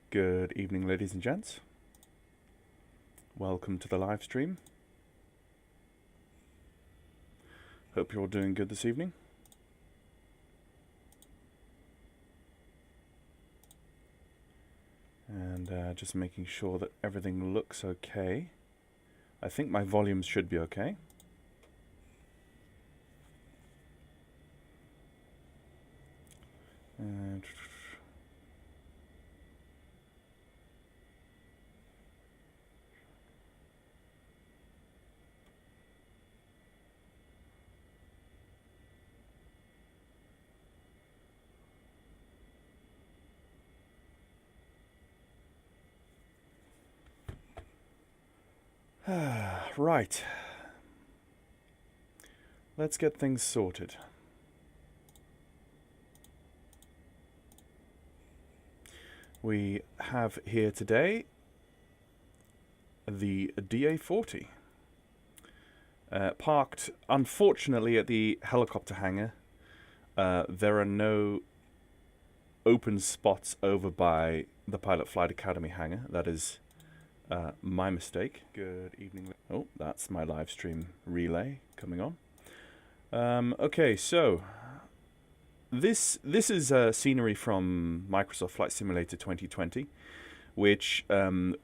Good evening, ladies and gents. Welcome to the live stream. Hope you're all doing good this evening. And just making sure that everything looks okay. I think my volumes should be okay. And right. Let's get things sorted. We have here today the DA-40 parked, unfortunately, at the helicopter hangar. There are no open spots over by the Pilot Flight Academy hangar. That is my mistake. Good evening. Oh, that's my live stream relay coming on. Okay, so this is scenery from Microsoft Flight Simulator 2020, which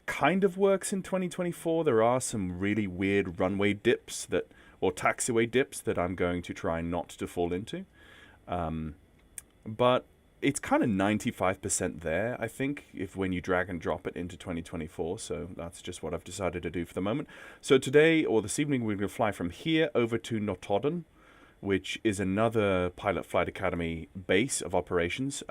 kind of works in 2024. There are some really weird runway dips or taxiway dips that I'm going to try not to fall into. But it's kind of 95% there, I think, when you drag and drop it into 2024. So that's just what I've decided to do for the moment. So today, or this evening, we're going to fly from here over to Notodden, which is another Pilot Flight Academy base of operations.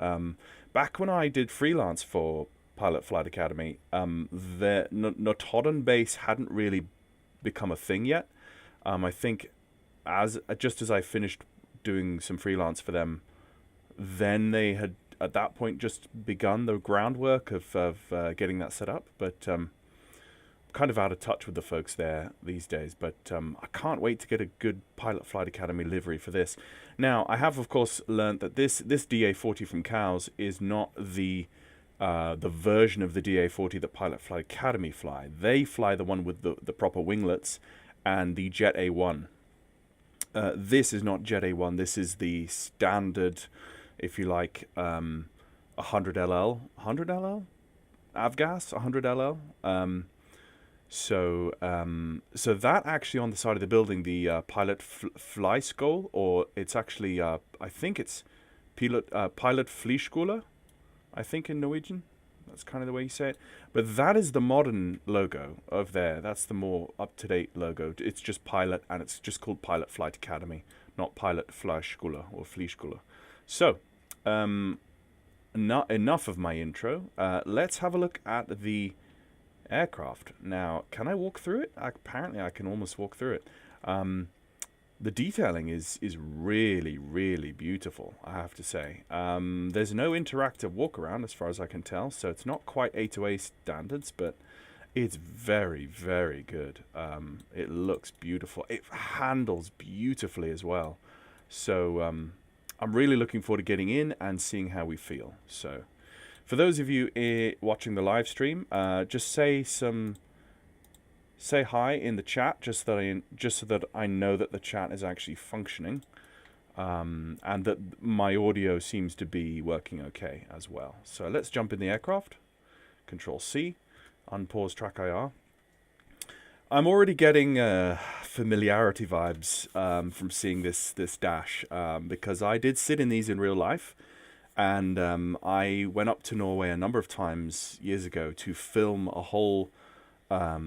Back when I did freelance for Pilot Flight Academy, the Notodden base hadn't really become a thing yet. I think just as I finished doing some freelance for them, then they had at that point just begun the groundwork of getting that set up. But kind of out of touch with the folks there these days, but I can't wait to get a good Pilot Flight Academy livery for this. Now, I have, of course, learned that this DA-40 from Cows is not the version of the DA-40 that Pilot Flight Academy fly. They fly the one with the proper winglets and the Jet A1. This is not Jet A1. This is the standard, if you like, 100 LL, 100 LL, Avgas, 100 LL. So that actually on the side of the building, the pilot fly school, or it's actually I think it's pilot Flyskole, I think in Norwegian. That's kind of the way you say it. But that is the modern logo of there. That's the more up-to-date logo. It's just pilot, and it's just called Pilot Flight Academy, not Pilot Flyskole or Flyskole. So, not enough of my intro. Let's have a look at the aircraft. Now, can I walk through it? Apparently, I can almost walk through it. The detailing is really, really beautiful, I have to say. There's no interactive walk around as far as I can tell, so it's not quite A2A standards, but it's very, very good. It looks beautiful. It handles beautifully as well. So I'm really looking forward to getting in and seeing how we feel. So for those of you watching the live stream, just say hi in the chat, just so that I know that the chat is actually functioning, and that my audio seems to be working okay as well. So let's jump in the aircraft. Control C, unpause track IR. I'm already getting familiarity vibes from seeing this dash, because I did sit in these in real life, and I went up to Norway a number of times years ago to film a whole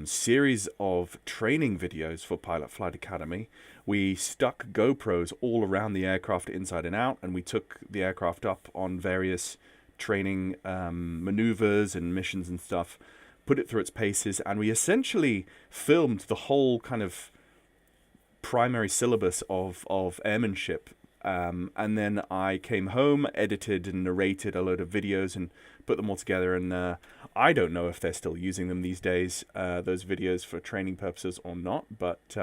series of training videos for Pilot Flight Academy. We stuck GoPros all around the aircraft inside and out, and we took the aircraft up on various training maneuvers and missions and stuff, put it through its paces, and we essentially filmed the whole kind of primary syllabus of airmanship. And then I came home, edited and narrated a load of videos and put them all together. And I don't know if they're still using them these days, those videos for training purposes or not. But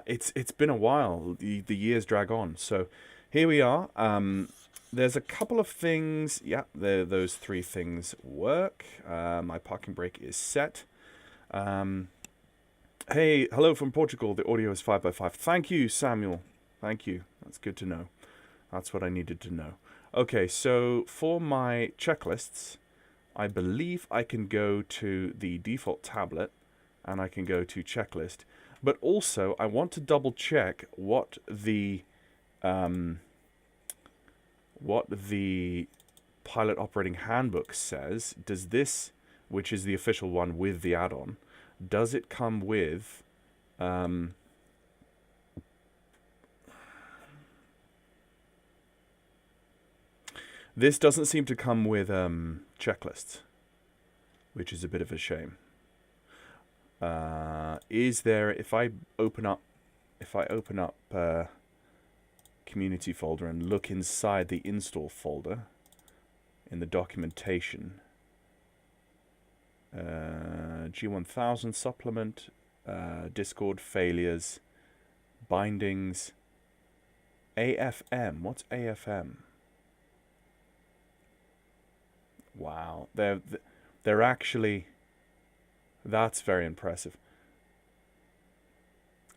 it's been a while. The years drag on. So here we are. There's a couple of things. Yeah, those three things work. My parking brake is set. Hey, hello from Portugal. The audio is 5x5. Thank you, Samuel. Thank you. That's good to know. That's what I needed to know. Okay, so for my checklists, I believe I can go to the default tablet and I can go to checklist. But also, I want to double check what the pilot operating handbook says. Does this, which is the official one with the add-on, does it come with this doesn't seem to come with checklists, which is a bit of a shame. Is there, if I open up community folder and look inside the install folder in the documentation, G1000 supplement, Discord failures, bindings, AFM. What's AFM? Wow, they're actually, that's very impressive.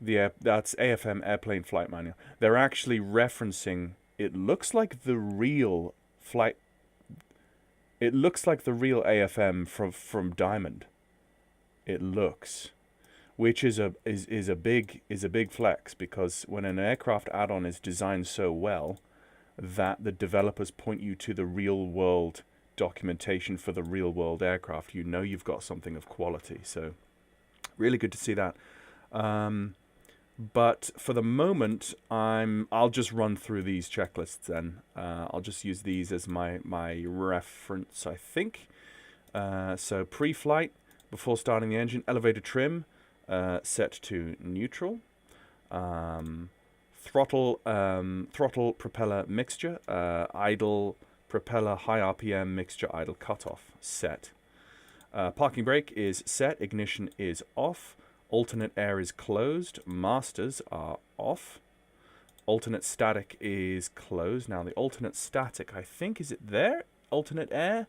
That's AFM, Airplane Flight Manual. They're actually referencing, it looks like the real flight. It looks like the real AFM from Diamond. It looks, which is a big flex, because when an aircraft add-on is designed so well that the developers point you to the real world documentation for the real world aircraft, you know you've got something of quality. So really good to see that. But for the moment, I'll just run through these checklists then. I'll just use these as my reference, I think. So pre-flight, before starting the engine, elevator trim set to neutral. Throttle propeller mixture, idle propeller high RPM mixture idle cutoff set. Parking brake is set, ignition is off. Alternate air is closed. Masters are off. Alternate static is closed. Now the alternate static, I think, is it there? Alternate air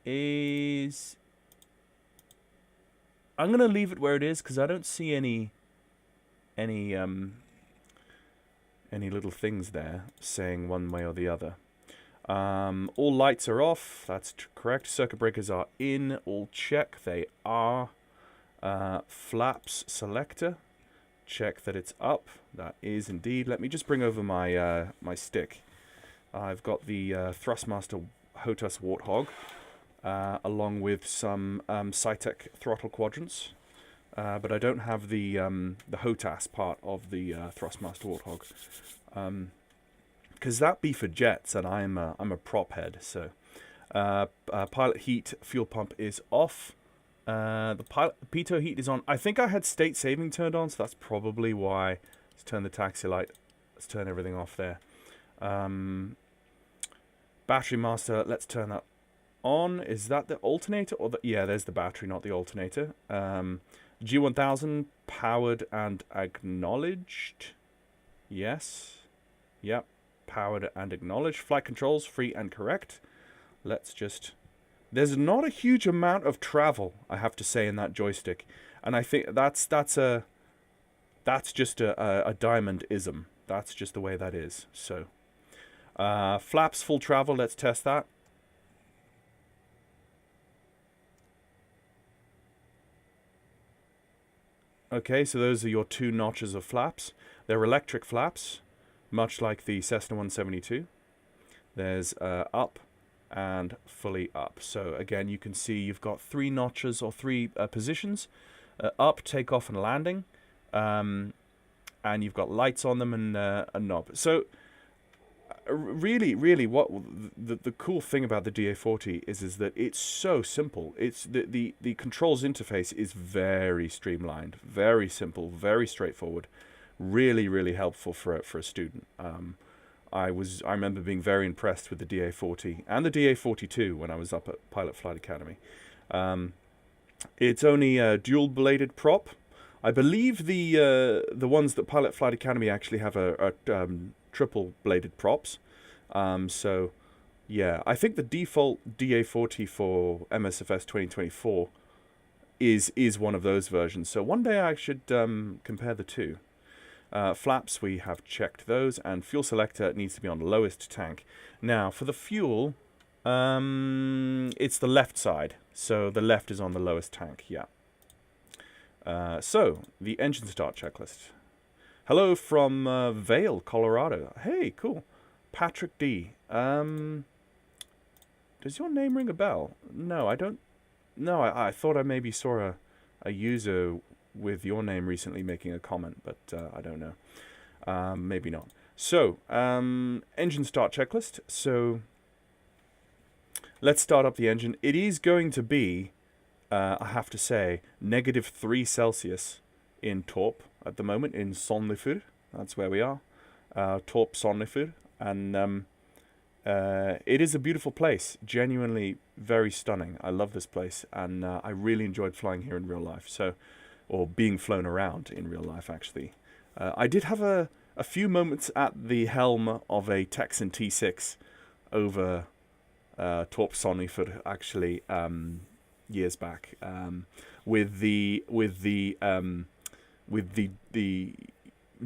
is... I'm going to leave it where it is because I don't see any any little things there saying one way or the other. All lights are off. That's correct. Circuit breakers are in. All check. They are. Flaps selector. Check that it's up. That is indeed. Let me just bring over my my stick. I've got the Thrustmaster HOTAS Warthog, along with some Cytec throttle quadrants. But I don't have the HOTAS part of the Thrustmaster Warthog. Because that be for jets, and I'm a prop head. So, pilot heat, fuel pump is off. The pitot heat is on. I think I had state saving turned on, so that's probably why. Let's turn the taxi light. Let's turn everything off there. Battery master. Let's turn that on. Is that the alternator or the? Yeah, there's the battery, not the alternator. G1000 powered and acknowledged. Yes. Yep. Powered and acknowledged. Flight controls free and correct. Let's just... There's not a huge amount of travel, I have to say, in that joystick. And I think that's just a diamond-ism. That's just the way that is. So, flaps full travel. Let's test that. Okay, so those are your 2 notches of flaps. They're electric flaps, much like the Cessna 172. There's up and fully up. So again, you can see you've got 3 notches or 3 positions. Up, takeoff and landing. And you've got lights on them and a knob. So really what the cool thing about the DA-40 is that it's so simple. It's the controls interface is very streamlined, very simple, very straightforward. Really helpful for a student. I remember being very impressed with the DA-40 and the DA-42 when I was up at Pilot Flight Academy. It's only a dual-bladed prop. I believe the ones that Pilot Flight Academy actually have are triple-bladed props. So, yeah, I think the default DA-40 for MSFS 2024 is one of those versions. So one day I should compare the two. Flaps, we have checked those, and fuel selector needs to be on lowest tank. Now, for the fuel, it's the left side, so the left is on the lowest tank, yeah. So, the engine start checklist. Hello from Vail, Colorado. Hey, cool. Patrick D. Does your name ring a bell? No, I don't. No, I thought I maybe saw a user with your name recently making a comment, but I don't know. Maybe not. So, engine start checklist. So, let's start up the engine. It is going to be, I have to say, -3 Celsius in Torp at the moment, in Sandefjord. That's where we are. Torp, Sandefjord. And it is a beautiful place. Genuinely very stunning. I love this place. And I really enjoyed flying here in real life. So, or being flown around in real life, actually. I did have a few moments at the helm of a Texan T6 over Torp Sandefjord, actually, years back, with the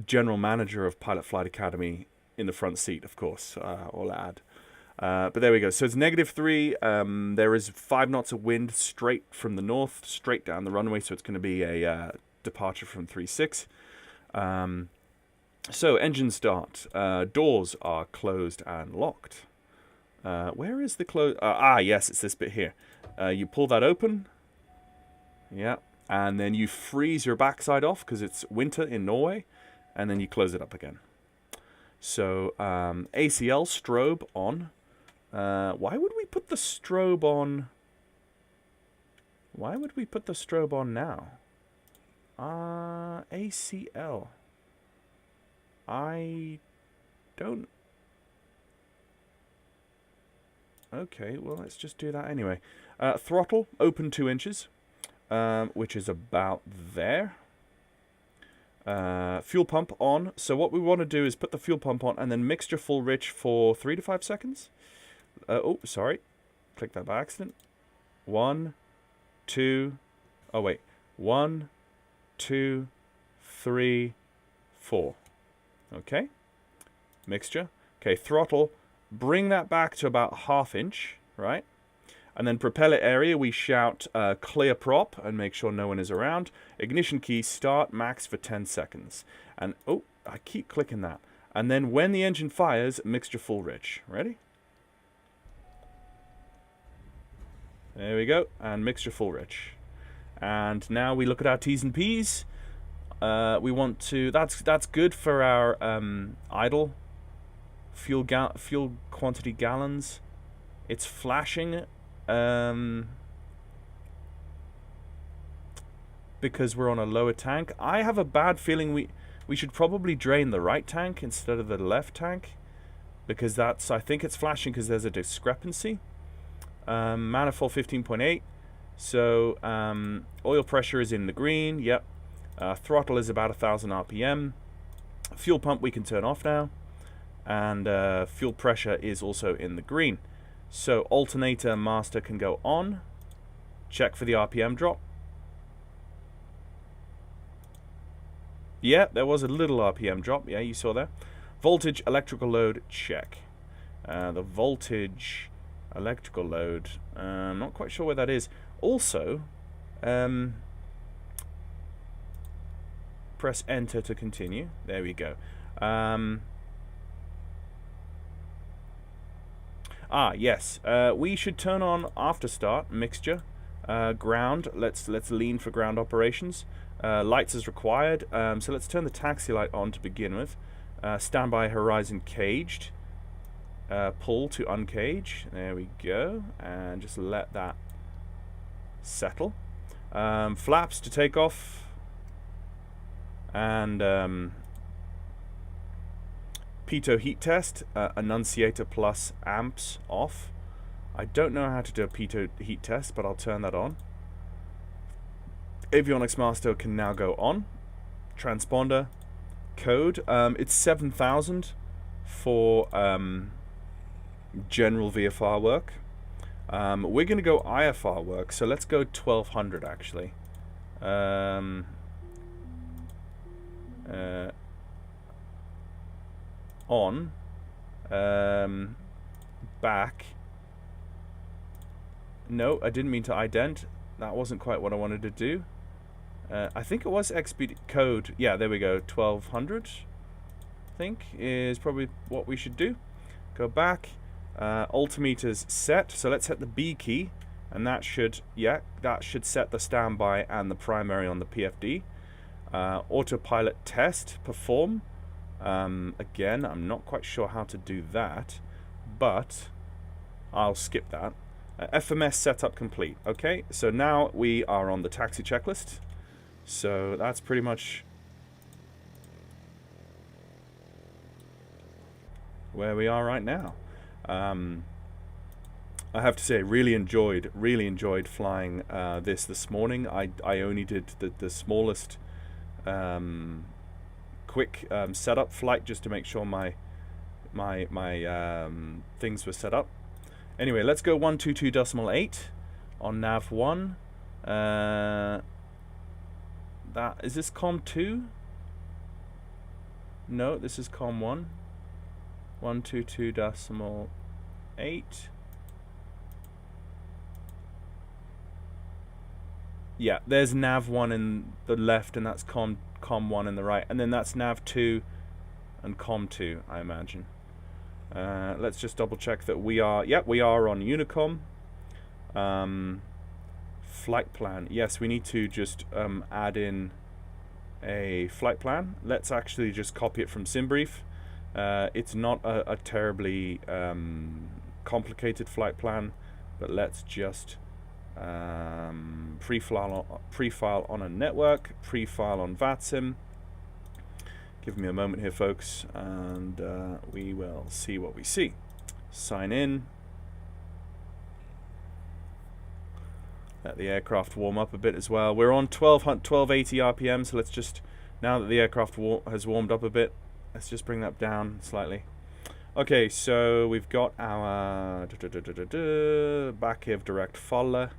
general manager of Pilot Flight Academy in the front seat, of course, I'll add. But there we go. So it's -3. There is 5 knots of wind straight from the north, straight down the runway. So it's going to be a departure from 36. So engine start. Doors are closed and locked. Where is the close? Yes, it's this bit here. You pull that open. Yeah. And then you freeze your backside off because it's winter in Norway. And then you close it up again. So ACL strobe on. Why would we put the strobe on? Why would we put the strobe on now? ACL. I don't... Okay, well, let's just do that anyway. Throttle, open 2 inches, which is about there. Fuel pump on. So what we want to do is put the fuel pump on and then mixture full rich for 3 to 5 seconds. Oh, sorry. Click that by accident. 1, 2. Oh, wait. 1, 2, 3, 4. Okay. Mixture. Okay, throttle. Bring that back to about 1/2 inch, right? And then propeller area, we shout clear prop and make sure no one is around. Ignition key, start, max for 10 seconds. And, oh, I keep clicking that. And then when the engine fires, mixture full rich. Ready? There we go. And mixture full rich. And now we look at our T's and P's. We want to, that's good for our idle fuel quantity gallons. It's flashing because we're on a lower tank. I have a bad feeling we should probably drain the right tank instead of the left tank, because that's, I think it's flashing because there's a discrepancy. Manifold 15.8. So oil pressure is in the green. Yep. Throttle is about 1,000 RPM. Fuel pump we can turn off now. And fuel pressure is also in the green. So alternator master can go on. Check for the RPM drop. Yeah, there was a little RPM drop. Yeah, you saw that. Voltage, electrical load, check. The voltage, electrical load, I'm not quite sure where that is. Also, press enter to continue. There we go. Yes. We should turn on after start mixture. Ground. Let's lean for ground operations. Lights as required. So let's turn the taxi light on to begin with. Standby horizon caged. Pull to uncage. There we go. And just let that settle. Flaps to take off. And pitot heat test. Annunciator plus amps off. I don't know how to do a pitot heat test, but I'll turn that on. Avionics master can now go on. Transponder code. It's 7,000 for general VFR work. We're going to go IFR work, so let's go 1,200 actually. On. Back. No, I didn't mean to ident. That wasn't quite what I wanted to do. I think it was XP code. Yeah, there we go. 1,200, I think, is probably what we should do. Go back. Altimeters set. So let's hit the B key. And that should, yeah, that should set the standby and the primary on the PFD. Autopilot test. Perform. Again, I'm not quite sure how to do that, but I'll skip that. FMS setup complete. Okay, so now we are on the taxi checklist. So that's pretty much where we are right now. I have to say, really enjoyed flying this morning. I only did the smallest quick setup flight just to make sure my things were set up. Anyway, let's go 122.8 on nav 1. That is this COM 2? No, this is COM 1. 122.8. Yeah, there's nav 1 in the left, and that's COM 1 in the right, and then that's nav 2 and COM 2, I imagine. Let's just double check that we are. Yep, we are on Unicom. Flight plan. Yes, we need to just add in a flight plan. Let's actually just copy it from SimBrief. It's not a terribly complicated flight plan, but let's just pre-file on a network, pre-file on VATSIM. Give me a moment here, folks, and we will see what we see. Sign in. Let the aircraft warm up a bit as well. We're on 1280 RPM, so let's just, now that the aircraft has warmed up a bit, let's just bring that down slightly. Okay, so we've got our back of direct follower,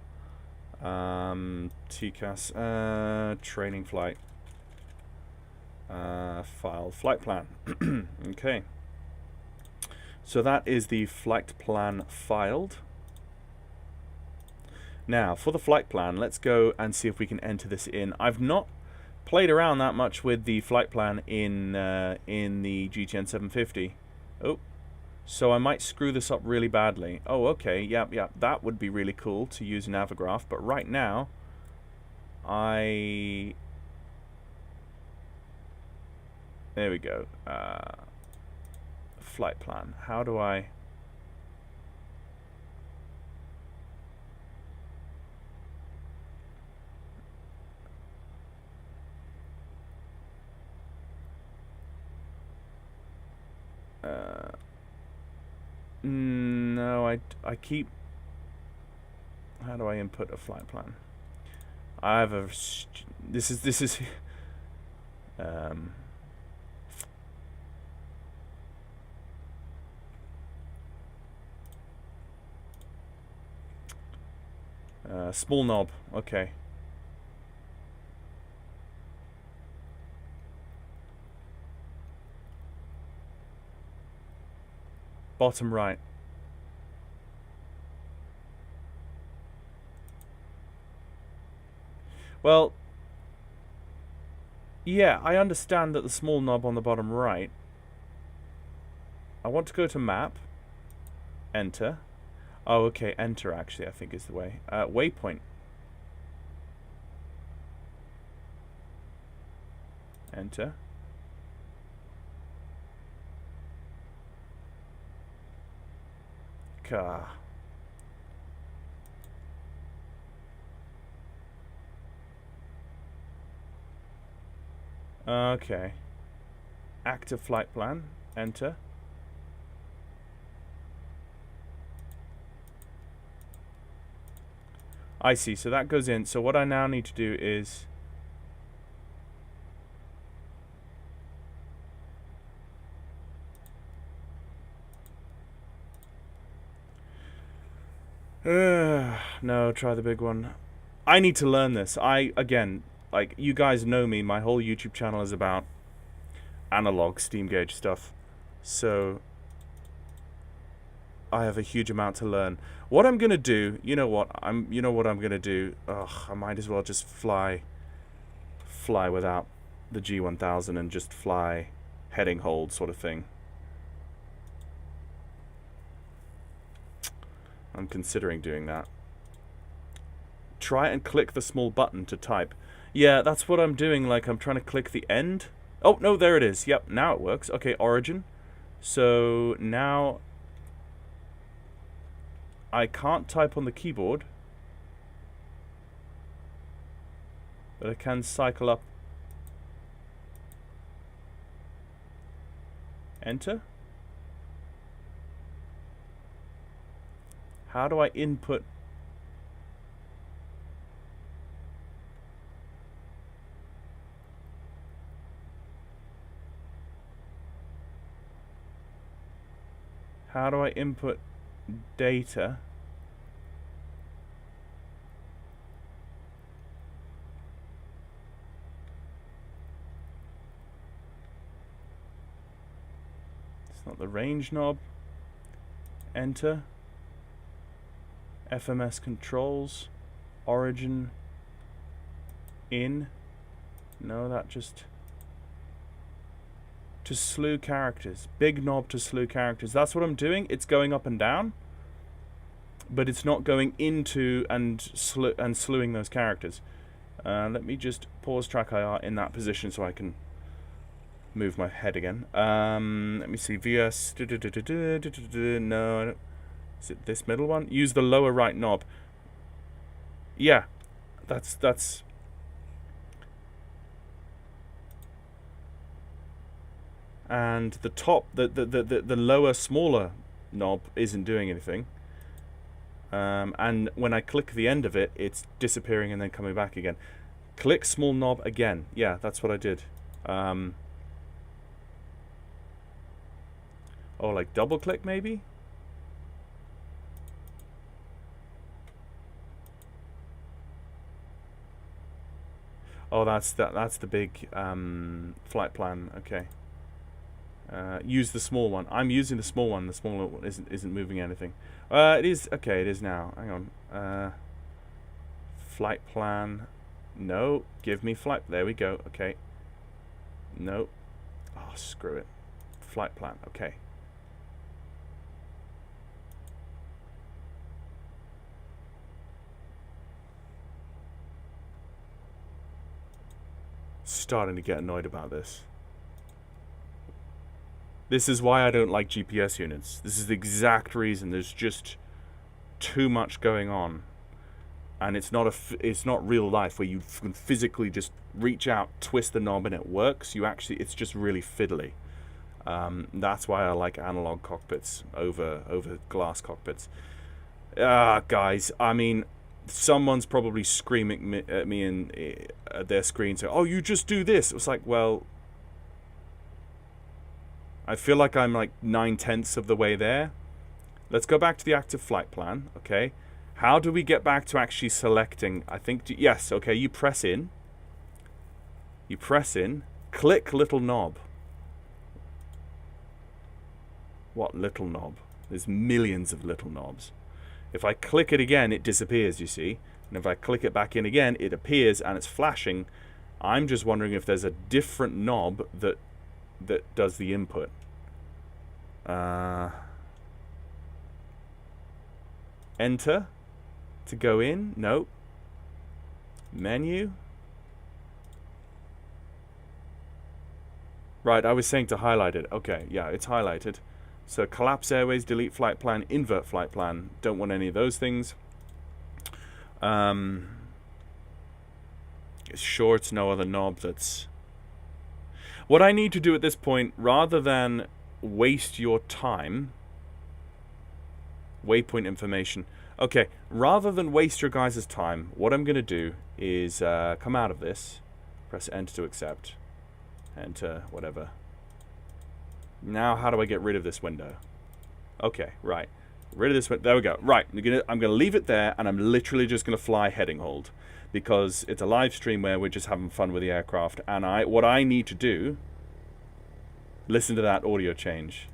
TCAS, training flight. File flight plan. Okay. So that is the flight plan filed. Now, for the flight plan, let's go and see if we can enter this in. I've not played around that much with the flight plan in the GTN 750. Oh, so I might screw this up really badly. Oh, okay, yep, that would be really cool to use in Avagraph, but right now, there we go. Flight plan. How do I... no, I keep... How do I input a flight plan? I have a... This is... small knob, okay. Bottom right. Well, yeah, I understand that the small knob on the bottom right. I want to go to map. Enter. Oh, okay, enter actually, I think is the way. Waypoint. Enter. Car. Okay. Active flight plan. Enter. I see, so that goes in. So what I now need to do is... no, try the big one. I need to learn this. Again, like, you guys know me, my whole YouTube channel is about analog steam gauge stuff. So I have a huge amount to learn. What I'm gonna do, you know what I'm gonna do? Ugh, I might as well just fly without the G1000 and just fly heading hold sort of thing. I'm considering doing that. Try and click the small button to type. Yeah, that's what I'm doing, like I'm trying to click the end. Oh, no, there it is. Yep, now it works. Okay, origin. So now I can't type on the keyboard, but I can cycle up. Enter. How do I input? How do I input data? It's not the range knob. Enter. FMS controls. Origin. In. No, that just... To slew characters. Big knob to slew characters. That's what I'm doing. It's going up and down, but it's not going into and slewing those characters. Let me just pause track IR in that position so I can move my head again. Let me see. VS. No, I don't. Is it this middle one? Use the lower right knob. Yeah, that's. And the top, the lower, smaller knob isn't doing anything. And when I click the end of it, it's disappearing and then coming back again. Click small knob again. Yeah, that's what I did. Oh, like double click maybe? Oh, that's the big flight plan. Okay. Use the small one. I'm using the small one. The small one isn't moving anything. It is okay. It is now. Hang on. Flight plan. No. Give me flight. There we go. Okay. No. Oh, screw it. Flight plan. Okay. Starting to get annoyed about this. This is why I don't like GPS units. This is the exact reason. There's just too much going on, and it's not real life where you can physically just reach out, twist the knob, and it works. It's just really fiddly. That's why I like analog cockpits over glass cockpits. Guys, I mean, someone's probably screaming at me at their screen saying, "Oh, you just do this." It was like, well, I feel like I'm like 9/10 of the way there. Let's go back to the active flight plan. Okay, how do we get back to actually selecting? I think yes. Okay, you press in. Click little knob. What little knob? There's millions of little knobs. If I click it again, it disappears, you see. And if I click it back in again, it appears and it's flashing. I'm just wondering if there's a different knob that does the input. Enter to go in. No. Menu. Right, I was saying to highlight it. Okay, yeah, it's highlighted. So collapse airways, delete flight plan, invert flight plan. Don't want any of those things. Sure, it's no other knob that's... What I need to do at this point, rather than waste your time... Waypoint information. Okay, rather than waste your guys' time, what I'm going to do is come out of this. Press enter to accept. Enter, whatever. Now, how do I get rid of this window? Okay, right. Rid of this window. There we go. Right, I'm gonna leave it there, and I'm literally just gonna fly heading hold, because it's a live stream where we're just having fun with the aircraft. And what I need to do. Listen to that audio change.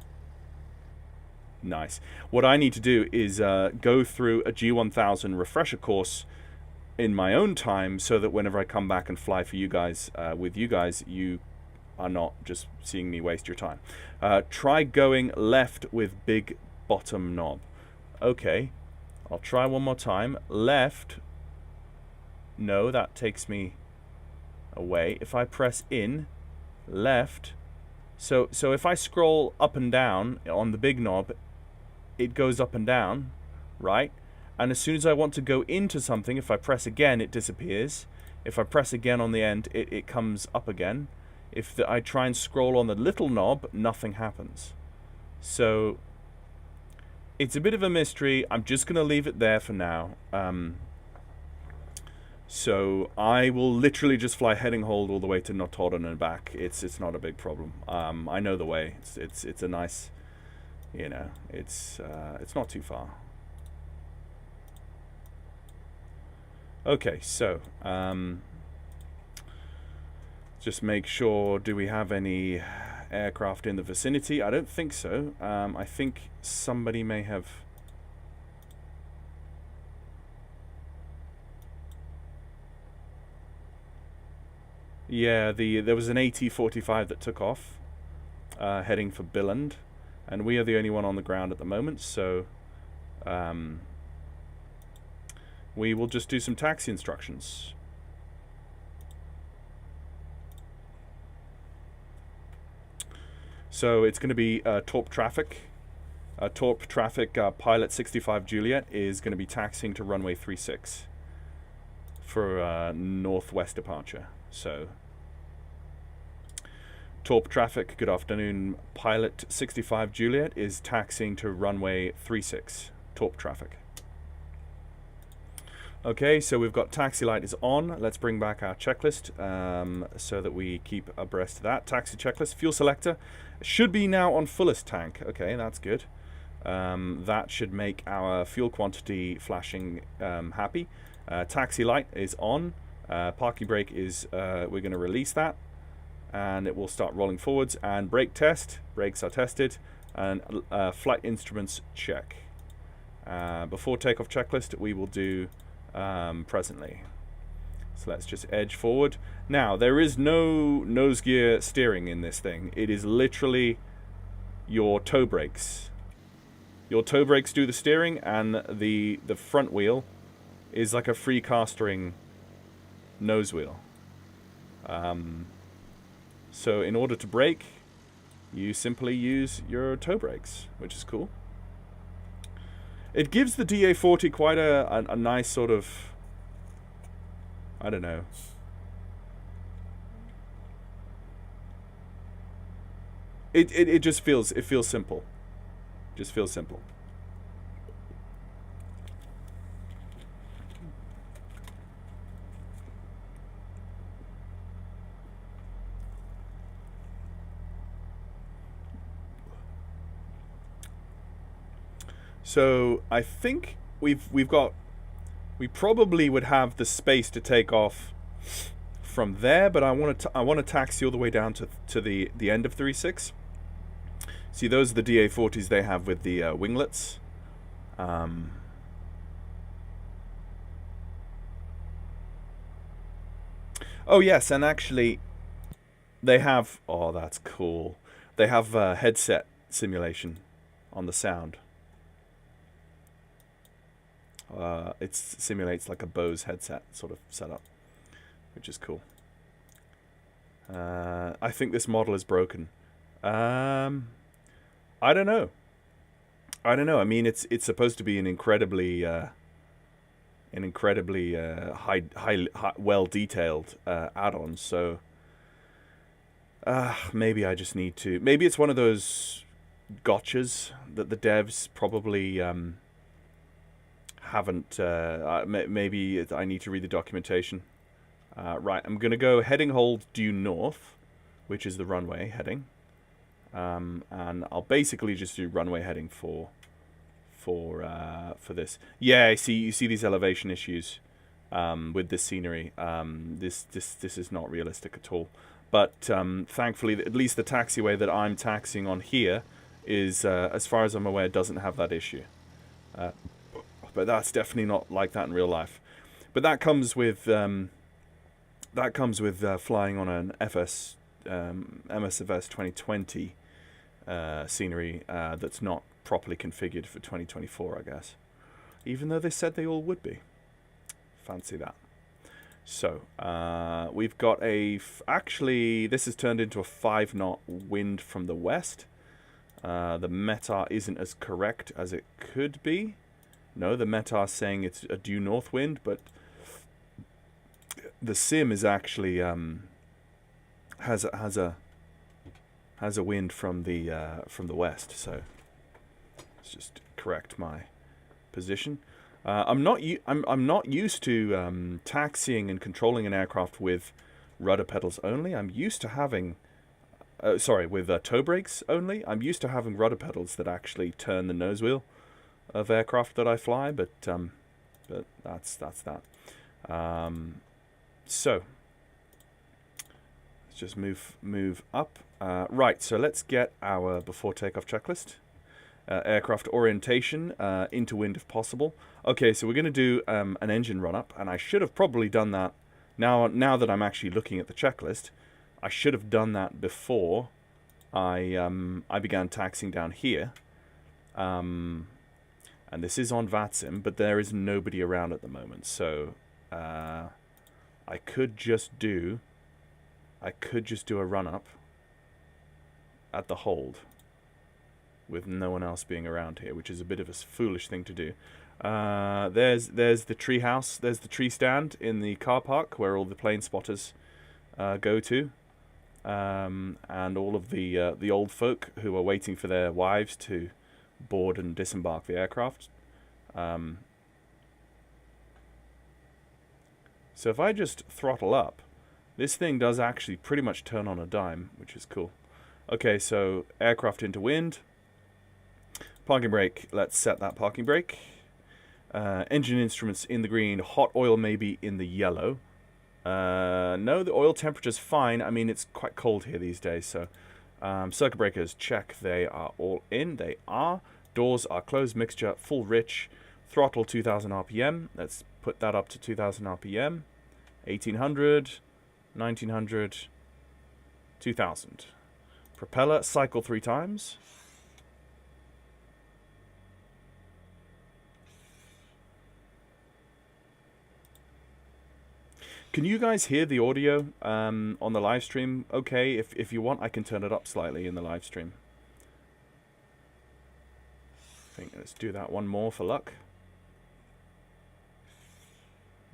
Nice. What I need to do is go through a G1000 refresher course in my own time, so that whenever I come back and fly for you guys, with you guys, you are not just seeing me waste your time. Try going left with big bottom knob. Okay, I'll try one more time. Left. No, that takes me away. If I press in, left. So if I scroll up and down on the big knob, it goes up and down, right? And as soon as I want to go into something, if I press again, it disappears. If I press again on the end, it comes up again. If I try and scroll on the little knob, nothing happens. So it's a bit of a mystery. I'm just going to leave it there for now. So I will literally just fly heading hold all the way to Notodden and back. It's not a big problem. I know the way. It's a nice, you know, it's not too far. Okay, so just make sure, do we have any aircraft in the vicinity? I don't think so. I think somebody may have... Yeah, there was an AT-45 that took off, heading for Billund, and we are the only one on the ground at the moment, so we will just do some taxi instructions. So it's going to be Torp traffic. Torp traffic pilot 65 Juliet is going to be taxiing to runway 36 for northwest departure. So Torp traffic, good afternoon. Pilot 65 Juliet is taxiing to runway 36. Torp traffic. Okay, so we've got taxi light is on. Let's bring back our checklist so that we keep abreast of that. Taxi checklist, fuel selector should be now on fullest tank. Okay, that's good. That should make our fuel quantity flashing happy. Taxi light is on. Parking brake is, we're going to release that, and it will start rolling forwards. And brake test, brakes are tested, and flight instruments check. Before takeoff checklist, we will do presently. So let's just edge forward. Now, there is no nose gear steering in this thing. It is literally your toe brakes. Your toe brakes do the steering, and the front wheel is like a free castering nose wheel. So in order to brake, you simply use your toe brakes, which is cool. It gives the DA-40 quite a nice sort of, I don't know. It just feels simple. Just feels simple. So I think we probably would have the space to take off from there, but I want to taxi all the way down to the end of 3.6. See, those are the DA-40s they have with the winglets. Oh yes, and actually, they have. Oh, that's cool. They have headset simulation on the sound. It simulates like a Bose headset sort of setup, which is cool. I think this model is broken. I don't know. I mean, it's supposed to be an incredibly high well detailed add-on. So maybe I just need to. Maybe it's one of those gotchas that the devs probably haven't. Maybe I need to read the documentation. Right, I'm gonna go heading hold due north, which is the runway heading. And I'll basically just do runway heading for this. Yeah, you see these elevation issues with this scenery. This is not realistic at all. But thankfully, at least the taxiway that I'm taxiing on here is, as far as I'm aware, doesn't have that issue. But that's definitely not like that in real life. But that comes with flying on an MSFS 2020 scenery that's not properly configured for 2024, I guess. Even though they said they all would be. Fancy that. So, we've got actually, this has turned into a 5-knot wind from the west. The METAR isn't as correct as it could be. No, the METAR is saying it's a due north wind, but the sim is actually has a wind from the west. So let's just correct my position. I'm not used to taxiing and controlling an aircraft with rudder pedals only. I'm used to having with toe brakes only. I'm used to having rudder pedals that actually turn the nose wheel of aircraft that I fly, but that's that. So let's just move up. Right, so let's get our before takeoff checklist. Aircraft orientation, into wind if possible. Okay, so we're going to do an engine run up, and I should have probably done that. Now that I'm actually looking at the checklist, I should have done that before I began taxiing down here. And this is on VATSIM, but there is nobody around at the moment, so I could just do a run up at the hold with no one else being around here, which is a bit of a foolish thing to do. There's the tree house, there's the tree stand in the car park where all the plane spotters go to, and all of the old folk who are waiting for their wives to board and disembark the aircraft. So if I just throttle up, this thing does actually pretty much turn on a dime, which is cool. Okay, so aircraft into wind. Parking brake, let's set that parking brake. Engine instruments in the green, hot oil maybe in the yellow. No, the oil temperature's fine. I mean, it's quite cold here these days, so circuit breakers, check. They are all in. They are. Doors are closed. Mixture full rich. Throttle 2000 RPM. Let's put that up to 2000 RPM. 1800, 1900, 2000. Propeller, cycle 3 times. Can you guys hear the audio on the live stream? Okay, if you want, I can turn it up slightly in the live stream. I think let's do that one more for luck.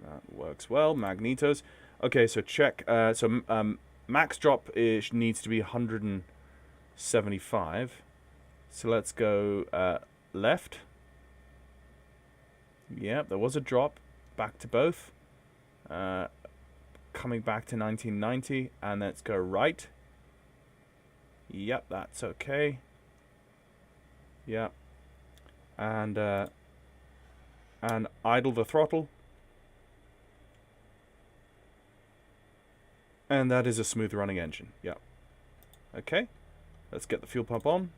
That works well. Magnetos. Okay, so check. Max drop needs to be 175. So let's go left. Yep, there was a drop. Back to both. Coming back to 1990, and let's go right. Yep, that's okay. Yep. And idle the throttle. And that is a smooth running engine. Yep. Okay. Let's get the fuel pump on.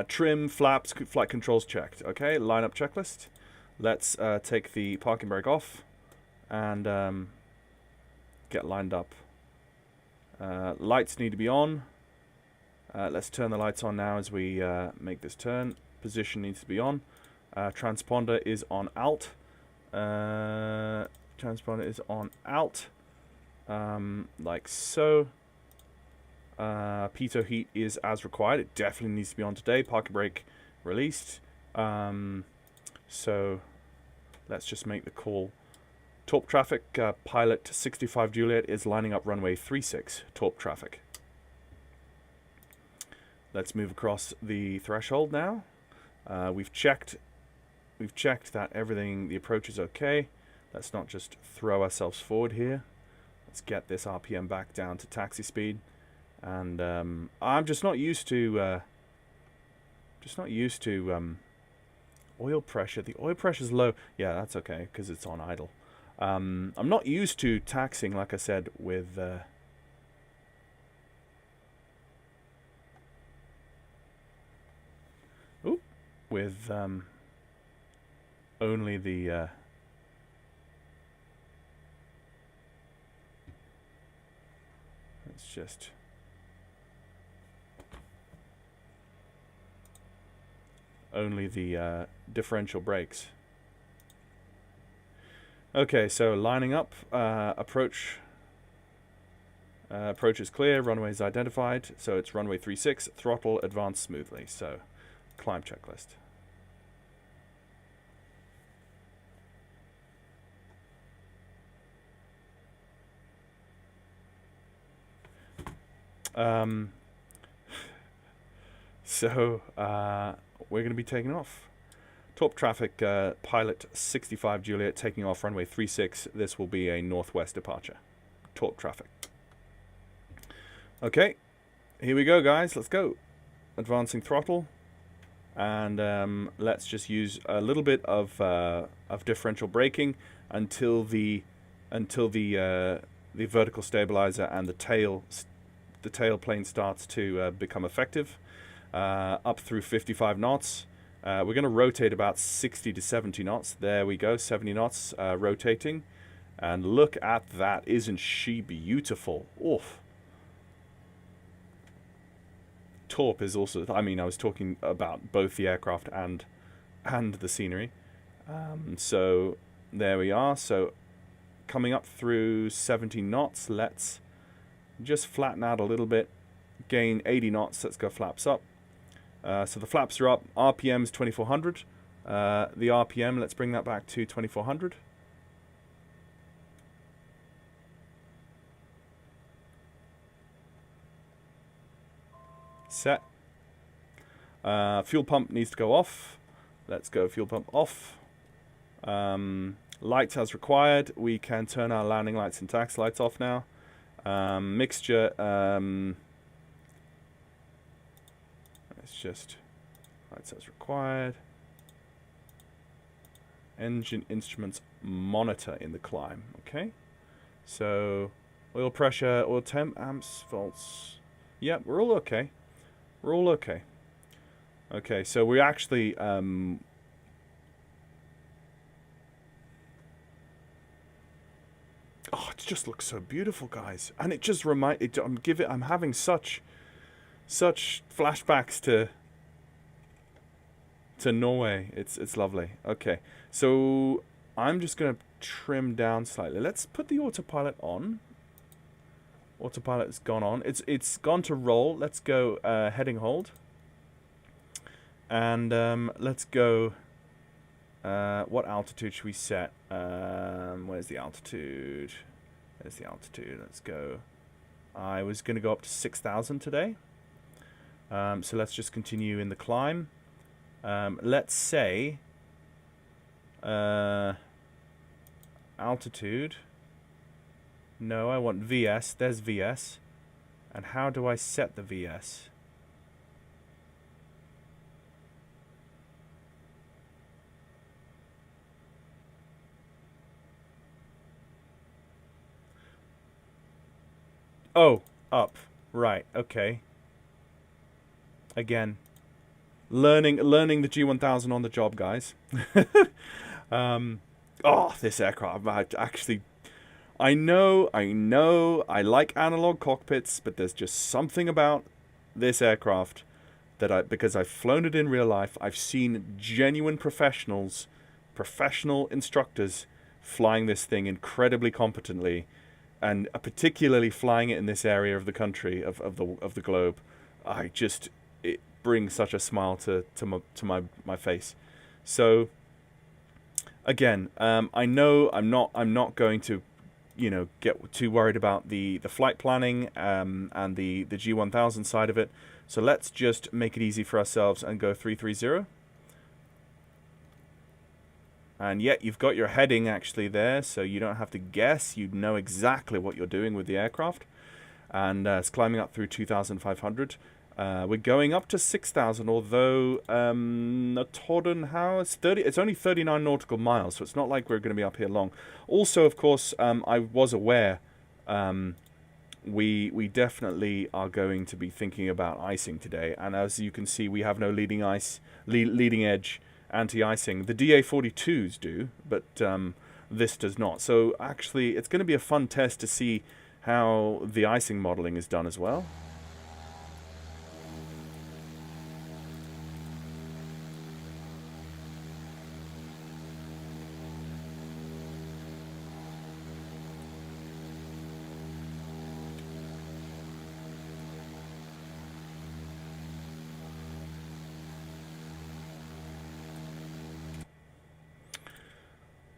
Trim, flaps, flight controls checked. Okay, lineup checklist. Let's take the parking brake off and get lined up. Lights need to be on. Let's turn the lights on now as we make this turn. Position needs to be on. Transponder is on alt. Transponder is on alt. Like so. Pitot heat is as required. It definitely needs to be on today. Parking brake released. So let's just make the call. Torp traffic, pilot 65 Juliet is lining up runway 36, Torp traffic. Let's move across the threshold now. We've checked that everything, the approach is okay. Let's not just throw ourselves forward here. Let's get this RPM back down to taxi speed. And I'm just not used to oil pressure. The oil pressure is low. Yeah, that's okay because it's on idle. I'm not used to taxing, like I said, with only the let's just only the differential brakes. Okay, so lining up, approach is clear, runway is identified, so it's runway 36, throttle, advance smoothly, so climb checklist. We're going to be taking off. Torp traffic, pilot 65 Juliet taking off runway 36. This will be a northwest departure. Torp traffic. Okay, here we go, guys. Let's go. Advancing throttle, and let's just use a little bit of differential braking until the vertical stabilizer and the tail plane starts to become effective. Up through 55 knots. We're going to rotate about 60 to 70 knots. There we go, 70 knots rotating. And look at that. Isn't she beautiful? Oof. Torp is also, I mean, I was talking about both the aircraft and the scenery. So there we are. So coming up through 70 knots, let's just flatten out a little bit. Gain 80 knots. Let's go flaps up. So the flaps are up. RPM is 2400. The RPM, let's bring that back to 2400. Set. Fuel pump needs to go off. Let's go fuel pump off. Lights as required. We can turn our landing lights and taxi lights off now. Mixture. It's just lights as required. Engine instruments monitor in the climb. Okay. So, oil pressure, oil temp, amps, volts. Yeah, we're all okay. We're all okay. Okay, so we actually, oh, it just looks so beautiful, guys. And it just I'm having such flashbacks to Norway. It's lovely. Okay, so I'm just gonna trim down slightly. Let's put the autopilot on. Autopilot's gone on. It's gone to roll. Let's go heading hold. And let's go. What altitude should we set? Where's the altitude? There's the altitude. Let's go. I was going to go up to 6,000 today. So let's just continue in the climb. Let's say altitude. No, I want VS. There's VS. And how do I set the VS? Oh, up. Right, okay. Again, learning the G1000 on the job, guys. Oh, this aircraft, I know, I like analog cockpits, but there's just something about this aircraft that because I've flown it in real life, I've seen genuine professional instructors flying this thing incredibly competently, and particularly flying it in this area of the country, of the globe. It brings such a smile to my face. So again, I know I'm not going to, get too worried about the flight planning and the G1000 side of it. So let's just make it easy for ourselves and go 330. And yet you've got your heading actually there, so you don't have to guess. You know exactly what you're doing with the aircraft. And it's climbing up through 2,500. We're going up to 6,000, although Notodden, it's only 39 nautical miles, so it's not like we're going to be up here long. Also, of course, I was aware we definitely are going to be thinking about icing today. And as you can see, we have no leading edge anti-icing. The DA-42s do, but this does not. So actually, it's going to be a fun test to see how the icing modeling is done as well.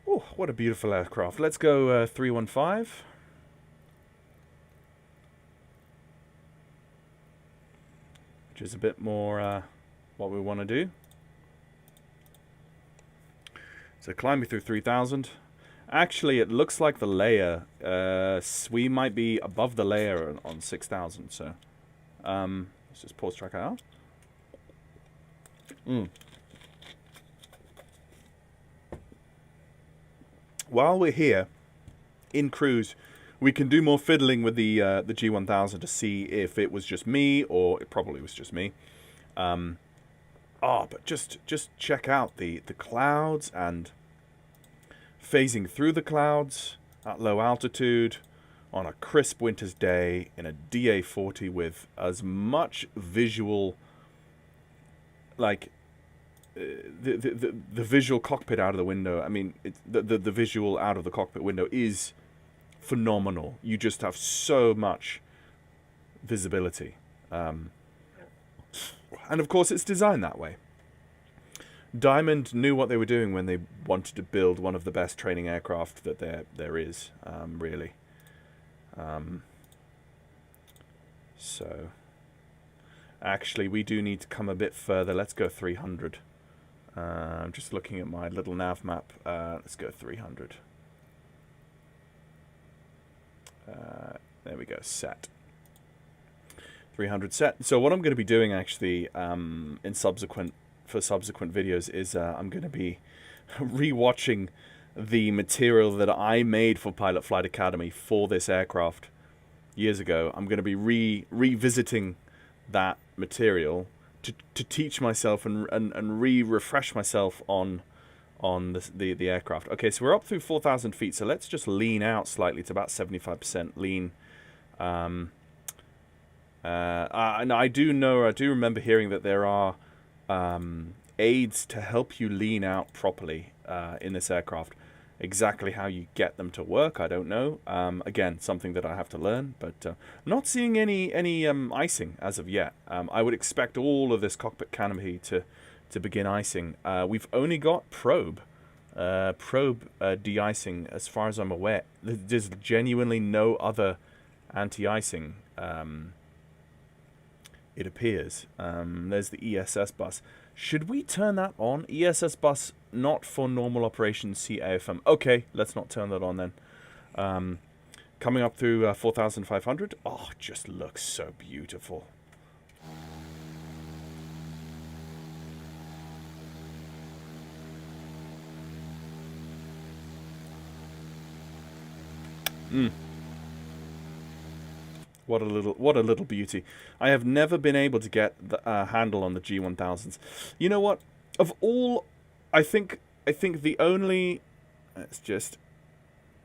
Oh, what a beautiful aircraft. Let's go 315. Which is a bit more what we want to do. So climbing through 3,000. Actually, it looks like the layer. We might be above the layer on 6,000. So let's just pause track out. While we're here in cruise, we can do more fiddling with the G1000 to see if it was just me, or it probably was just me. But just check out the clouds and phasing through the clouds at low altitude on a crisp winter's day in a DA-40 with as much visual, like the visual cockpit out of the window. I mean, the visual out of the cockpit window is phenomenal. You just have so much visibility. And of course, it's designed that way. Diamond knew what they were doing when they wanted to build one of the best training aircraft that there is, really. So, actually, we do need to come a bit further. Let's go 300. I'm just looking at my little nav map. Let's go 300. There we go, set. 300 set. So what I'm going to be doing actually for subsequent videos is I'm going to be rewatching the material that I made for Pilot Flight Academy for this aircraft years ago. I'm going to be revisiting that material to teach myself and refresh myself on the aircraft. Okay, so we're up through 4,000 feet, so let's just lean out slightly to about 75% lean. And I do remember hearing that there are aids to help you lean out properly in this aircraft. Exactly how you get them to work, I don't know. Again, something that I have to learn, but I'm not seeing any icing as of yet. I would expect all of this cockpit canopy to begin icing. We've only got probe de-icing as far as I'm aware. There's genuinely no other anti-icing, it appears. There's the ESS bus. Should we turn that on? ESS bus not for normal operations CAFM. Okay, let's not turn that on then. Coming up through 4,500. Oh, just looks so beautiful. What a little beauty. I have never been able to get the handle on the G1000s. You know what? Of all, I think the only, let's just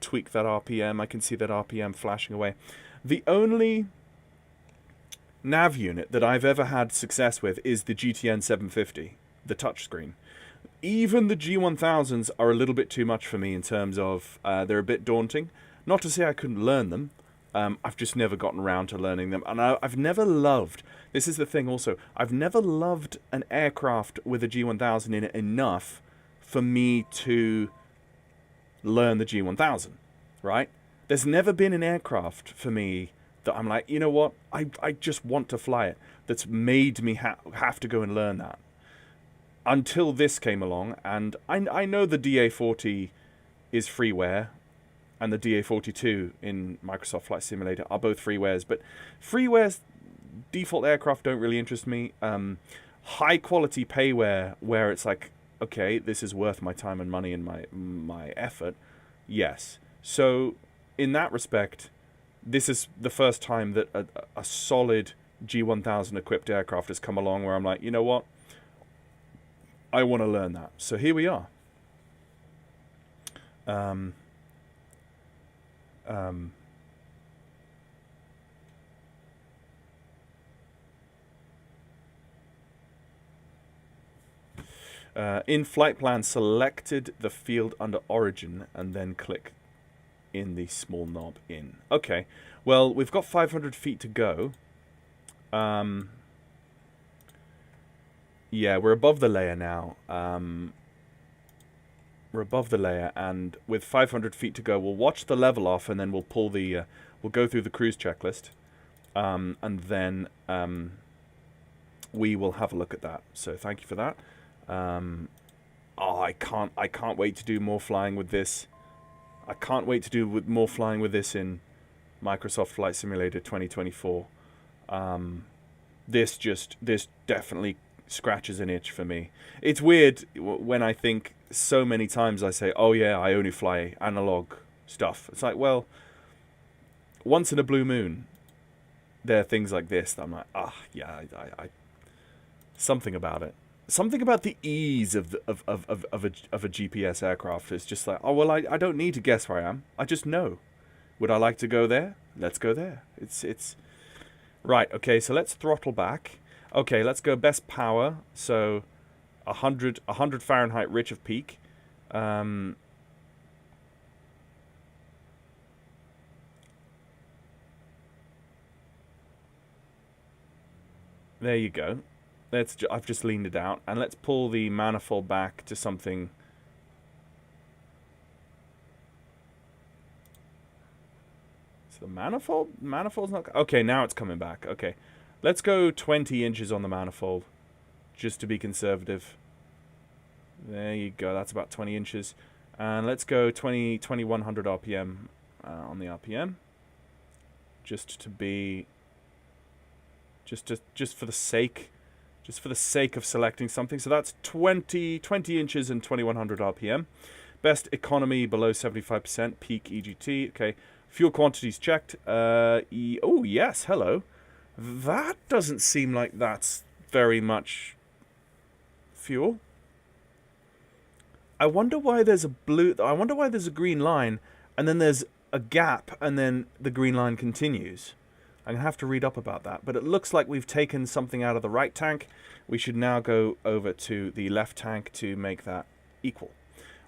tweak that RPM. I can see that RPM flashing away. The only nav unit that I've ever had success with is the GTN 750, the touchscreen. Even the G1000s are a little bit too much for me in terms of they're a bit daunting. Not to say I couldn't learn them. I've just never gotten around to learning them. And I've never loved, this is the thing also, I've never loved an aircraft with a G1000 in it enough for me to learn the G1000, right? There's never been an aircraft for me that I'm like, you know what, I just want to fly it, that's made me have to go and learn that. Until this came along, and I know the DA-40 is freeware, and the DA-42 in Microsoft Flight Simulator are both freewares, but freewares default aircraft don't really interest me. High quality payware where it's like, okay, this is worth my time and money and my effort, yes. So in that respect, this is the first time that a solid G1000 equipped aircraft has come along where I'm like, you know what, I want to learn that. So here we are. In flight plan, selected the field under origin and then click in the small knob in. Okay, well, we've got 500 feet to go. Yeah, we're above the layer now. We're above the layer, and with 500 feet to go, we'll watch the level off, and then we'll pull the, we'll go through the cruise checklist, and then we will have a look at that. So thank you for that. Oh, I can't wait to do more flying with this. I can't wait to do more flying with this in Microsoft Flight Simulator 2024. This definitely scratches an itch for me. It's weird when I think so many times I say, oh yeah, I only fly analog stuff. It's like, well, once in a blue moon, there are things like this that I'm like, yeah, I something about it. Something about the ease of a GPS aircraft is just like, oh, well, I don't need to guess where I am. I just know. Would I like to go there? Let's go there. It's right. Okay, so let's throttle back. Okay, let's go best power. So 100 Fahrenheit rich of peak. There you go. I've just leaned it out, and let's pull the manifold back to something. So the manifold's not. Okay, now it's coming back. Okay, let's go 20 inches on the manifold, just to be conservative. There you go. That's about 20 inches, and let's go 2100 RPM on the RPM, just to be. Just for the sake. Just for the sake of selecting something. So that's 20 inches and 2100 RPM. Best economy below 75%, peak EGT. Okay, fuel quantities checked. Oh, yes, hello. That doesn't seem like that's very much fuel. I wonder why there's a blue... I wonder why there's a green line, and then there's a gap, and then the green line continues. I'm going to have to read up about that. But it looks like we've taken something out of the right tank. We should now go over to the left tank to make that equal.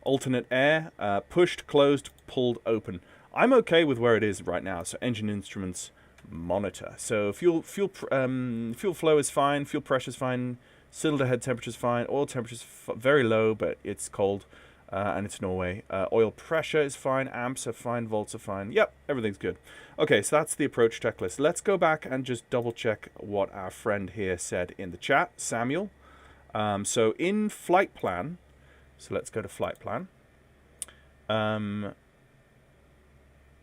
Alternate air, pushed, closed, pulled, open. I'm okay with where it is right now. So engine instruments, monitor. So fuel flow is fine. Fuel pressure is fine. Cylinder head temperature is fine. Oil temperature is very low, but it's cold. And it's Norway. Oil pressure is fine. Amps are fine. Volts are fine. Yep, everything's good. Okay, so that's the approach checklist. Let's go back and just double check what our friend here said in the chat, Samuel. So in flight plan, so let's go to flight plan.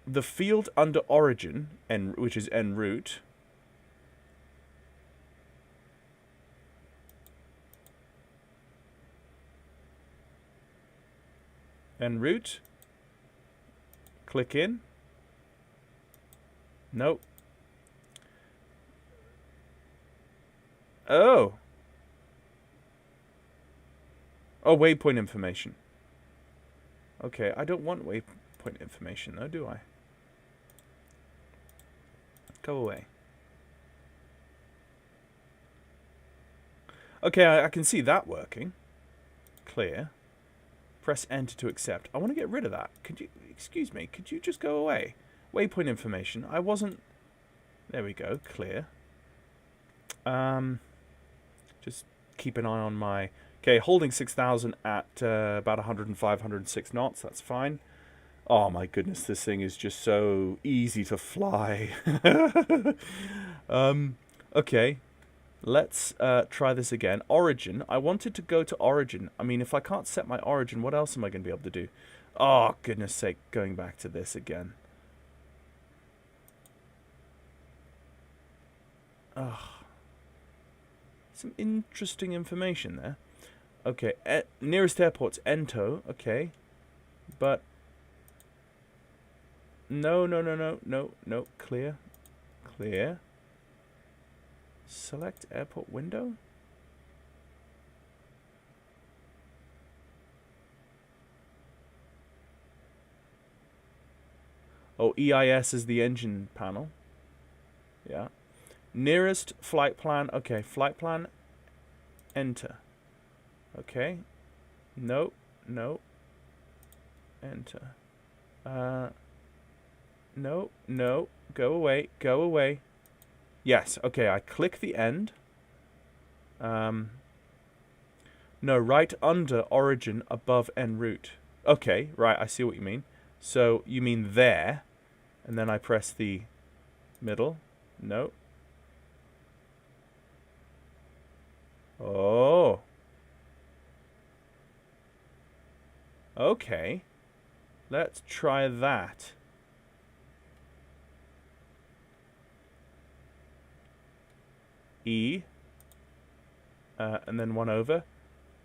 The field under origin, which is en route, en route, click in. Nope. Oh, waypoint information. Okay, I don't want waypoint information though, do I? Go away. Okay, I can see that working. Clear. Press enter to accept. I want to get rid of that. Could you, excuse me, could you just go away? Waypoint information. I wasn't... There we go. Clear. Just keep an eye on my... Okay, holding 6,000 at about 105, 106 knots. That's fine. Oh my goodness, this thing is just so easy to fly. Okay. Let's try this again. Origin. I wanted to go to origin. I mean, if I can't set my origin, what else am I going to be able to do? Oh, goodness sake, going back to this again. Some interesting information there. Okay, nearest airport's Ento. Okay, but no. Clear. Select airport window. Oh, EIS is the engine panel. Yeah. Nearest flight plan. Okay, flight plan. Enter. Okay. No. Enter. No. Go away. Yes. Okay, I click the end. No, right under origin, above en route. Okay, right, I see what you mean. So you mean there, and then I press the middle. No. Oh. Okay. Let's try that. E. And then one over.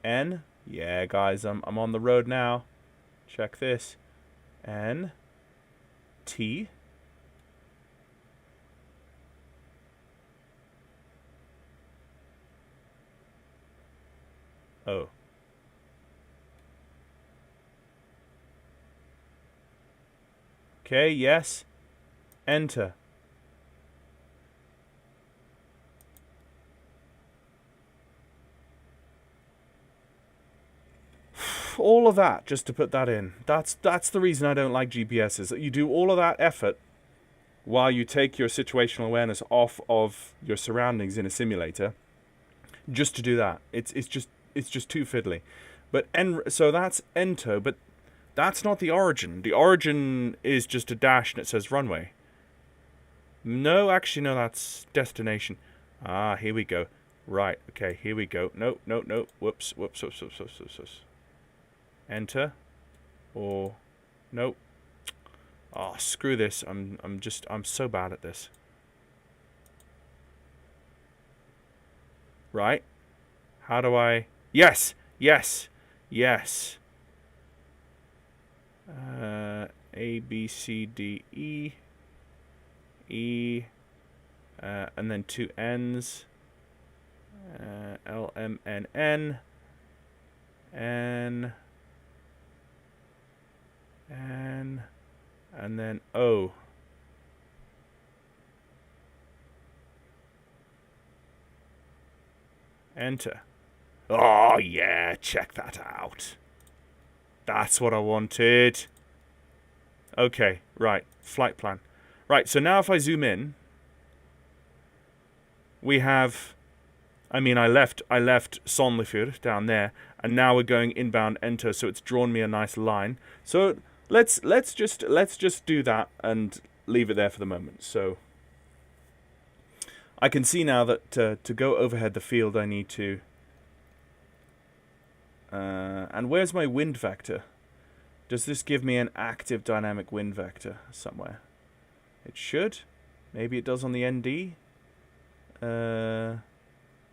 N. Yeah, guys, I'm on the road now. Check this. N. T. O. Okay, yes. Enter. All of that just to put that in. That's the reason I don't like GPSs. That you do all of that effort while you take your situational awareness off of your surroundings in a simulator just to do that. It's just too fiddly. But so that's Ento, but that's not the origin. The origin is just a dash and it says runway. No, actually no, that's destination. Ah, here we go. Right, okay, here we go. No. Whoops. Enter. Or nope. Oh, screw this. I'm so bad at this. Right? How do I... Yes. A, B, C, D, E, E, and then 2 N's, L, M, N, N, N, N, and then O. Enter. Oh, yeah, check that out. That's what I wanted. Okay, right, flight plan. Right, so now if I zoom in, we have, I left Sonlefjord down there, and now we're going inbound enter, so it's drawn me a nice line. So let's just do that and leave it there for the moment. So I can see now that to go overhead the field I need to... and where's my wind vector? Does this give me an active dynamic wind vector somewhere? It should. Maybe it does on the ND.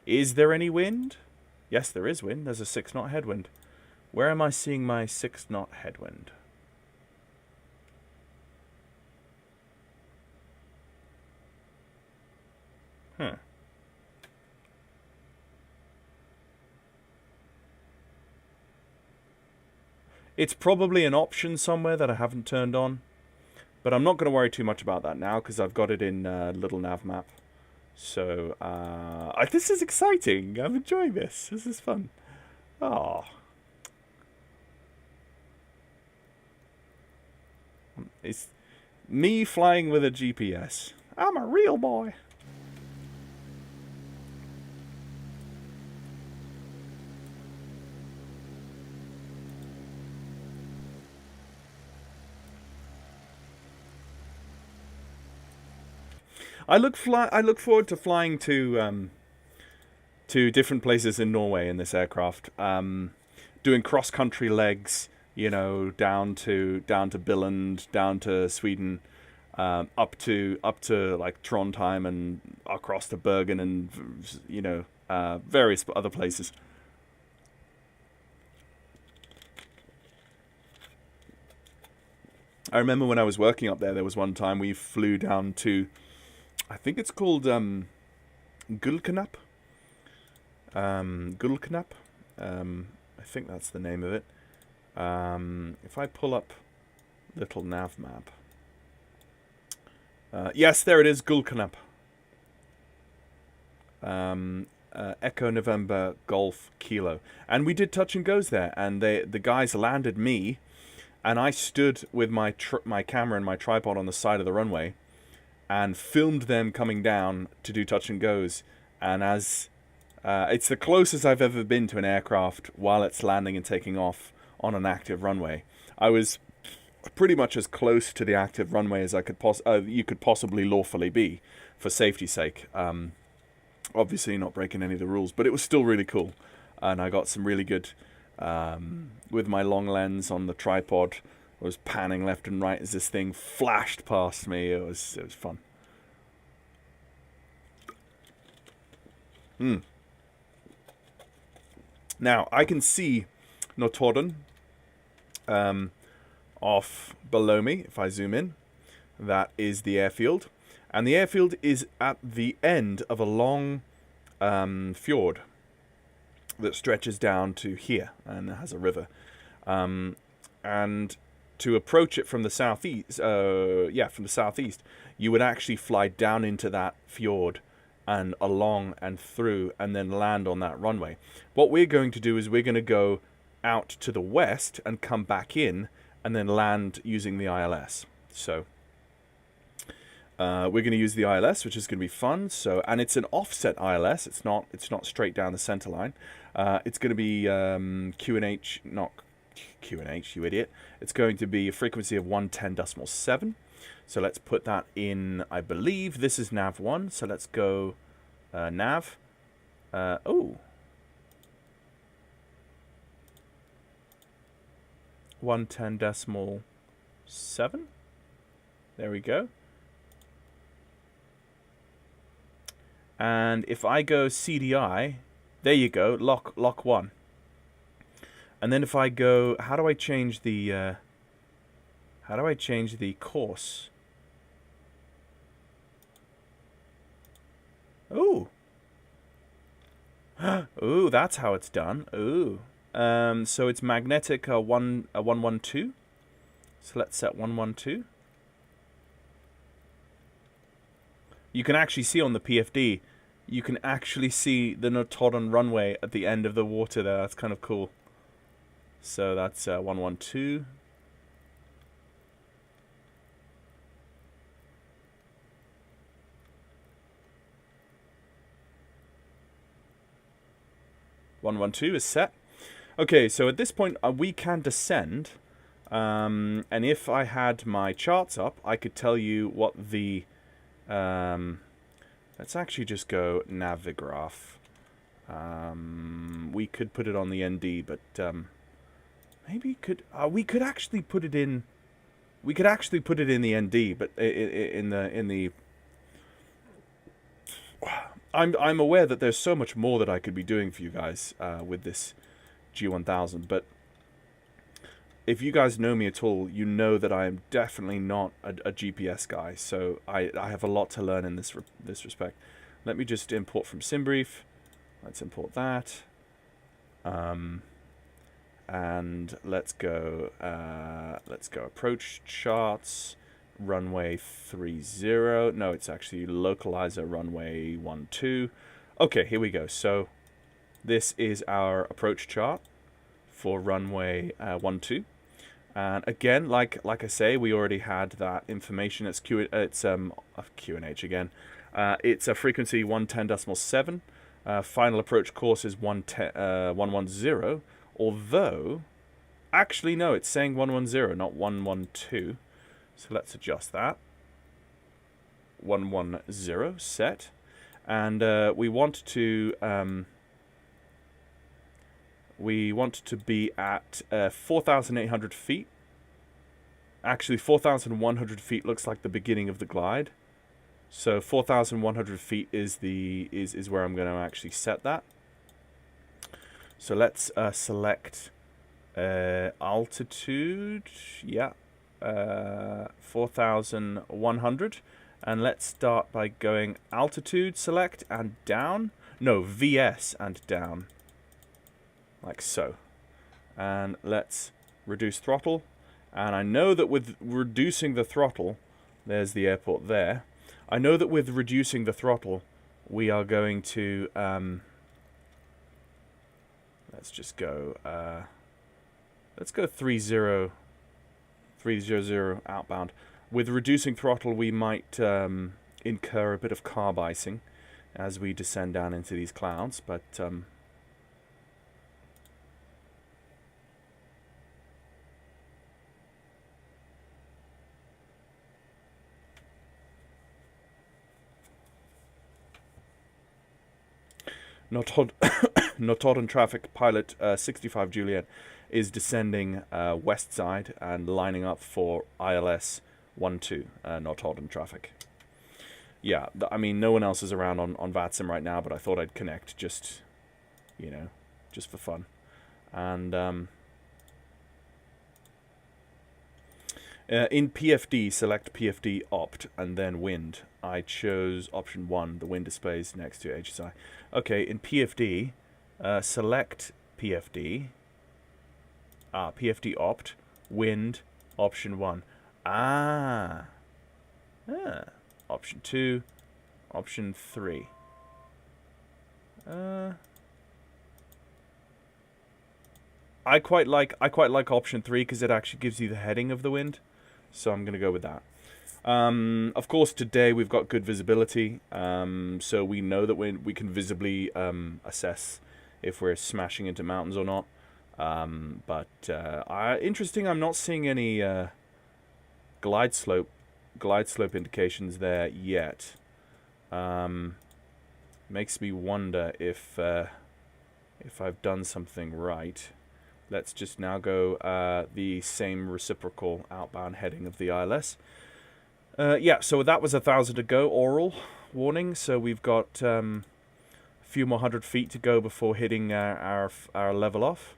Is there any wind? Yes, there is wind. There's a 6-knot headwind. Where am I seeing my 6-knot headwind? Huh. It's probably an option somewhere that I haven't turned on. But I'm not going to worry too much about that now because I've got it in little nav map. So, this is exciting. I'm enjoying this. This is fun. Oh. It's me flying with a GPS. I'm a real boy. I look forward to flying to different places in Norway in this aircraft. Doing cross-country legs, you know, down to Billund, down to Sweden, up to like Trondheim and across to Bergen and, you know, various other places. I remember when I was working up there, there was one time we flew down to, I think it's called Gullknapp. Gullknapp. I think that's the name of it. If I pull up little nav map. Yes, there it is, Gullknapp. Echo November Golf Kilo. And we did touch and goes there, and the guys landed me, and I stood with my camera and my tripod on the side of the runway and filmed them coming down to do touch and goes. And as it's the closest I've ever been to an aircraft while it's landing and taking off on an active runway. I was pretty much as close to the active runway as I could you could possibly lawfully be, for safety's sake. Obviously not breaking any of the rules, but it was still really cool. And I got some really good, with my long lens on the tripod, I was panning left and right as this thing flashed past me. It was fun. Now, I can see Notodden off below me, if I zoom in. That is the airfield. And the airfield is at the end of a long fjord that stretches down to here and has a river. And to approach it from the southeast, you would actually fly down into that fjord and along and through and then land on that runway. What we're going to do is we're going to go out to the west and come back in and then land using the ILS. So we're going to use the ILS, which is going to be fun. So, and it's an offset ILS. It's not straight down the center line. It's going to be QNH, not QNH, you idiot. It's going to be a frequency of 110.7. So let's put that in, I believe this is nav 1. So let's go nav. 110.7. There we go. And if I go CDI, there you go, lock 1. And then if I go, how do I change the How do I change the course? Ooh. Ooh, that's how it's done. Ooh. So it's magnetic 112. So let's set 112. You can actually see on the PFD, you can actually see the Notodden runway at the end of the water there. That's kind of cool. So that's 112. Is set. Okay, so at this point we can descend, and if I had my charts up, I could tell you what the let's actually just go Navigraph. We could put it on the ND, but maybe we could actually put it in. We could actually put it in the ND, but in the. I'm aware that there's so much more that I could be doing for you guys with this G1000, but if you guys know me at all, you know that I am definitely not a GPS guy, so I have a lot to learn in this respect. Let me just import from SimBrief. Let's import that. And let's go approach charts, runway 30. No, it's actually localizer runway 12. Okay, here we go. So this is our approach chart for runway 12. And again, like I say, we already had that information. It's QNH again. It's a frequency 110.7. Final approach course is 110, although actually no, it's saying 110, not 112. So let's adjust that. 110 set, and we want to be at 4,800 feet. Actually, 4,100 feet looks like the beginning of the glide. So 4,100 feet is where I'm going to actually set that. So let's select altitude. Yeah, 4,100, and let's start by going altitude select and down. No, VS and down. Like so. And let's reduce throttle. And I know that with reducing the throttle, there's the airport there. I know that with reducing the throttle, we are going to, let's just go, let's go 300 outbound. With reducing throttle, we might incur a bit of carb icing as we descend down into these clouds, but Notodden traffic pilot 65 Juliet is descending west side and lining up for ILS 12 Notodden traffic. Yeah, I mean, no one else is around on VATSIM right now, but I thought I'd connect just, you know, just for fun. And in PFD, select PFD opt and then wind. I chose option 1, the wind displays next to HSI. Okay, in PFD, select PFD. PFD opt, wind, option 1. Option 2, option 3. I quite like option 3 because it actually gives you the heading of the wind. So I'm going to go with that. Of course, today we've got good visibility, so we know that we can visibly assess if we're smashing into mountains or not. But interesting, I'm not seeing any glide slope indications there yet. Makes me wonder if I've done something right. Let's just now go the same reciprocal outbound heading of the ILS. Yeah, so that was 1,000 to go, oral warning. So we've got a few more 100 feet to go before hitting our level off.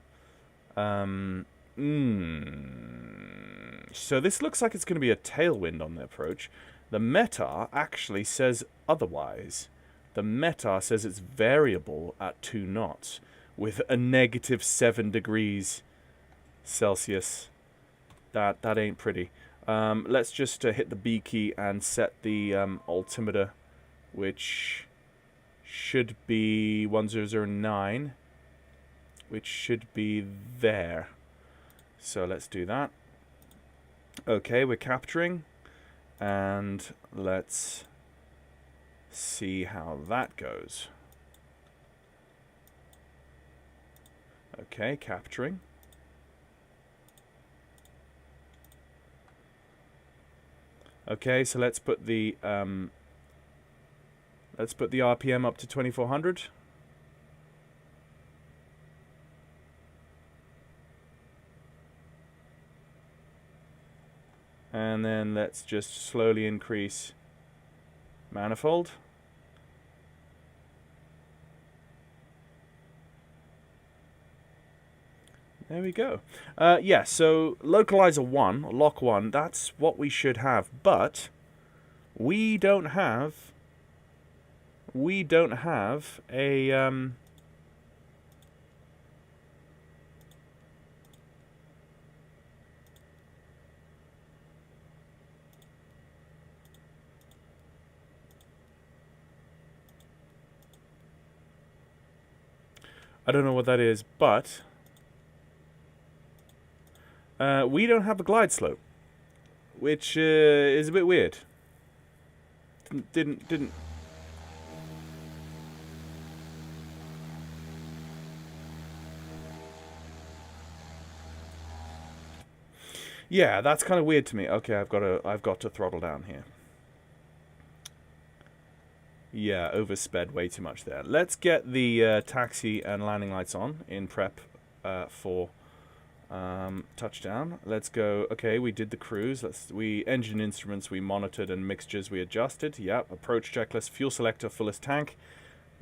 So this looks like it's going to be a tailwind on the approach. The METAR actually says otherwise. The METAR says it's variable at 2 knots with a negative 7 degrees Celsius. That ain't pretty. Let's just hit the B key and set the altimeter, which should be 1009, which should be there. So let's do that. Okay, we're capturing, and let's see how that goes. Okay, capturing. Okay, so let's put the RPM up to 2400. And then let's just slowly increase manifold. There we go. Yeah, so localizer 1, lock 1, that's what we should have, but we don't have a I don't know what that is, but we don't have a glide slope, which is a bit weird. Didn't. Yeah, that's kind of weird to me. Okay, I've got to throttle down here. Yeah, oversped way too much there. Let's get the taxi and landing lights on in prep for touchdown. Let's go. Okay, we did the cruise. We engine instruments we monitored and mixtures we adjusted. Yep. Approach checklist. Fuel selector. Fullest tank.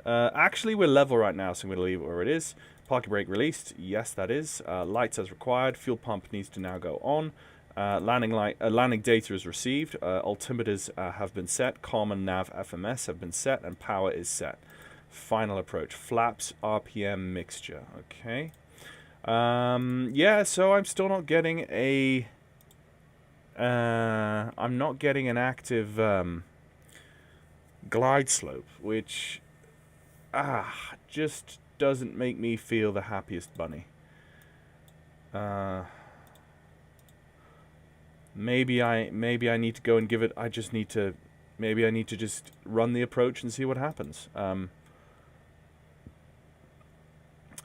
Actually, we're level right now, so I'm going to leave it where it is. Parking brake released. Yes, that is. Lights as required. Fuel pump needs to now go on. Landing data is received. Altimeters have been set. COM and nav FMS have been set, and power is set. Final approach. Flaps RPM mixture. Okay. Yeah, so I'm still not getting a I'm not getting an active glide slope, which just doesn't make me feel the happiest bunny. Maybe I need to go and give it. Maybe I need to just run the approach and see what happens.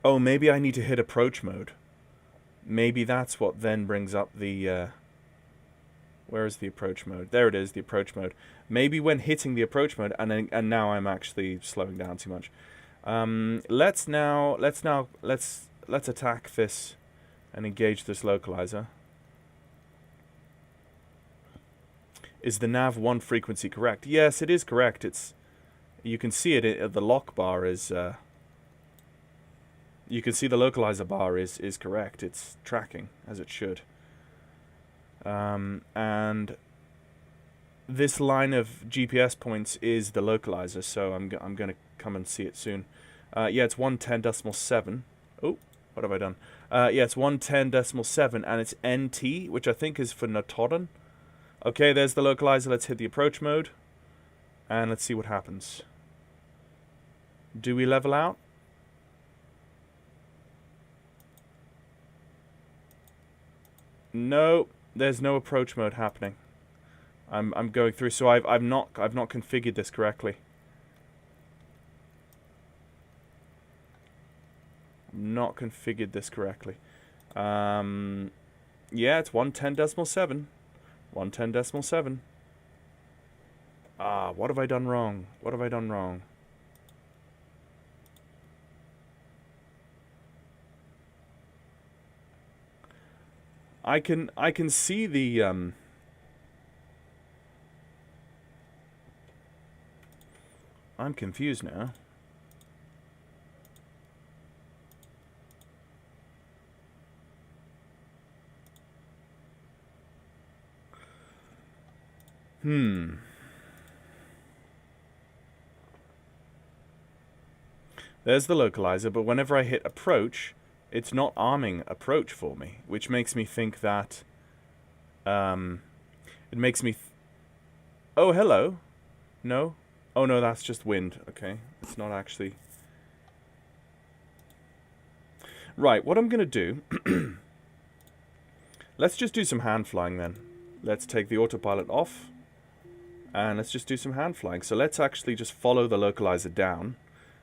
Oh, maybe I need to hit approach mode. Maybe that's what then brings up the... where is the approach mode? There it is, the approach mode. Maybe when hitting the approach mode, and now I'm actually slowing down too much. Let's attack this and engage this localizer. Is the nav 1 frequency correct? Yes, it is correct. You can see it. The lock bar is. You can see the localizer bar is correct. It's tracking as it should. And this line of GPS points is the localizer, so I'm going to come and see it soon. Yeah, it's 110.7. Oh, what have I done? Yeah, it's 110.7, and it's NT, which I think is for Notodden. Okay, there's the localizer. Let's hit the approach mode, and let's see what happens. Do we level out? No, there's no approach mode happening. I'm going through, so I've not configured this correctly. Not configured this correctly. Yeah, it's 110.7. 110.7. What have I done wrong? What have I done wrong? I can see the I'm confused now. There's the localizer, but whenever I hit approach, it's not arming approach for me, which makes me think that... it makes me... oh, hello. No? Oh, no, that's just wind. Okay, it's not actually... Right, what I'm going to do... let's just do some hand flying then. Let's take the autopilot off. And let's just do some hand flying. So let's actually just follow the localizer down,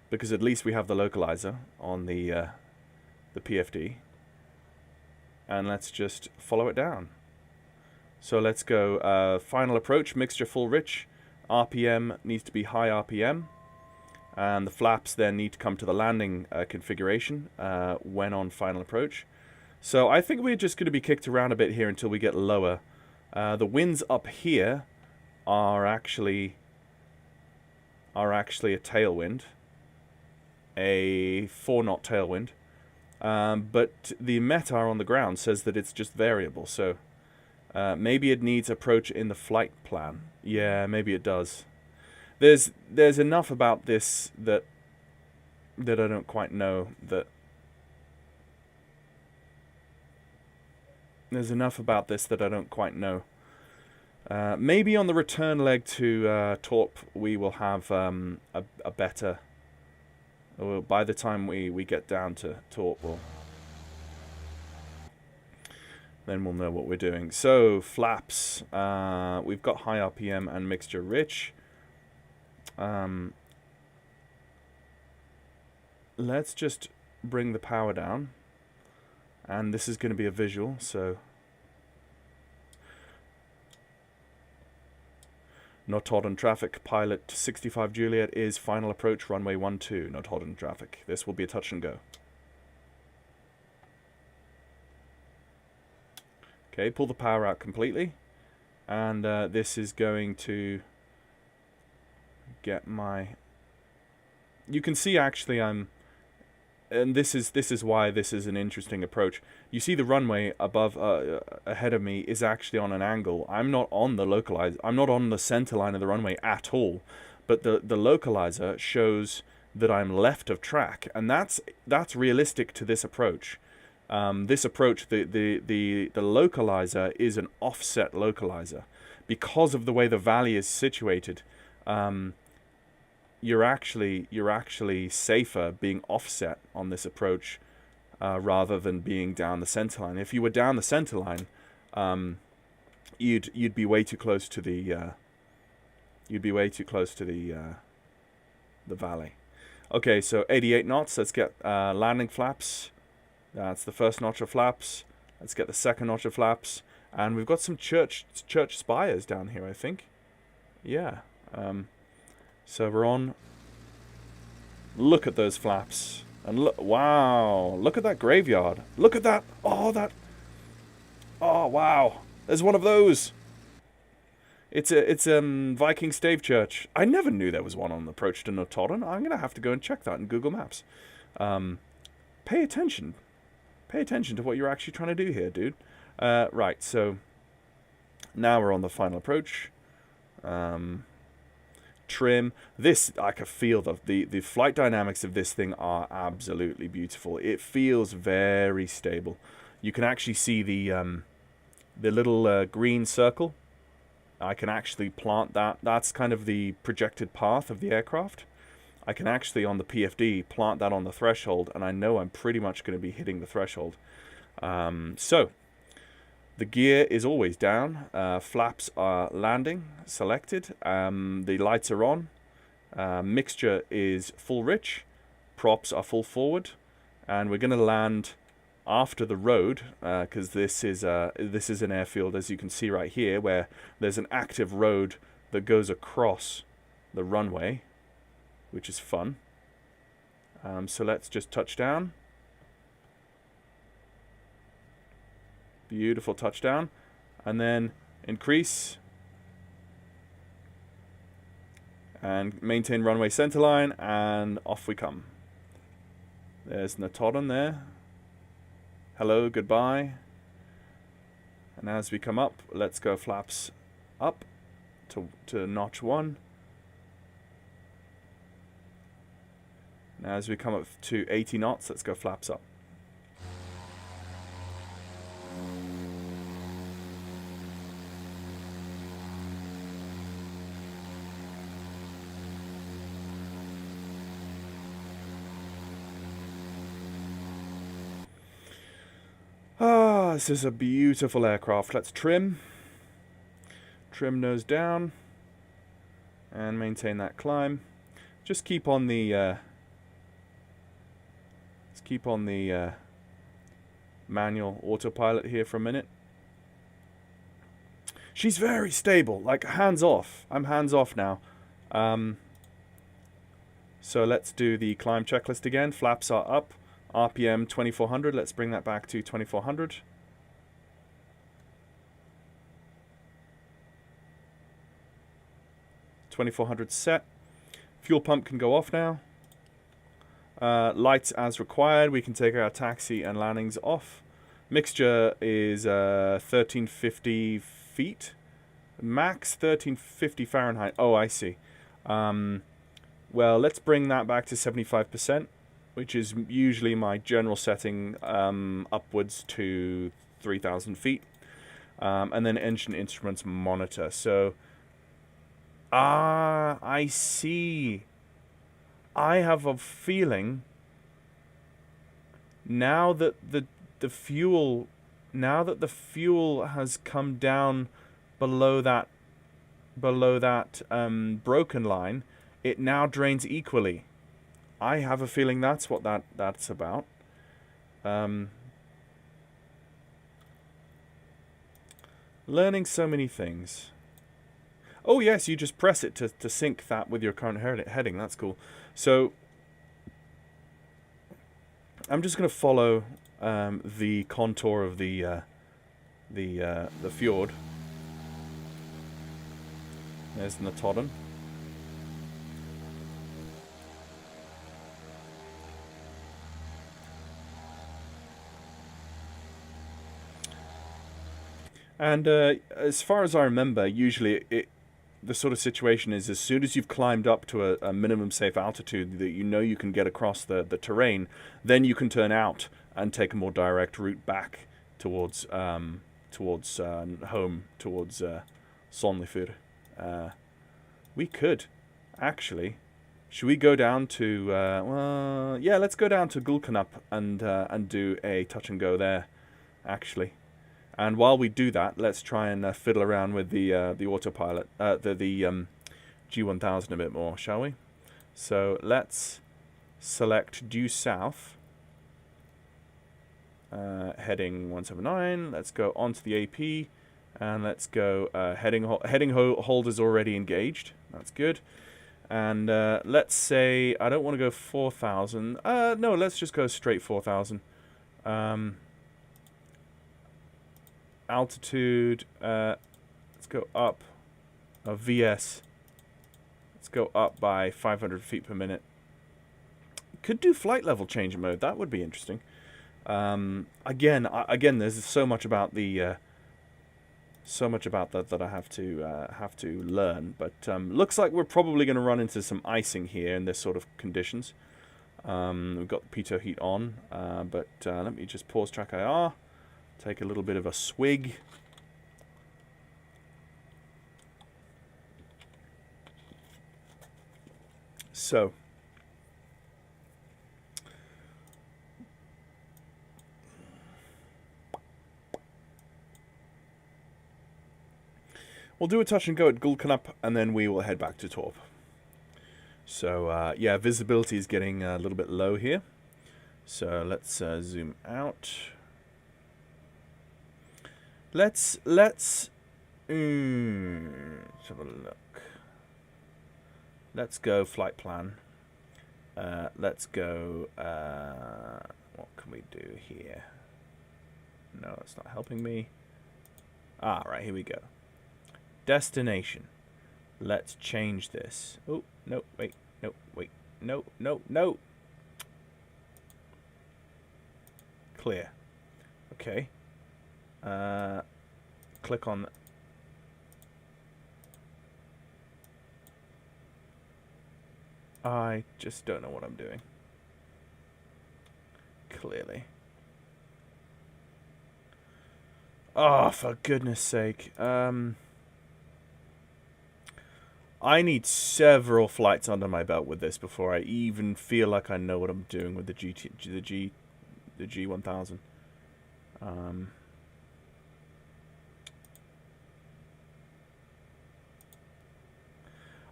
because at least we have the localizer on the PFD. And let's just follow it down. So let's go final approach, mixture full rich. RPM needs to be high RPM. And the flaps then need to come to the landing configuration when on final approach. So I think we're just going to be kicked around a bit here until we get lower. The winds up here are actually a tailwind, a 4-knot tailwind, but the METAR on the ground says that it's just variable, so maybe it needs approach in the flight plan. Yeah, maybe it does. There's enough about this that I don't quite know that. There's enough about this that I don't quite know. Maybe on the return leg to Torp we will have a better... Well, by the time we get down to Torp, then we'll know what we're doing. So, flaps. We've got high RPM and mixture rich. Let's just bring the power down. And this is going to be a visual, so... Notodden traffic, pilot 65 Juliet is final approach, runway 12, Notodden traffic. This will be a touch and go. Okay, pull the power out completely. And this is going to get my... You can see actually I'm... And this is why this is an interesting approach. You see the runway above, ahead of me is actually on an angle. I'm not on the localizer. I'm not on the center line of the runway at all. But the localizer shows that I'm left of track, and that's realistic to this approach. This approach, the localizer is an offset localizer because of the way the valley is situated. You're actually safer being offset on this approach rather than being down the center line. If you were down the center line, you'd be way too close to the the valley. Okay, so 88 knots. Let's get landing flaps. That's the first notch of flaps. Let's get the second notch of flaps, and we've got some church spires down here, I think. Yeah. So we're on. Look at those flaps. And look, wow, look at that graveyard. Look at that. Oh, oh, wow. There's one of those. It's Viking Stave Church. I never knew there was one on the approach to Notodden. I'm going to have to go and check that in Google Maps. Pay attention. Pay attention to what you're actually trying to do here, dude. Right, so now we're on the final approach. Trim. This, I can feel the flight dynamics of this thing are absolutely beautiful. It feels very stable. You can actually see the little green circle. I can actually plant that. That's kind of the projected path of the aircraft. I can actually, on the PFD, plant that on the threshold, and I know I'm pretty much going to be hitting the threshold. So, the gear is always down. Flaps are landing, selected. The lights are on. Mixture is full rich. Props are full forward. And we're going to land after the road, because this is an airfield, as you can see right here, where there's an active road that goes across the runway, which is fun. So let's just touch down. Beautiful touchdown. And then increase. And maintain runway centerline, and off we come. There's Notodden there. Hello, goodbye. And as we come up, let's go flaps up. to notch 1. Now as we come up to 80 knots, let's go flaps up. Ah, this is a beautiful aircraft. Let's trim. Trim nose down. And maintain that climb. Just keep on the... let's keep on the manual autopilot here for a minute. She's very stable. Like, hands off. I'm hands off now. So let's do the climb checklist again. Flaps are up. RPM 2400, let's bring that back to 2400. Set. Fuel pump can go off now. Lights as required. We can take our taxi and landings off. Mixture is 1350 feet. Max 1350 Fahrenheit. Oh, I see. Well, let's bring that back to 75%. Which is usually my general setting, upwards to 3,000 feet. And then engine instruments monitor. So, I see. I have a feeling now that the fuel has come down below that broken line, it now drains equally. I have a feeling that's what that's about. Learning so many things. Oh yes, you just press it to sync that with your current heading. That's cool. So I'm just going to follow the contour of the fjord. There's Notodden. And as far as I remember, usually the sort of situation is as soon as you've climbed up to a minimum safe altitude that you know you can get across the terrain, then you can turn out and take a more direct route back towards home, towards Sonlifur. We could, actually. Should we go down to... well, yeah, let's go down to Gulkanup and do a touch and go there, actually. And while we do that, let's try and fiddle around with the autopilot, the G1000 a bit more, shall we? So let's select due south, heading 179. Let's go onto the AP, and let's go heading hold is already engaged. That's good. And let's say I don't want to go 4,000. No, let's just go straight 4,000. Altitude, let's go up. VS, let's go up by 500 feet per minute. Could do flight level change mode. That would be interesting. Again, there's so much about that that I have to learn. But looks like we're probably going to run into some icing here in this sort of conditions. We've got the pitot heat on, but let me just pause track IR. Take a little bit of a swig. So, we'll do a touch and go at Gulkanup, and then we will head back to Torp. So, yeah, visibility is getting a little bit low here. So let's zoom out. Let's have a look. Let's go flight plan. Let's go. What can we do here? No, it's not helping me. Right, here we go. Destination. Let's change this. Oh, no, wait, no, wait, no, no, no. Clear. Okay. Click on I just don't know what I'm doing. Clearly. Oh, for goodness sake. I need several flights under my belt with this before I even feel like I know what I'm doing with the G1000.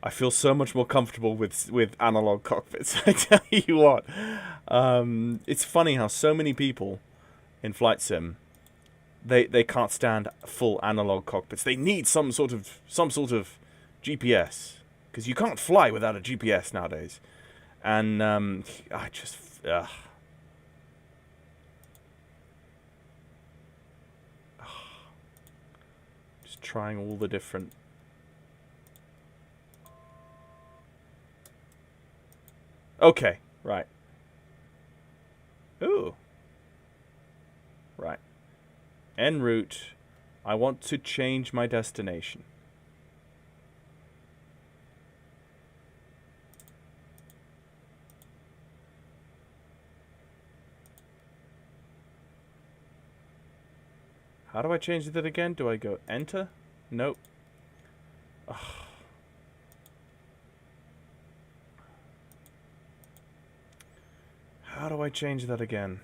I feel so much more comfortable with analog cockpits. I tell you what, it's funny how so many people in flight sim they can't stand full analog cockpits. They need some sort of GPS because you can't fly without a GPS nowadays. And I just just trying all the different. Okay, right. Ooh. Right. En route. I want to change my destination. How do I change that again? Do I go enter? Nope. Ugh. How do I change that again?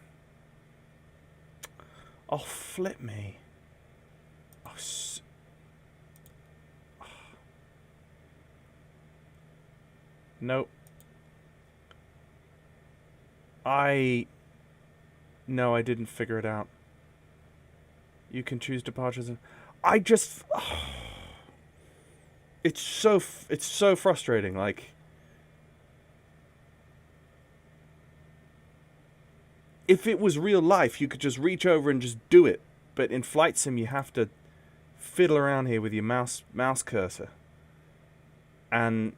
Oh, flip me. Oh, nope. No, I didn't figure it out. You can choose departures. I just... Oh, it's so frustrating. Like... If it was real life, you could just reach over and just do it. But in Flight Sim, you have to fiddle around here with your mouse cursor. And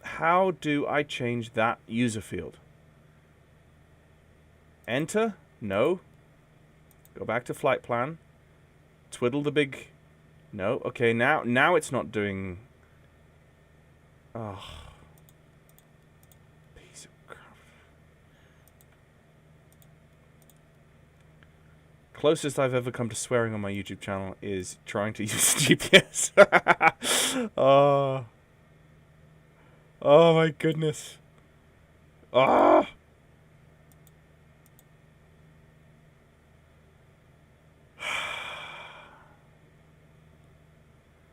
how do I change that user field? Enter? No. Go back to flight plan. Twiddle the big... No. Okay, now it's not doing... Oh... Closest I've ever come to swearing on my YouTube channel is trying to use GPS. Oh. Oh my goodness. Ah.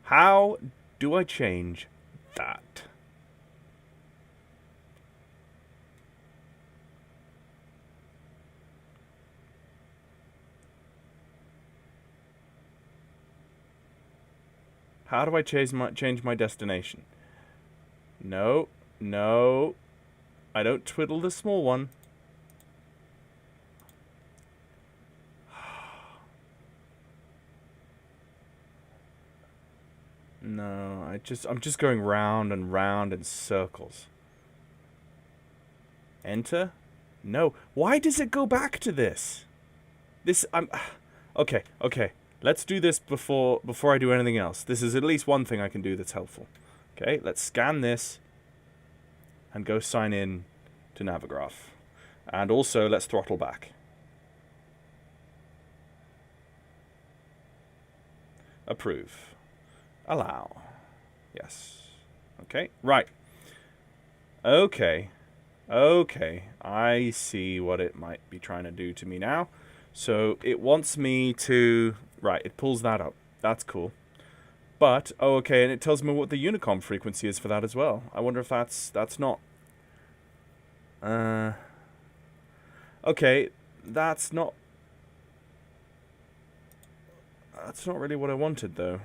How do I change that? How do I change my destination? No, no. I don't twiddle the small one. No, I'm just going round and round in circles. Enter? No. Why does it go back to this? Okay. Let's do this before I do anything else. This is at least one thing I can do that's helpful. Okay, let's scan this and go sign in to Navigraph. And also, let's throttle back. Approve. Allow. Yes. Okay, right. Okay. I see what it might be trying to do to me now. So it wants me to... Right, it pulls that up. That's cool. But, oh, okay, and it tells me what the Unicom frequency is for that as well. I wonder if that's not... Okay, that's not really what I wanted, though.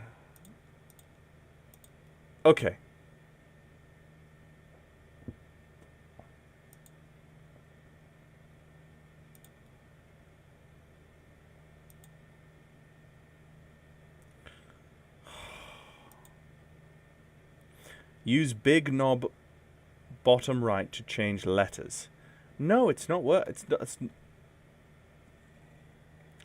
Okay. Use big knob bottom right to change letters. No, it's not work. It's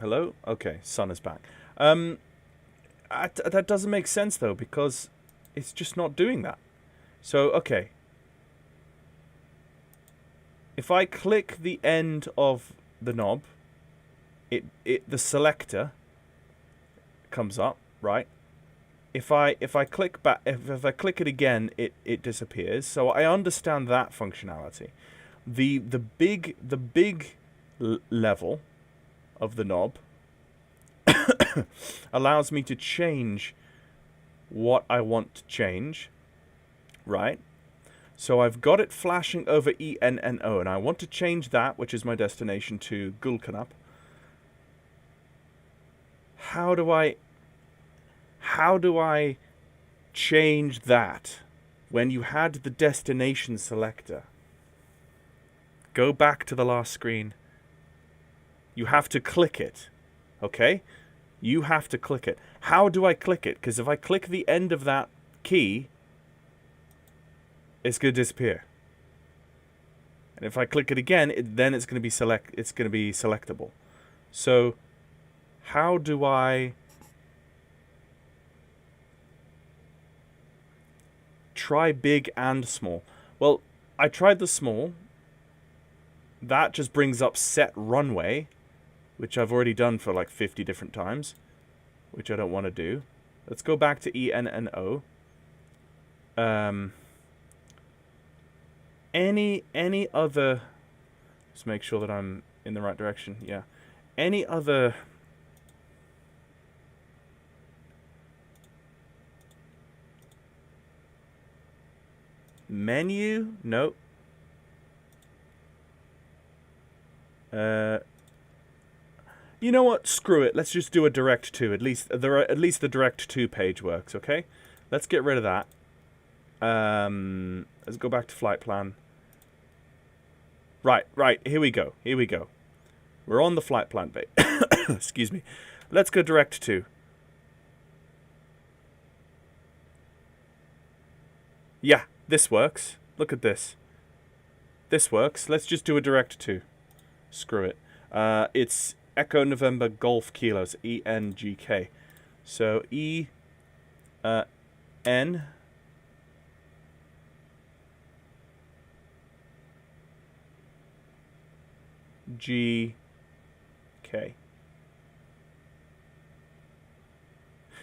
Hello? Okay, sun is back. That doesn't make sense though, because it's just not doing that. So, okay. If I click the end of the knob, the selector comes up, right? If I click back, if I click it again, it disappears. So I understand that functionality. The big level of the knob allows me to change what I want to change, right? So I've got it flashing over ENNO, and I want to change that, which is my destination, to Gulkanap. How do I change that when you had the destination selector? Go back to the last screen. You have to click it, okay? You have to click it. How do I click it? Because if I click the end of that key, it's going to disappear. And if I click it again, then it's going to be selectable. So how do I try big and small? Well, I tried the small. That just brings up set runway, which I've already done for like 50 different times, which I don't want to do. Let's go back to ENNO. Any other... Let's make sure that I'm in the right direction. Yeah. Any other... Menu? Nope. You know what? Screw it. Let's just do a direct to. At least the direct to page works, okay? Let's get rid of that. Let's go back to flight plan. Right. Here we go. We're on the flight plan page. Excuse me. Let's go direct to. Yeah, this works. Look at this. This works. Let's just do a direct to. Screw it. It's Echo November Golf Kilos, ENGK. So N G K.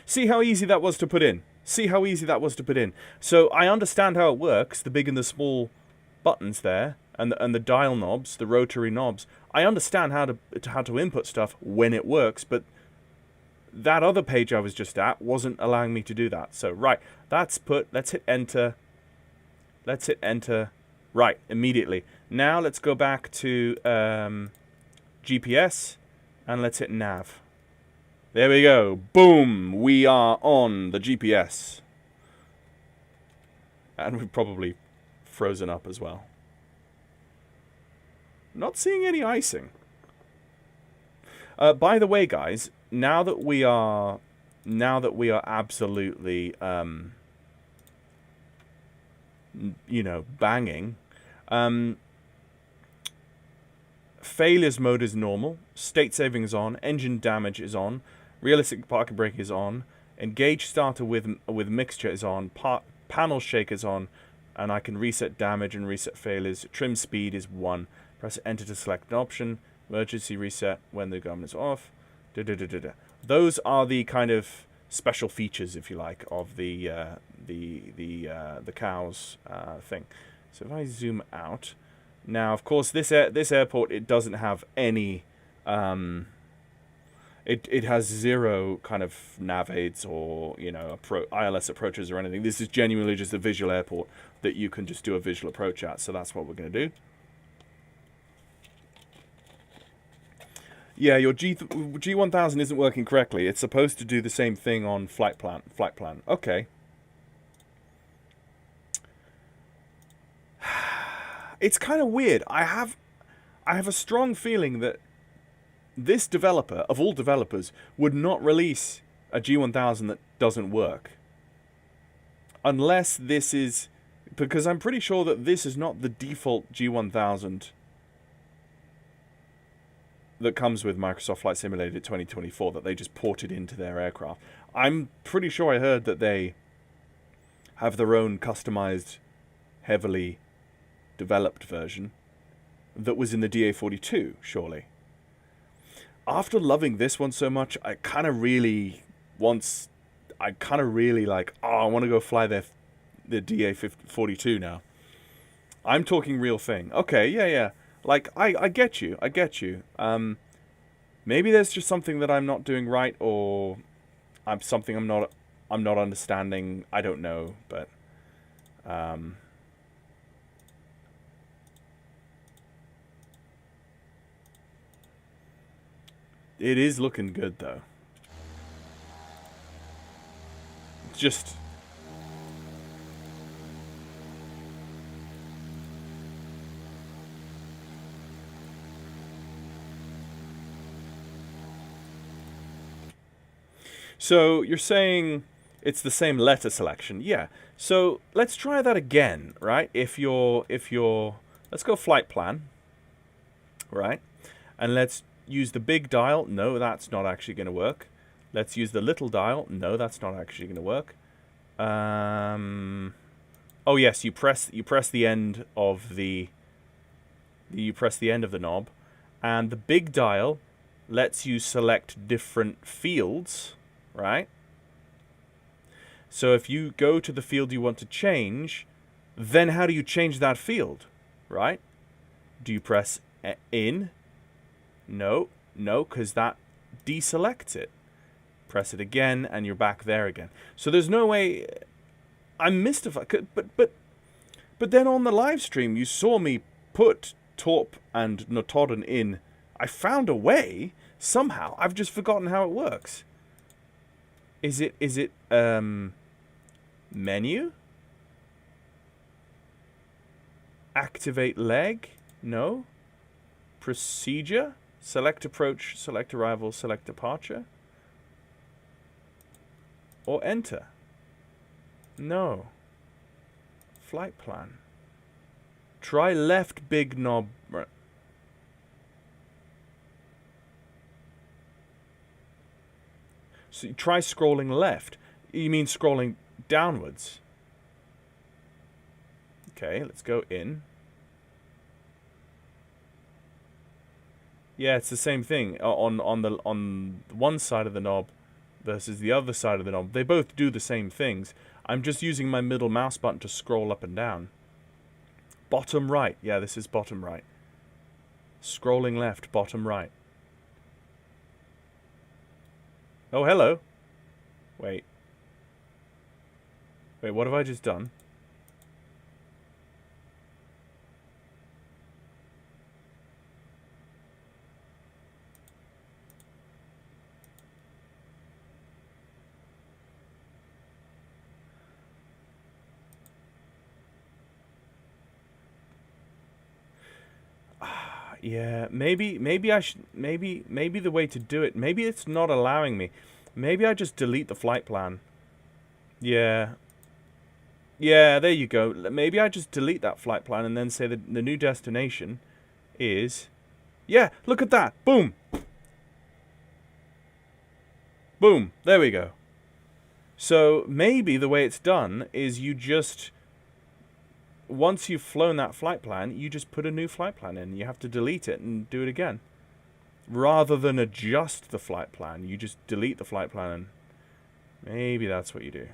See how easy that was to put in. So I understand how it works, the big and the small buttons there, and the dial knobs, the rotary knobs. I understand how to input stuff when it works, but that other page I was just at wasn't allowing me to do that. So right, that's put. Let's hit enter. Right, immediately. Now let's go back to GPS and let's hit nav. There we go. Boom! We are on the GPS. And we've probably frozen up as well. Not seeing any icing. By the way, guys, now that we are absolutely banging, failures mode is normal, state saving is on, engine damage is on, realistic parking brake is on, engage starter with mixture is on, panel shake is on, and I can reset damage and reset failures. Trim speed is 1. Press enter to select an option. Emergency reset when the gun is off. Those are the kind of special features, if you like, of the cows thing. So if I zoom out, now of course this airport, it doesn't have any. It has 0 kind of nav aids or ILS approaches or anything. This is genuinely just a visual airport that you can just do a visual approach at. So that's what we're going to do. Yeah, your G1000 isn't working correctly. It's supposed to do the same thing on flight plan. Okay. It's kind of weird. I have a strong feeling that this developer, of all developers, would not release a G1000 that doesn't work. Unless this is... Because I'm pretty sure that this is not the default G1000 that comes with Microsoft Flight Simulator 2024 that they just ported into their aircraft. I'm pretty sure I heard that they have their own customized heavily developed version that was in the DA-42, surely. After loving this one so much, I kind of really like, oh, I want to go fly the DA-42 now. I'm talking real thing. Okay, yeah. Like, I get you. Maybe there's just something that I'm not doing right, or something I'm not understanding. I don't know, but it is looking good though. Just so you're saying it's the same letter selection. Yeah. So let's try that again, right? If you're let's go flight plan, right? And let's use the big dial. No, that's not actually going to work. Let's use the little dial. No, that's not actually going to work. Oh yes, you press the end of the knob, and the big dial lets you select different fields, right? So if you go to the field you want to change, then how do you change that field, right? Do you press in? No, because that deselects it. Press it again, and you're back there again. So there's no way. I'm mystified. But then on the live stream, you saw me put Torp and Notodden in. I found a way somehow. I've just forgotten how it works. Is it menu? Activate leg? No. Procedure? Select approach, select arrival, select departure? Or enter? No. Flight plan. Try left big knob. So you try scrolling left. You mean scrolling downwards? Okay, let's go in. Yeah, it's the same thing on one side of the knob versus the other side of the knob. They both do the same things. I'm just using my middle mouse button to scroll up and down. Bottom right. Yeah, this is bottom right. Scrolling left, bottom right. Oh, hello. Wait, what have I just done? Yeah, maybe the way to do it, maybe it's not allowing me. Maybe I just delete the flight plan. Yeah, there you go. Maybe I just delete that flight plan and then say that the new destination is... Yeah, look at that. Boom. Boom. There we go. So maybe the way it's done is you just... Once you've flown that flight plan, you just put a new flight plan in. You have to delete it and do it again. Rather than adjust the flight plan, you just delete the flight plan and maybe that's what you do.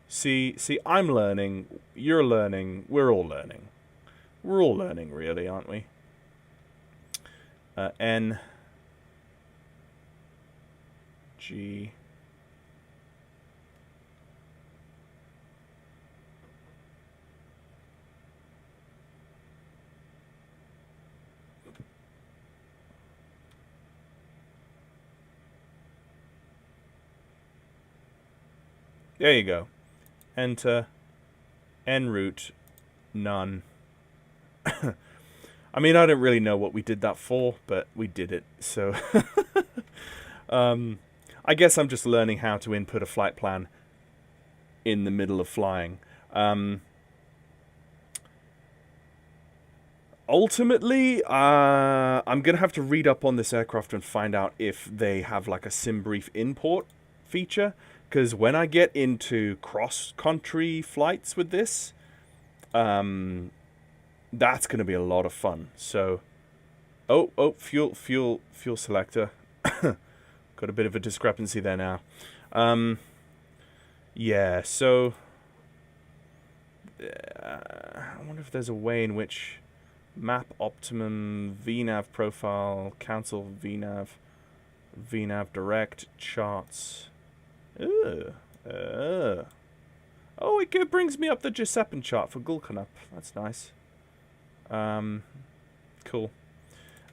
See, I'm learning, you're learning, we're all learning. We're all learning, really, aren't we? N G There you go. Enter. En route. None. I mean, I don't really know what we did that for, but we did it. So, I guess I'm just learning how to input a flight plan in the middle of flying. Ultimately, I'm going to have to read up on this aircraft and find out if they have like a SimBrief import feature. Because when I get into cross-country flights with this, that's going to be a lot of fun. So, oh, fuel selector. Got a bit of a discrepancy there now. Yeah, so I wonder if there's a way in which map optimum, VNav profile, cancel VNav, VNav direct, charts. Oh, it brings me up the Giuseppen chart for Gulkanup. That's nice. Cool.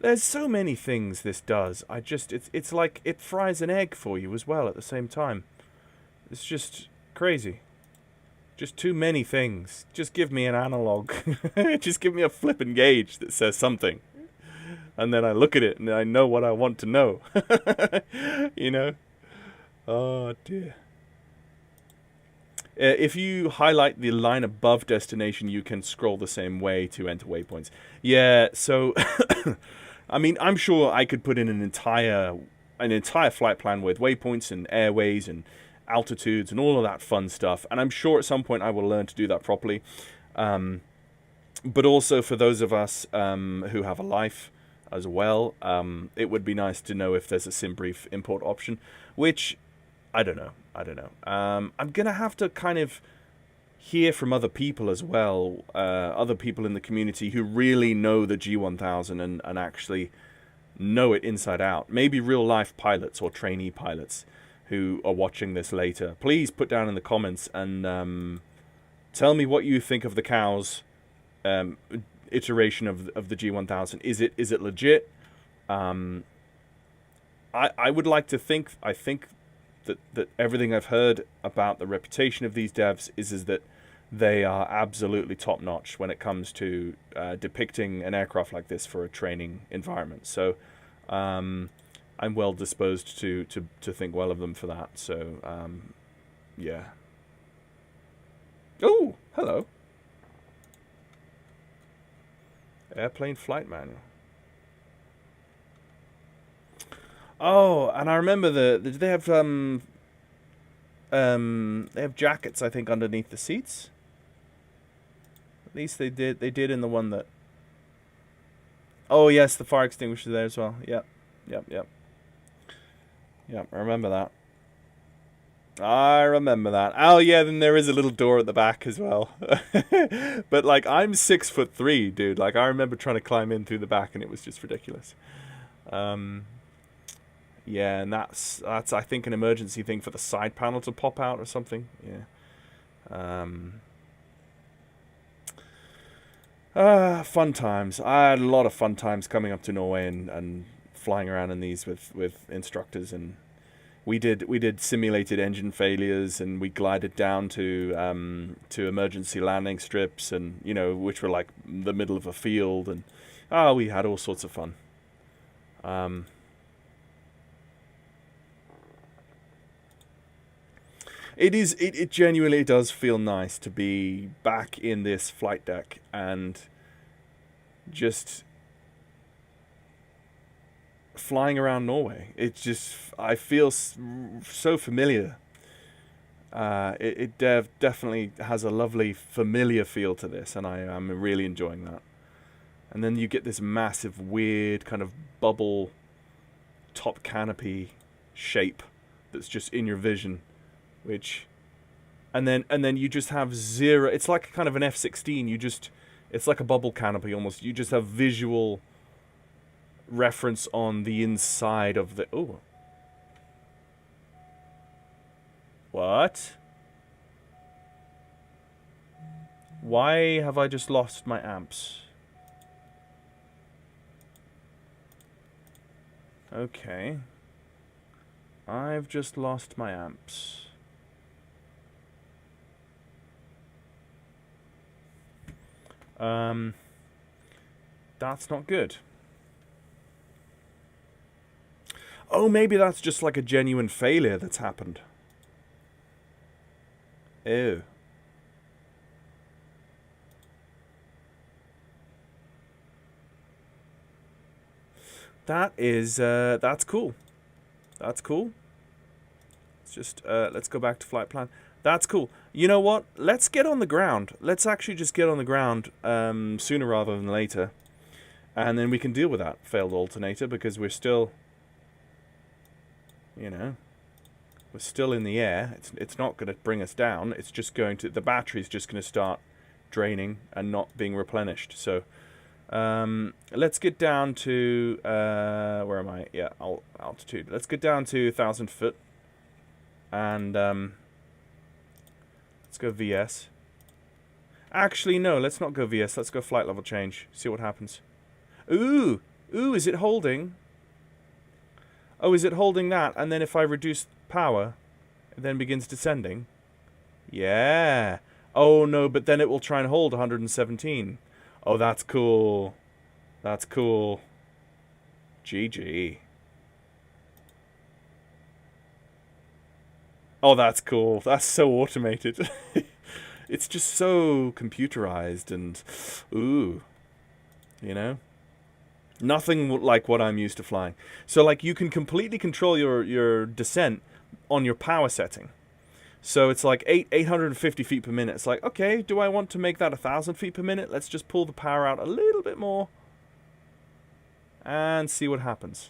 There's so many things this does. It's like it fries an egg for you as well at the same time. It's just crazy. Just too many things. Just give me an analog. Just give me a flippin' gauge that says something. And then I look at it and I know what I want to know. You know? Oh, dear. If you highlight the line above destination, you can scroll the same way to enter waypoints. Yeah, so... I mean, I'm sure I could put in an entire flight plan with waypoints and airways and altitudes and all of that fun stuff. And I'm sure at some point I will learn to do that properly. But also for those of us who have a life as well, it would be nice to know if there's a SimBrief import option, which I don't know. I'm going to have to kind of hear from other people as well, other people in the community who really know the G1000 and actually know it inside out. Maybe real life pilots or trainee pilots who are watching this later. Please put down in the comments and tell me what you think of the cows iteration of the G1000. Is it legit? I would like to think. I think that everything I've heard about the reputation of these devs is that they are absolutely top notch when it comes to depicting an aircraft like this for a training environment. So I'm well disposed to think well of them for that. So yeah. Oh, hello. Airplane flight manual. Oh, and I remember they have jackets, I think, underneath the seats. At least they did in the one that. Oh yes, the fire extinguisher there as well. Yep. I remember that. Oh yeah, then there is a little door at the back as well. But like, I'm 6'3", dude. Like, I remember trying to climb in through the back, and it was just ridiculous. Yeah, and that's I think an emergency thing for the side panel to pop out or something. Yeah. Fun times. I had a lot of fun times coming up to Norway and flying around in these with instructors, and we did simulated engine failures, and we glided down to emergency landing strips, and which were like the middle of a field, and we had all sorts of fun. It genuinely does feel nice to be back in this flight deck and just flying around Norway. I feel so familiar. It definitely has a lovely familiar feel to this, and I'm really enjoying that. And then you get this massive, weird kind of bubble top canopy shape that's just in your vision. And then you just have zero. It's like kind of an F-16. It's like a bubble canopy almost. You just have visual reference on the inside of the. Oh, what? Why have I just lost my amps? Okay. I've just lost my amps. That's not good. Oh, maybe that's just like a genuine failure that's happened. Ew. That's cool. That's cool. let's go back to flight plan. That's cool. You know what? Let's get on the ground. Let's actually just get on the ground sooner rather than later. And then we can deal with that failed alternator because we're still, you know, we're still in the air. It's not going to bring us down. It's just going to, the battery's just going to start draining and not being replenished. So let's get down to, where am I? Yeah, altitude. Let's get down to 1,000 foot. And let's go VS. Actually, no, let's not go VS. Let's go flight level change. See what happens. Ooh! Ooh, is it holding? Oh, is it holding that? And then if I reduce power, it then begins descending? Yeah! Oh, no, but then it will try and hold 117. Oh, that's cool. That's cool. GG. Oh, that's cool. That's so automated. It's just so computerized and... Ooh. You know? Nothing like what I'm used to flying. So, like, you can completely control your descent on your power setting. So it's like 850 feet per minute. It's like, okay, do I want to make that 1,000 feet per minute? Let's just pull the power out a little bit more. And see what happens.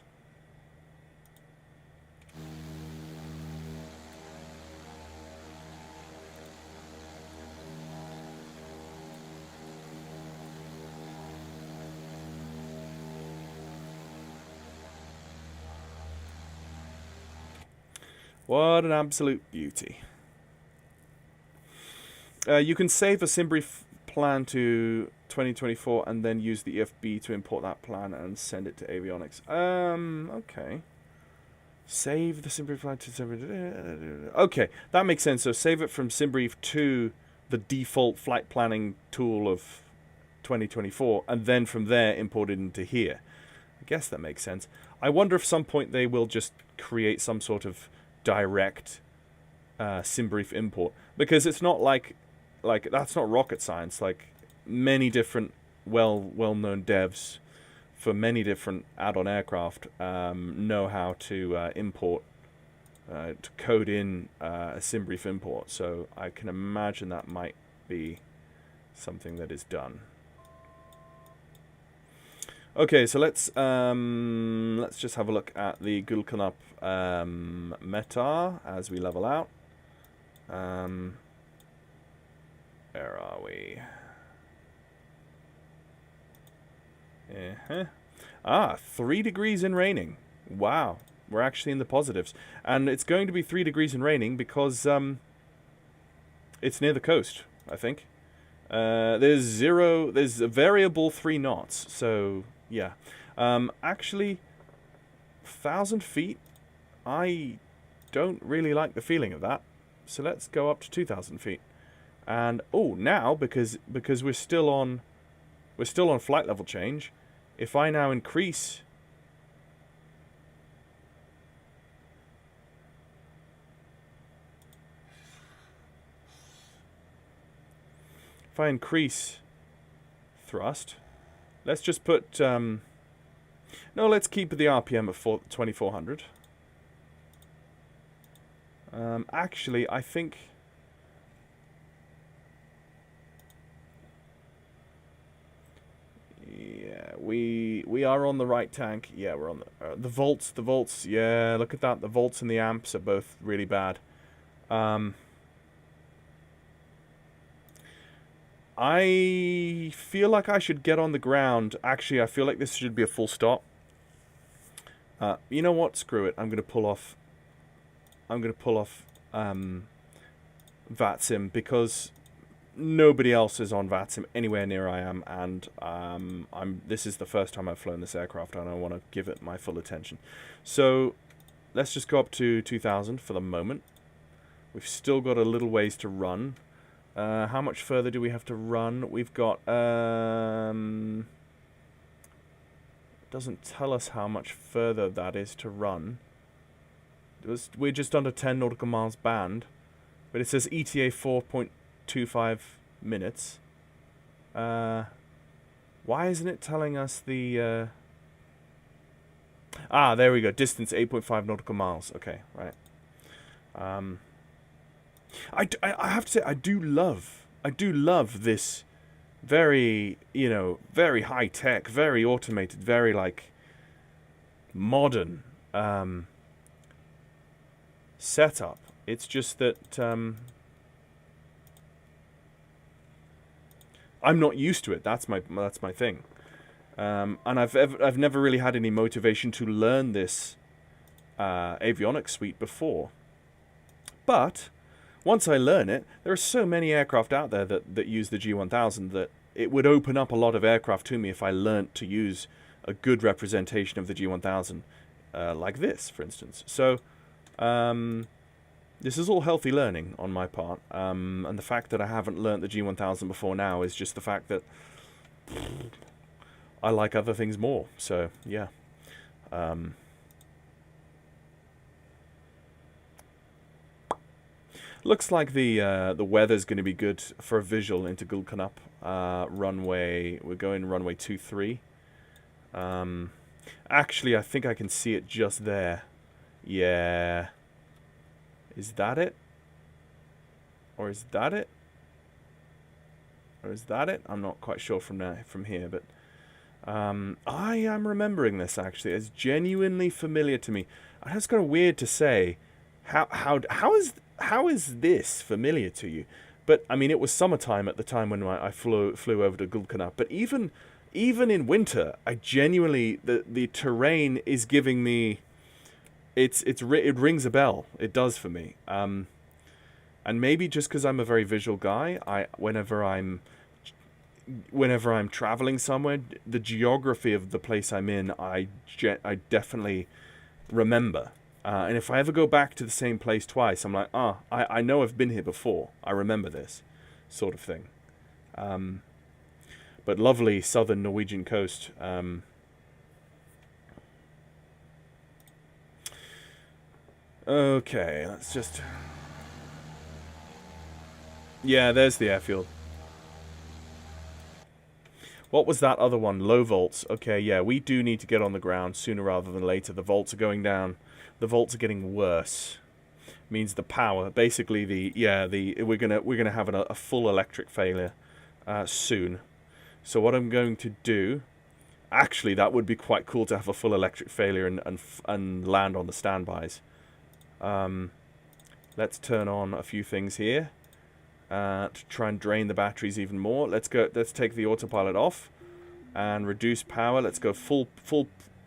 What an absolute beauty. You can save a SimBrief plan to 2024 and then use the EFB to import that plan and send it to avionics. Okay. Save the SimBrief plan to... Okay, that makes sense. So save it from SimBrief to the default flight planning tool of 2024 and then from there import it into here. I guess that makes sense. I wonder if some point they will just create some sort of direct SimBrief import, because it's not like that's not rocket science. Like, many different well-known devs for many different add-on aircraft know how to import, to code in a SimBrief import. So I can imagine that might be something that is done. Okay, so let's just have a look at the Gulkanap meta as we level out. Where are we? Ah, 3 degrees and raining. Wow, we're actually in the positives, and it's going to be 3 degrees and raining because it's near the coast, I think. There's a variable 3 knots, so yeah. Actually, 1,000 feet, I don't really like the feeling of that. So let's go up to 2,000 feet. And oh, now because we're still on flight level change, if I now increase thrust, let's just put no, let's keep the RPM at 2,400. Actually, I think yeah, we are on the right tank. Yeah, we're on the volts. The volts. Yeah, look at that. The volts and the amps are both really bad. I feel like I should get on the ground. Actually, I feel like this should be a full stop. You know what? Screw it. I'm gonna pull off VATSIM because nobody else is on VATSIM anywhere near I am, and this is the first time I've flown this aircraft and I want to give it my full attention. So let's just go up to 2,000 for the moment. We've still got a little ways to run. How much further do we have to run? We've got doesn't tell us how much further that is to run. We're just under 10 nautical miles band, but it says ETA 4.25 minutes. Why isn't it telling us the... there we go. Distance 8.5 nautical miles. Okay, right. I have to say, I do love this very, very high tech, very automated, very like modern setup. It's just that I'm not used to it. That's my thing. And I've never really had any motivation to learn this avionics suite before. But once I learn it, there are so many aircraft out there that use the G1000 that it would open up a lot of aircraft to me if I learnt to use a good representation of the G1000, like this, for instance. So this is all healthy learning on my part, and the fact that I haven't learnt the G1000 before now is just the fact that I like other things more. So yeah. Looks like the weather's going to be good for a visual into Gulkanup. Runway, we're going runway 23. Actually, I think I can see it just there. Yeah. Is that it? Or is that it? Or is that it? I'm not quite sure from here, but I am remembering this actually. It's genuinely familiar to me. And it's kind of weird to say. How is this familiar to you? But I mean, it was summertime at the time when I flew over to Gulkanup. But even in winter, I genuinely the terrain is giving me. It rings a bell. It does for me. And maybe just because I'm a very visual guy, whenever I'm traveling somewhere, the geography of the place I'm in, I definitely remember. And if I ever go back to the same place twice, I'm like, I know I've been here before. I remember this sort of thing. But lovely southern Norwegian coast. Okay, let's just... Yeah, there's the airfield. What was that other one? Low volts. Okay, yeah, we do need to get on the ground sooner rather than later. The volts are going down. The volts are getting worse. Means the power, basically we're gonna have a full electric failure soon. So what I'm going to do, actually, that would be quite cool to have a full electric failure and land on the standbys. Let's turn on a few things here to try and drain the batteries even more. Let's take the autopilot off and reduce power. Let's go full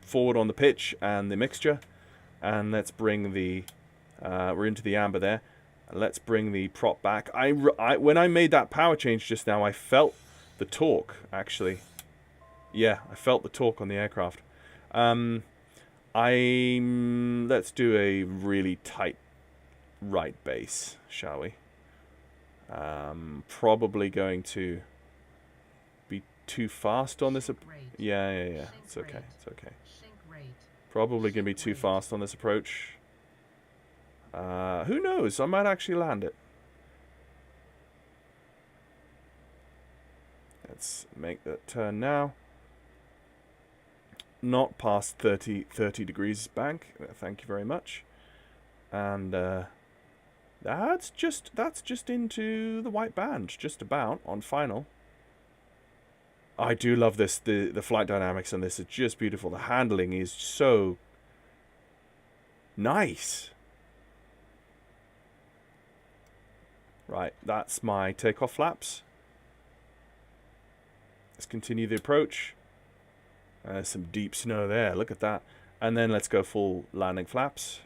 forward on the pitch and the mixture. And let's bring the, we're into the amber there. Let's bring the prop back. When I made that power change just now, I felt the torque, actually. Yeah, I felt the torque on the aircraft. Let's do a really tight right base, shall we? Probably going to be too fast on this. Yeah. It's okay. It's okay. Probably going to be too fast on this approach. Who knows? I might actually land it. Let's make that turn now. Not past 30 degrees bank. Thank you very much. And that's just into the white band, just about on final. I do love this. The flight dynamics on this are just beautiful. The handling is so nice. Right, that's my takeoff flaps. Let's continue the approach. Some deep snow there. Look at that. And then let's go full landing flaps.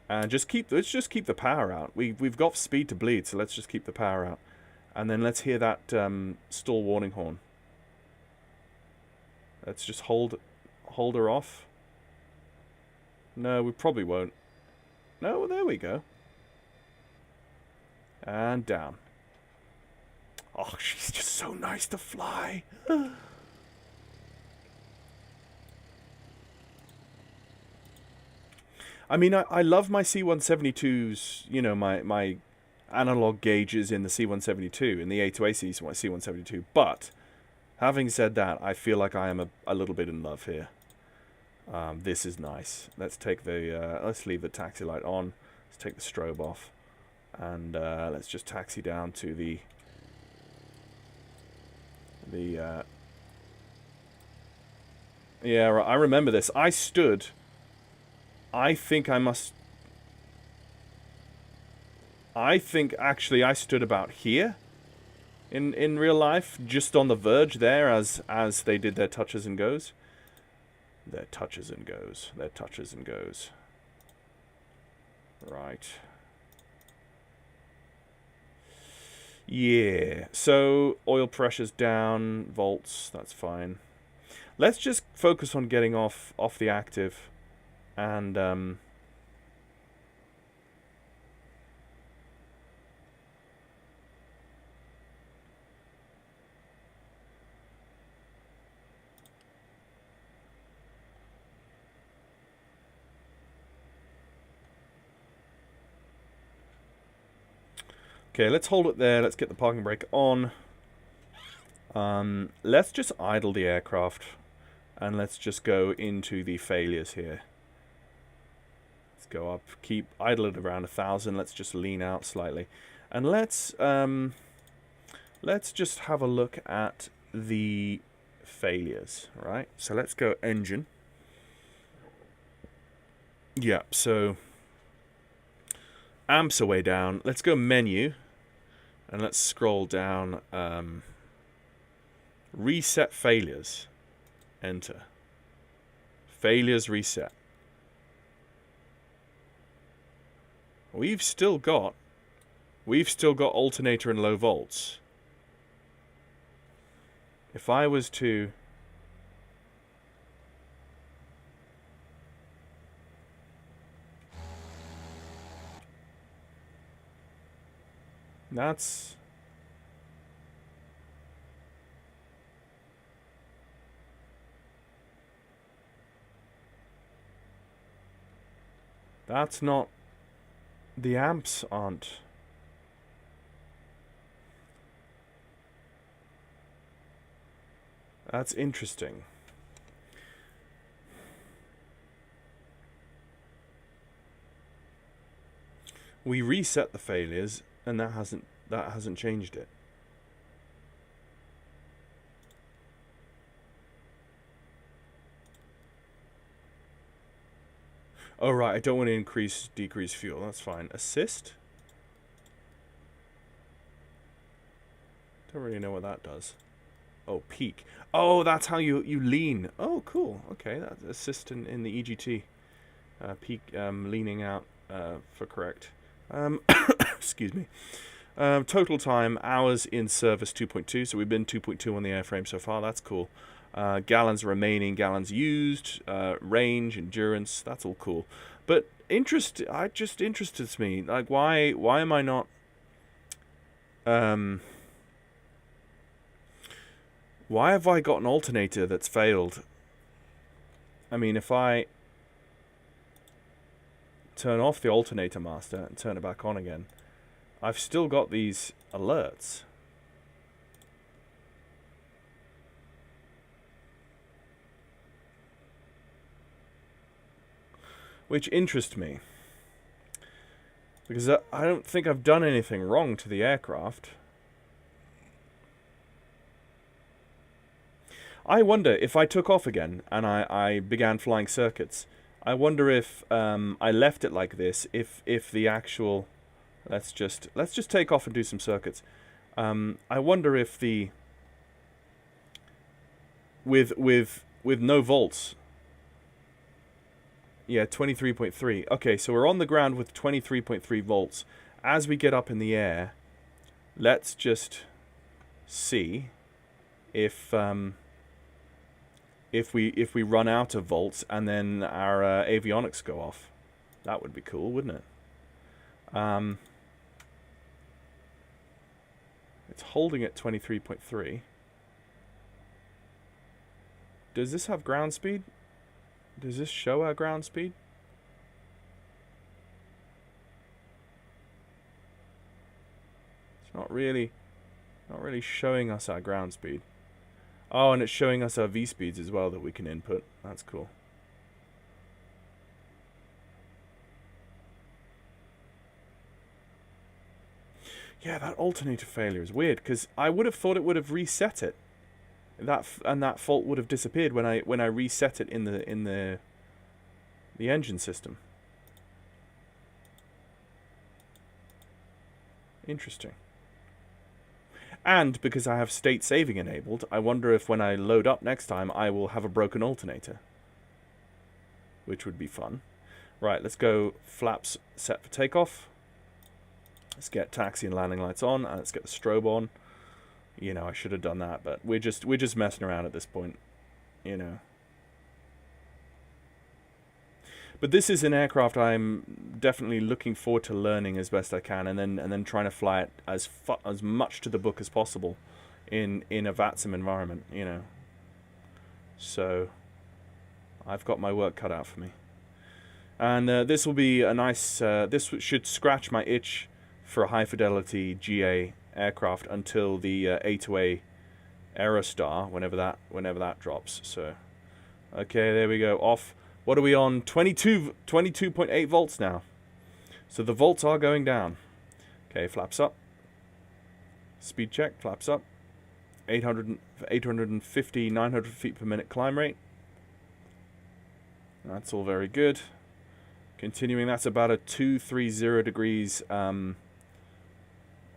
And let's just keep the power out. We've got speed to bleed, so let's just keep the power out. And then let's hear that stall warning horn. Let's just hold her off. No, we probably won't. No, there we go. And down. Oh, she's just so nice to fly. I mean, I love my C-172s, you know, my analog gauges in the C-172, in the A2AC C-172, but having said that, I feel like I am a little bit in love here. This is nice. Let's take the, let's leave the taxi light on. Let's take the strobe off. And let's just taxi down to the yeah, I remember this. I think actually I stood about here in real life, just on the verge there as they did their touches and goes. Their touches and goes. Their touches and goes. Right. Yeah. So oil pressure's down, volts, that's fine. Let's just focus on getting off the active and okay, let's hold it there. Let's get the parking brake on. Let's just idle the aircraft. And let's just go into the failures here. Let's go up. Keep idle at around 1,000. Let's just lean out slightly. And let's just have a look at the failures, right? So let's go engine. Yeah, so amps are way down. Let's go menu. And let's scroll down. Reset failures. Enter. Failures reset. We've still got alternator and low volts. If I was to That's not... The amps aren't... That's interesting. We reset the failures, and that hasn't changed it. Oh, right, I don't want to decrease fuel. That's fine. Assist? Don't really know what that does. Oh, peak. Oh, that's how you lean. Oh, cool. Okay, that's assist in the EGT. Peak, leaning out for correct. Excuse me. Total time, hours in service 2.2. So we've been 2.2 on the airframe so far. That's cool. Gallons remaining, gallons used, range, endurance, that's all cool. But it just interests me. Like, why am I not... why have I got an alternator that's failed? I mean, if I turn off the alternator master and turn it back on again, I've still got these alerts. Which interest me. Because I don't think I've done anything wrong to the aircraft. I wonder if I took off again and I began flying circuits. I wonder if I left it like this. If the actual, let's just take off and do some circuits. I wonder if the with no volts. Yeah, 23.3. Okay, so we're on the ground with 23.3 volts. As we get up in the air, let's just see if we run out of volts and then our avionics go off. That would be cool, wouldn't it? It's holding at 23.3. Does this have ground speed? Does this show our ground speed? It's not really showing us our ground speed. Oh, and it's showing us our V speeds as well that we can input. That's cool. Yeah, that alternator failure is weird, because I would have thought it would have reset it. That fault would have disappeared when I reset it in the engine system. Interesting. And because I have state saving enabled, I wonder if when I load up next time I will have a broken alternator, which would be fun. Right, let's go flaps set for takeoff. Let's get taxi and landing lights on, and let's get the strobe on. You know, I should have done that, but we're just messing around at this point, you know. But this is an aircraft I'm definitely looking forward to learning as best I can, and then trying to fly it as much to the book as possible in a VATSIM environment, you know. So I've got my work cut out for me, and this will be a nice. This should scratch my itch for a high fidelity GA aircraft until the A2A Aerostar, whenever that drops. So, okay, there we go. Off. What are we on? 22.8 volts now. So the volts are going down. Okay, flaps up. Speed check, flaps up. 850, 900 feet per minute climb rate. That's all very good. Continuing, that's about a 230 degrees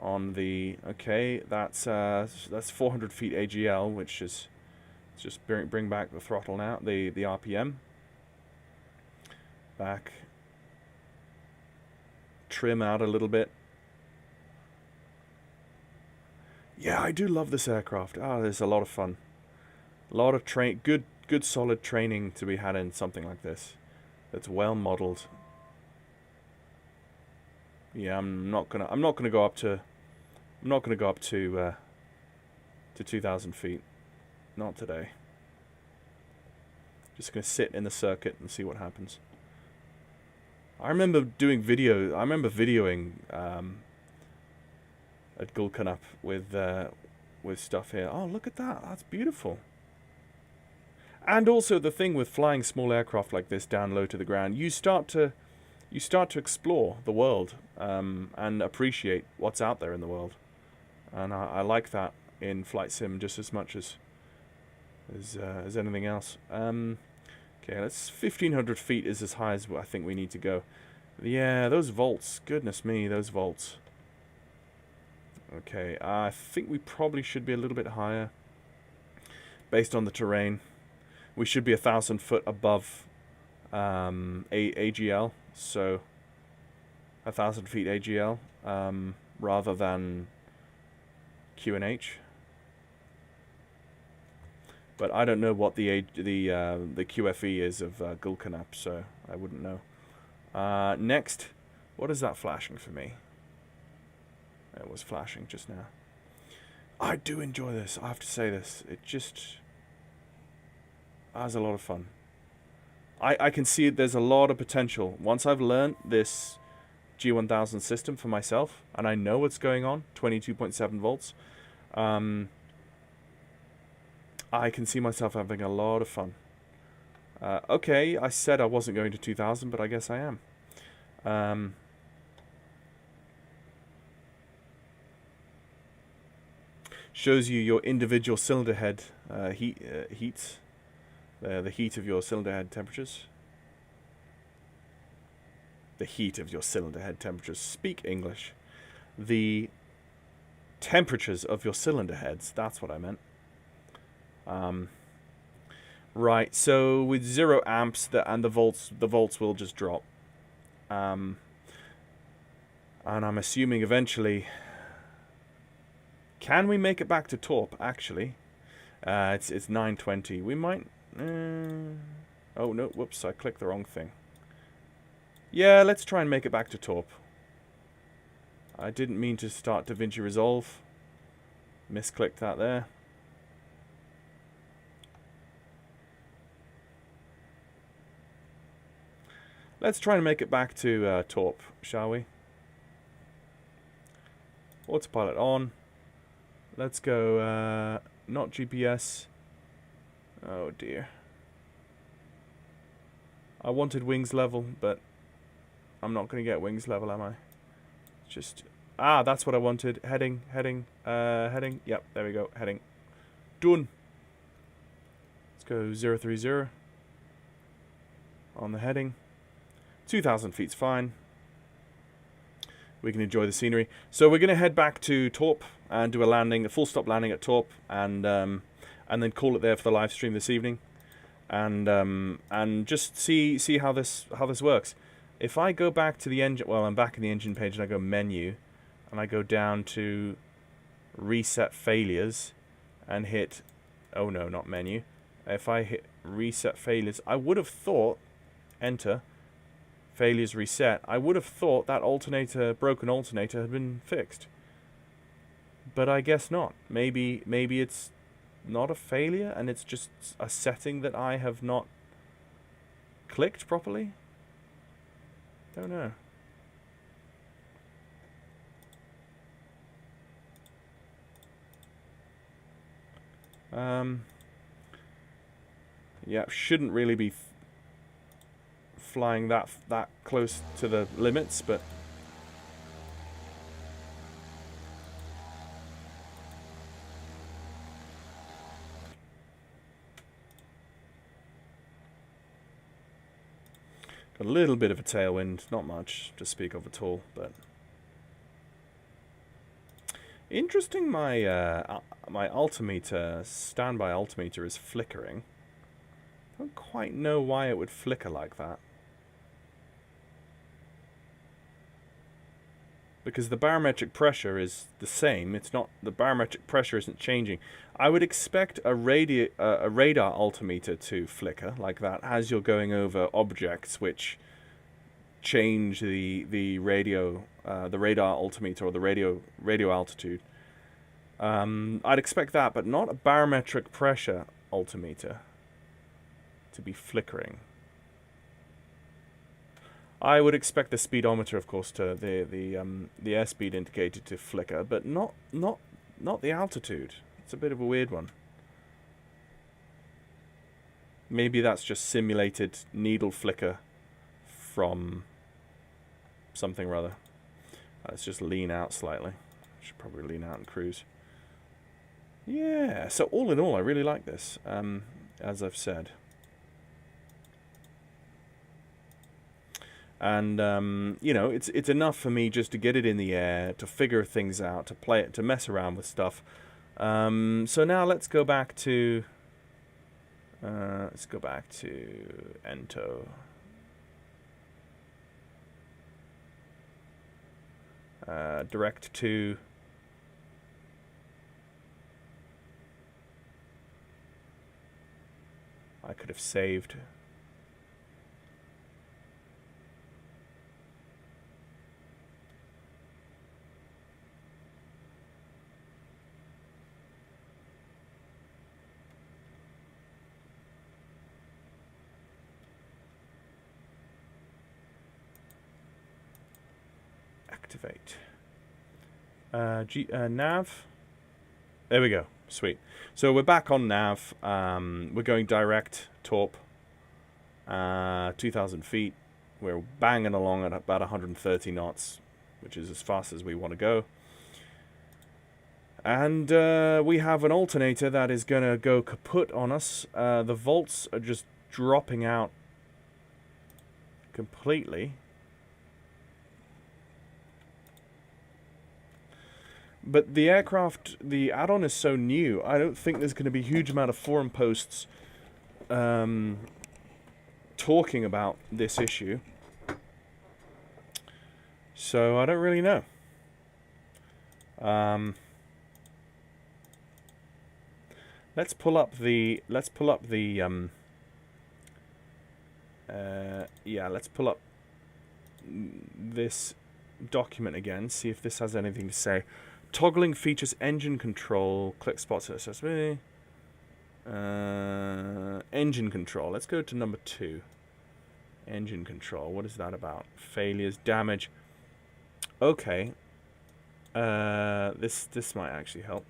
on the, okay, that's 400 feet AGL, which is, let's just bring back the throttle now, the RPM. Back. Trim out a little bit. Yeah, I do love this aircraft. Ah, there's a lot of fun. A lot of good solid training to be had in something like this. That's well modeled. Yeah, I'm not gonna go up to 2,000 feet. Not today. Just gonna sit in the circuit and see what happens. I remember videoing at Gulkanup with stuff here. Oh, look at that! That's beautiful. And also the thing with flying small aircraft like this down low to the ground, you start to explore the world and appreciate what's out there in the world. And I like that in flight sim just as much as anything else. Okay, that's 1,500 feet is as high as I think we need to go. Yeah, those volts. Goodness me, those volts. Okay, I think we probably should be a little bit higher based on the terrain. We should be 1,000 foot above AGL, so 1,000 feet AGL rather than QNH. But I don't know what the QFE is of Gulkanup, so I wouldn't know. Next, what is that flashing for me? It was flashing just now. I do enjoy this. I have to say this. It just has a lot of fun. I can see there's a lot of potential. Once I've learned this G1000 system for myself, and I know what's going on, 22.7 volts, I can see myself having a lot of fun. Okay, I said I wasn't going to 2,000, but I guess I am. Shows you your individual cylinder head heats. The heat of your cylinder head temperatures. The heat of your cylinder head temperatures. Speak English. The temperatures of your cylinder heads. That's what I meant. Right, so with 0 amps, and the volts will just drop. And I'm assuming eventually, can we make it back to torp? Actually, it's 920. We might. Oh no! Whoops! I clicked the wrong thing. Yeah, let's try and make it back to torp. I didn't mean to start DaVinci Resolve. Misclicked that there. Let's try and make it back to torp, shall we? Autopilot on. Let's go, not GPS. Oh dear. I wanted wings level, but I'm not going to get wings level, am I? Just Ah, that's what I wanted. Heading. Heading. Yep, there we go. Heading. Done. Let's go 030 on the heading. 2,000 feet's fine. We can enjoy the scenery. So we're going to head back to Torp and do a landing, a full stop landing at Torp, and then call it there for the live stream this evening, and just see how this works. If I go back to the engine, well, I'm back in the engine page, and I go menu, and I go down to reset failures, and hit, oh no, not menu. If I hit reset failures, I would have thought, enter. Failures reset. I would have thought that broken alternator had been fixed. But I guess not. Maybe it's not a failure and it's just a setting that I have not clicked properly. Don't know. Yeah, shouldn't really be flying that close to the limits, but got a little bit of a tailwind, not much to speak of at all, but interesting. My altimeter, standby altimeter, is flickering. I don't quite know why it would flicker like that. Because the barometric pressure is the same. It's not, the barometric pressure isn't changing. I would expect a radar altimeter to flicker like that as you're going over objects which change the radar altimeter or the radio altitude. I'd expect that, but not a barometric pressure altimeter to be flickering. I would expect the speedometer, of course, to the airspeed indicator to flicker, but not the altitude. It's a bit of a weird one. Maybe that's just simulated needle flicker from something or other. Let's just lean out slightly. Should probably lean out and cruise. Yeah. So all in all, I really like this. As I've said. And you know, it's enough for me just to get it in the air, to figure things out, to play it, to mess around with stuff. So now let's go back to Ento. Direct to I could have saved. Activate. Nav. There we go. Sweet. So we're back on nav. We're going direct Torp. 2,000 feet. We're banging along at about 130 knots, which is as fast as we want to go. And we have an alternator that is going to go kaput on us. The volts are just dropping out completely. But the aircraft, the add-on is so new, I don't think there's going to be a huge amount of forum posts talking about this issue. So I don't really know. Let's pull up this document again, see if this has anything to say. Toggling features engine control. Click spots SSB. Engine control. Let's go to number 2. Engine control. What is that about? Failures, damage. Okay. This might actually help.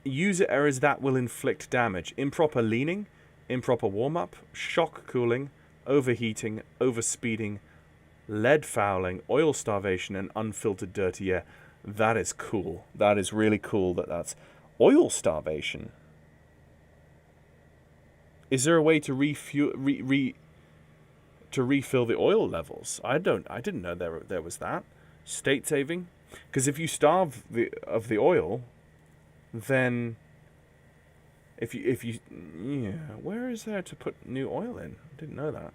User errors that will inflict damage. Improper leaning, improper warm-up, shock cooling, overheating, overspeeding, lead fouling, oil starvation, and unfiltered dirty air. That is cool. That is really cool that's... Oil starvation? Is there a way to refill the oil levels? I didn't know there was that. State saving? Because if you starve of the oil, then if you yeah, where is there to put new oil in? I didn't know that.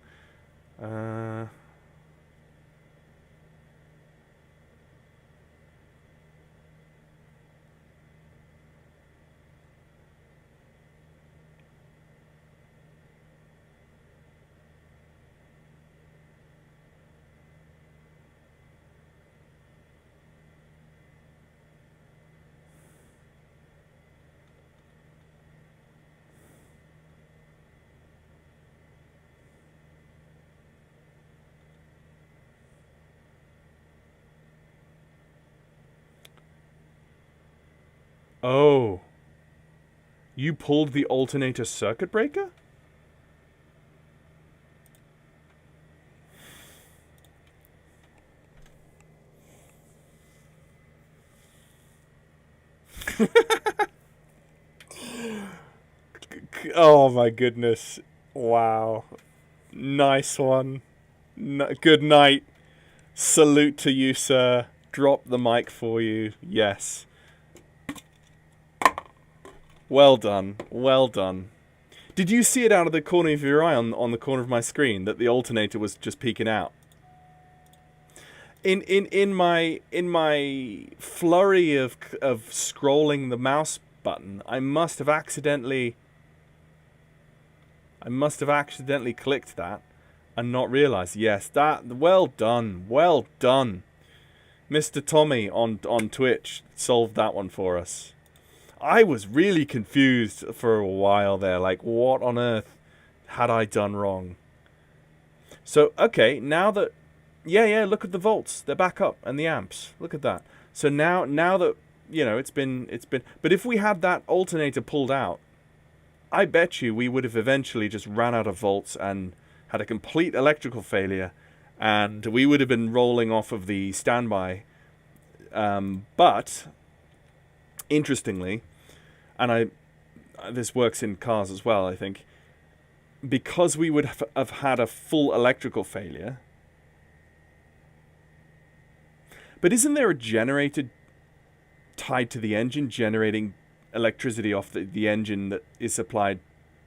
Oh. You pulled the alternator circuit breaker? Oh my goodness. Wow. Nice one. Good night. Salute to you, sir. Drop the mic for you. Yes. Well done. Well done. Did you see it out of the corner of your eye on the corner of my screen that the alternator was just peeking out? In my flurry of scrolling the mouse button, I must have accidentally clicked that and not realized. Yes, that. Well done. Well done. Mr. Tommy on Twitch solved that one for us. I was really confused for a while there, like, what on earth had I done wrong? So, okay, now that... Yeah, look at the volts. They're back up, and the amps. Look at that. So now that, you know, it's been... But if we had that alternator pulled out, I bet you we would have eventually just ran out of volts and had a complete electrical failure, and we would have been rolling off of the standby. But, interestingly... And this works in cars as well, I think. Because we would have had a full electrical failure. But isn't there a generator tied to the engine generating electricity off the engine that is supplied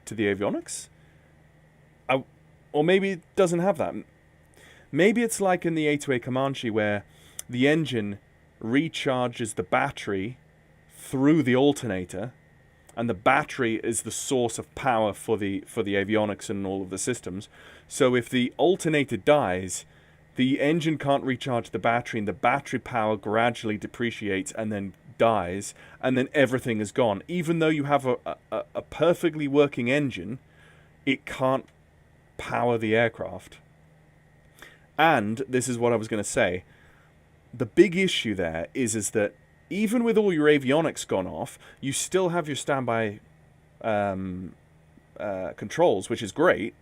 to the avionics? Or maybe it doesn't have that. Maybe it's like in the A2A Comanche where the engine recharges the battery through the alternator, and the battery is the source of power for the avionics and all of the systems. So if the alternator dies, the engine can't recharge the battery, and the battery power gradually depreciates and then dies, and then everything is gone. Even though you have a perfectly working engine, it can't power the aircraft. And this is what I was going to say. The big issue there is that even with all your avionics gone off, you still have your standby controls, which is great.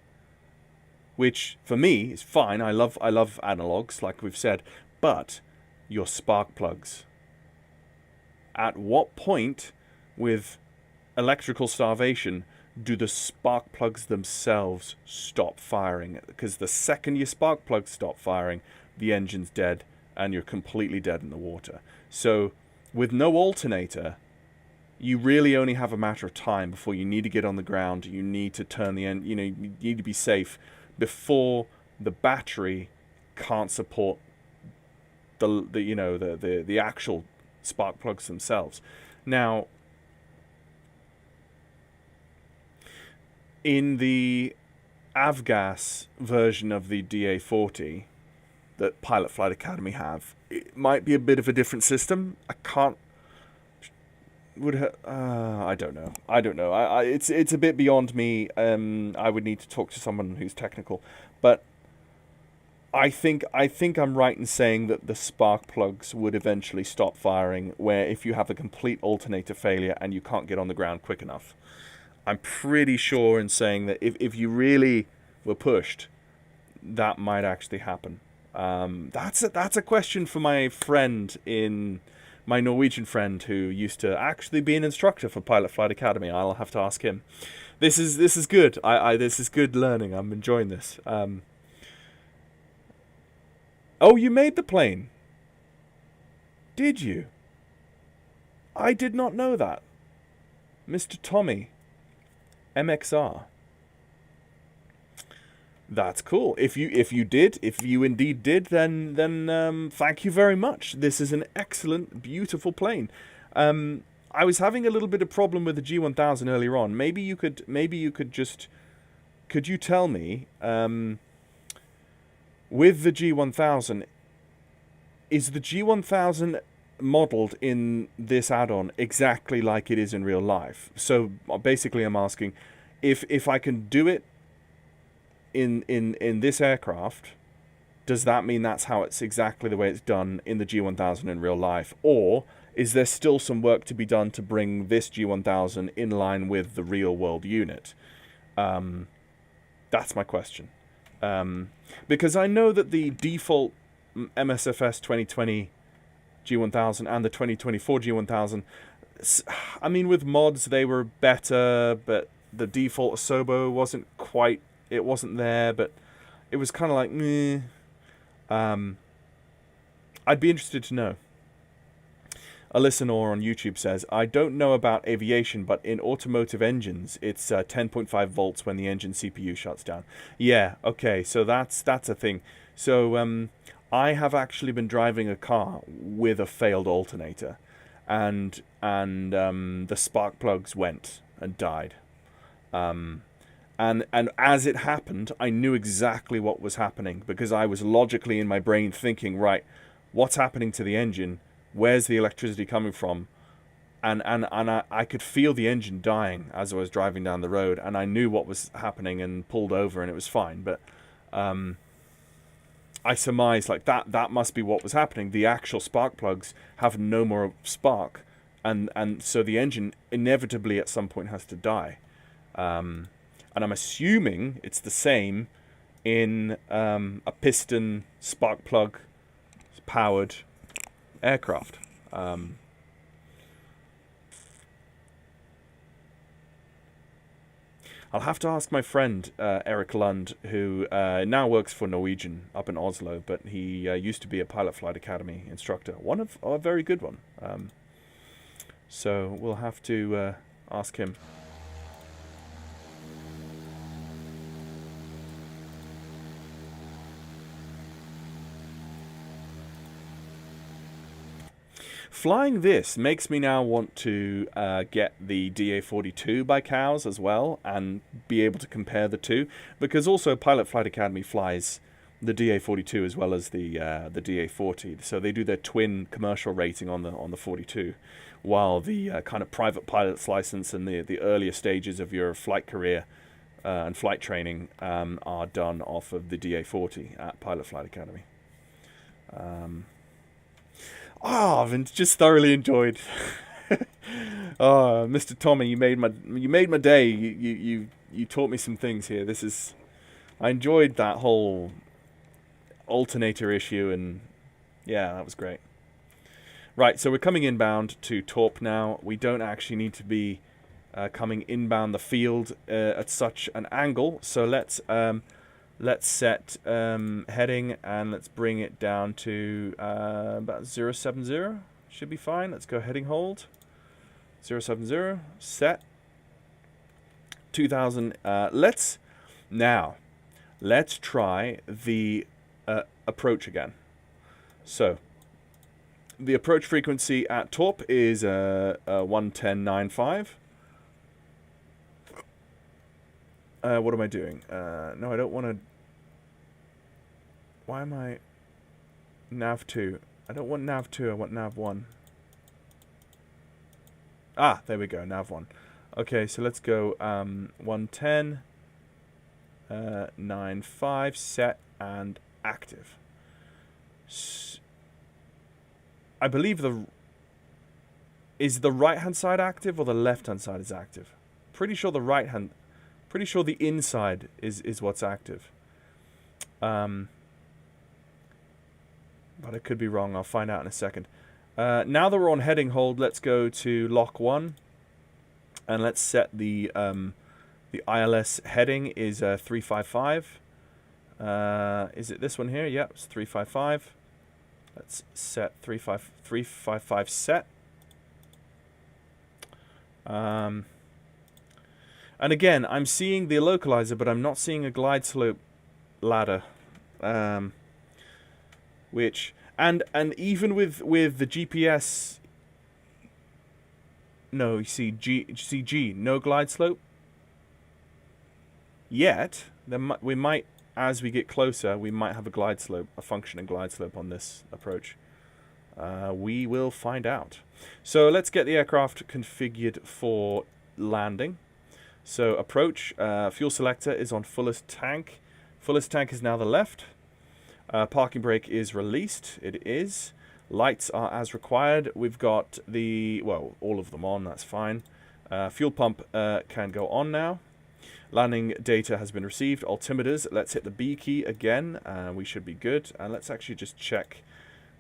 Which, for me, is fine. I love analogs, like we've said. But your spark plugs. At what point, with electrical starvation, do the spark plugs themselves stop firing? Because the second your spark plugs stop firing, the engine's dead, and you're completely dead in the water. So... with no alternator, you really only have a matter of time before you need to get on the ground. You need to turn the end. You know, you need to be safe before the battery can't support the actual spark plugs themselves. Now, in the avgas version of the DA-40 that Pilot Flight Academy have, it might be a bit of a different system. I can't... I don't know. It's a bit beyond me. I would need to talk to someone who's technical. But I think I'm right in saying that the spark plugs would eventually stop firing, where if you have a complete alternator failure and you can't get on the ground quick enough. I'm pretty sure in saying that if you really were pushed, that might actually happen. That's a question for my friend in my Norwegian friend who used to actually be an instructor for Pilot Flight Academy. I'll have to ask him. This is good. This is good learning. I'm enjoying this. Oh, you made the plane. Did you? I did not know that. Mr. Tommy, MXR. That's cool. If you indeed did, then thank you very much. This is an excellent, beautiful plane. I was having a little bit of problem with the G1000 earlier on. Maybe you tell me, with the G1000, is the G1000 modeled in this add-on exactly like it is in real life? So basically I'm asking if I can do it in this aircraft, does that mean that's how it's exactly the way it's done in the G1000 in real life? Or is there still some work to be done to bring this G1000 in line with the real world unit? That's my question. Because I know that the default MSFS 2020 G1000 and the 2024 G1000, I mean, with mods they were better, but the default Asobo wasn't there, but it was kind of like, meh. I'd be interested to know. A listener on YouTube says, I don't know about aviation, but in automotive engines, it's 10.5 volts when the engine CPU shuts down. Yeah, okay, so that's a thing. So I have actually been driving a car with a failed alternator, and the spark plugs went and died. And as it happened, I knew exactly what was happening, because I was logically in my brain thinking, right, what's happening to the engine? Where's the electricity coming from? And I could feel the engine dying as I was driving down the road, and I knew what was happening and pulled over, and it was fine. But I surmised like that must be what was happening. The actual spark plugs have no more spark, and so the engine inevitably at some point has to die. And I'm assuming it's the same in a piston spark plug powered aircraft. I'll have to ask my friend Eric Lund, who now works for Norwegian up in Oslo, but he used to be a Pilot Flight Academy instructor, a very good one. So we'll have to ask him. Flying this makes me now want to get the DA-42 by Cows as well, and be able to compare the two, because also Pilot Flight Academy flies the DA-42 as well as the DA-40, so they do their twin commercial rating on the 42, while the kind of private pilot's license and the earlier stages of your flight career and flight training are done off of the DA-40 at Pilot Flight Academy. I've just thoroughly enjoyed. Mr. Tommy, you made my day. You taught me some things here. I enjoyed that whole alternator issue, and yeah, that was great. Right, so we're coming inbound to Torp now. We don't actually need to be coming inbound the field at such an angle. So let's set heading, and let's bring it down to about 070. Should be fine. Let's go heading hold. 070, set. 2000. Let's try the approach again. So the approach frequency at Torp is 110.95. What am I doing? No, I don't want to... Why am I... Nav 2. I don't want Nav 2, I want Nav 1. Ah, there we go, Nav 1. Okay, so let's go 110.95, set, and active. I believe is the right-hand side active or the left-hand side is active? Pretty sure the right-hand... Pretty sure the inside is what's active. But I could be wrong. I'll find out in a second. Now that we're on heading hold, let's go to lock 1. And let's set the ILS heading is 355. Is it this one here? Yep, it's 355. Let's set 355 set. And again, I'm seeing the localizer, but I'm not seeing a glide slope ladder. Which and even with the GPS, no, you see G, no glide slope yet. We might, as we get closer, we might have a glide slope, a functioning glide slope on this approach. We will find out. So let's get the aircraft configured for landing. So approach, fuel selector is on fullest tank. Fullest tank is now the left. Parking brake is released. It is. Lights are as required. We've got all of them on, that's fine. Fuel pump can go on now. Landing data has been received. Altimeters, let's hit the B key again. We should be good. And let's actually just check.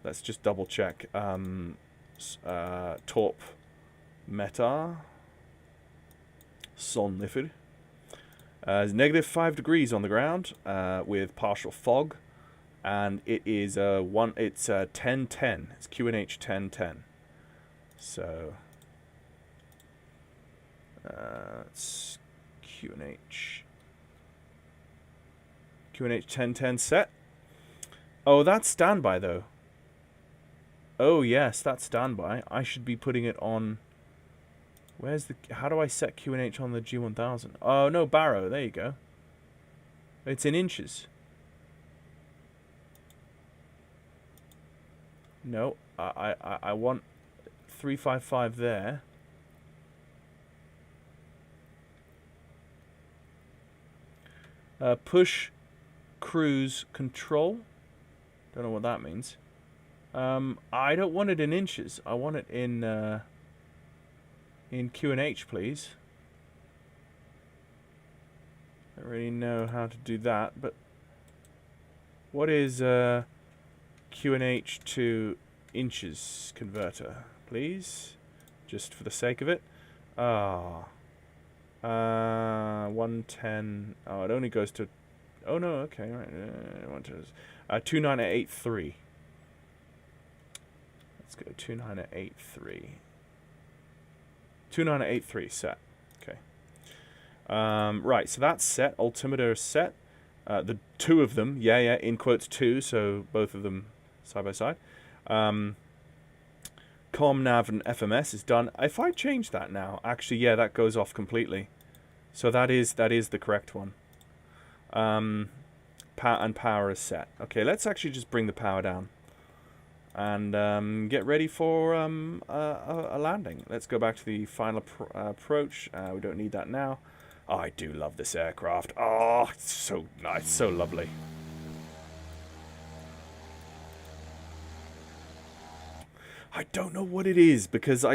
Let's just double check. Torp meta. Sonniffer. It's negative 5 degrees on the ground with partial fog. And it is it's 1010. It's QNH 1010. So it's QNH 1010 set. Oh, that's standby though. Oh yes, that's standby. I should be putting it on. Where's the? How do I set QNH on the G1000? Oh no, Barrow. There you go. It's in inches. No, I want 355 there. Push cruise control. Don't know what that means. I don't want it in inches. I want it in QNH, please. I don't really know how to do that, but what is QNH to inches converter, please? Just for the sake of it. 110. Oh, it only goes to. Oh no, okay, right. 29883. Let's go 29883. 29883 set. Okay. Right, so that's set. Altimeter is set. The two of them, yeah, in quotes two, so both of them side by side. Com nav and FMS is done. If I change that now, actually, yeah, that goes off completely. So that is the correct one. Power is set. Okay, let's actually just bring the power down and get ready for a landing. Let's go back to the final approach. We don't need that now. Oh, I do love this aircraft. Oh, it's so nice, so lovely. I don't know what it is because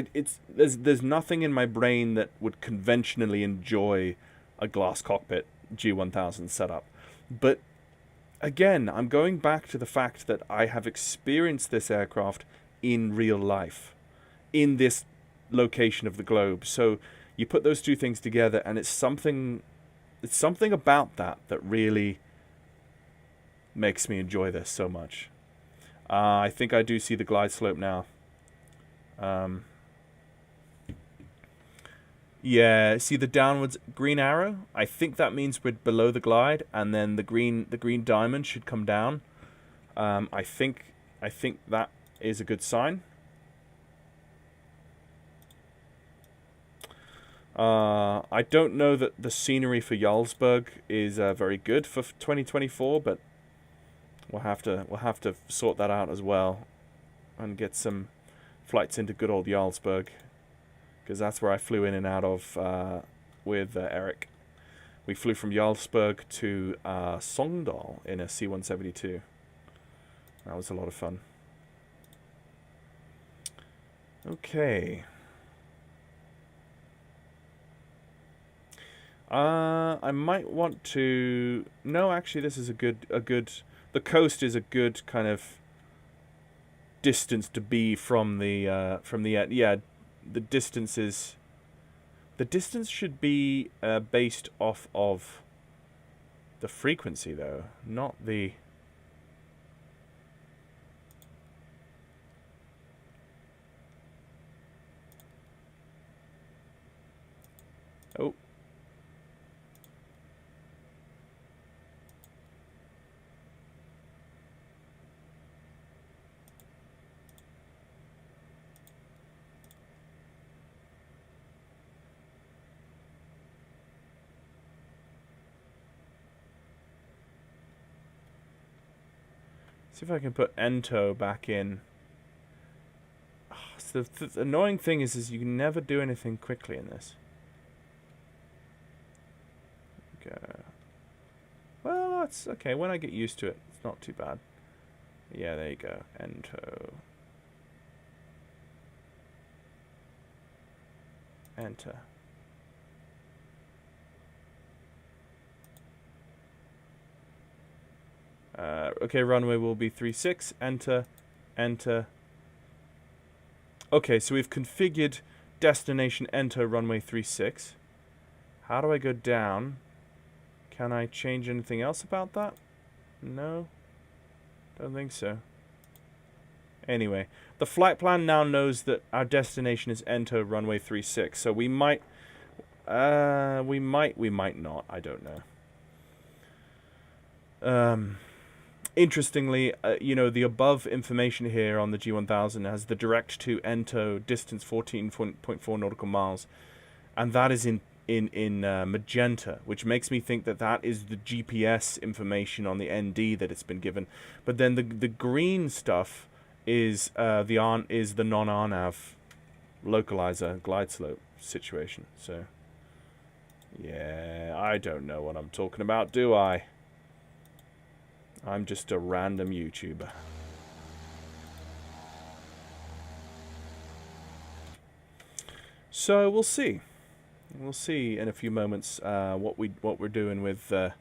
there's nothing in my brain that would conventionally enjoy a glass cockpit G1000 setup. But again, I'm going back to the fact that I have experienced this aircraft in real life, in this location of the globe. So you put those two things together, and it's something about that really makes me enjoy this so much. I think I do see the glide slope now. Yeah, see the downwards green arrow? I think that means we're below the glide, and then the green diamond should come down. I think that is a good sign. I don't know that the scenery for Jarlsberg is very good for 2024, but we'll have to sort that out as well, and get some flights into good old Jarlsberg, because that's where I flew in and out of with Eric. We flew from Jarlsberg to Sogndal in a C-172. That was a lot of fun. Okay. I might want to... No, actually, this is a good... The coast is a good kind of distance to be from the... Yeah, the distance is... The distance should be based off of the frequency, though, not the... Oh. See if I can put ento back in. So the annoying thing is you can never do anything quickly in this. Okay. Well, that's okay. When I get used to it, it's not too bad. Yeah, there you go. Ento. Enter. Okay, runway will be 36. Enter. Enter. Okay, so we've configured destination enter runway 36. How do I go down? Can I change anything else about that? No. Don't think so. Anyway, the flight plan now knows that our destination is enter runway 36. So we might we might not. I don't know. Interestingly, you know, the above information here on the G1000 has the direct to ento distance 14.4 nautical miles, and that is in magenta, which makes me think that that is the GPS information on the ND that it's been given. But then the green stuff is the non-RNAV localizer glide slope situation. So yeah, I don't know what I'm talking about, do I? I'm just a random YouTuber. So we'll see. We'll see in a few moments what we're doing with let's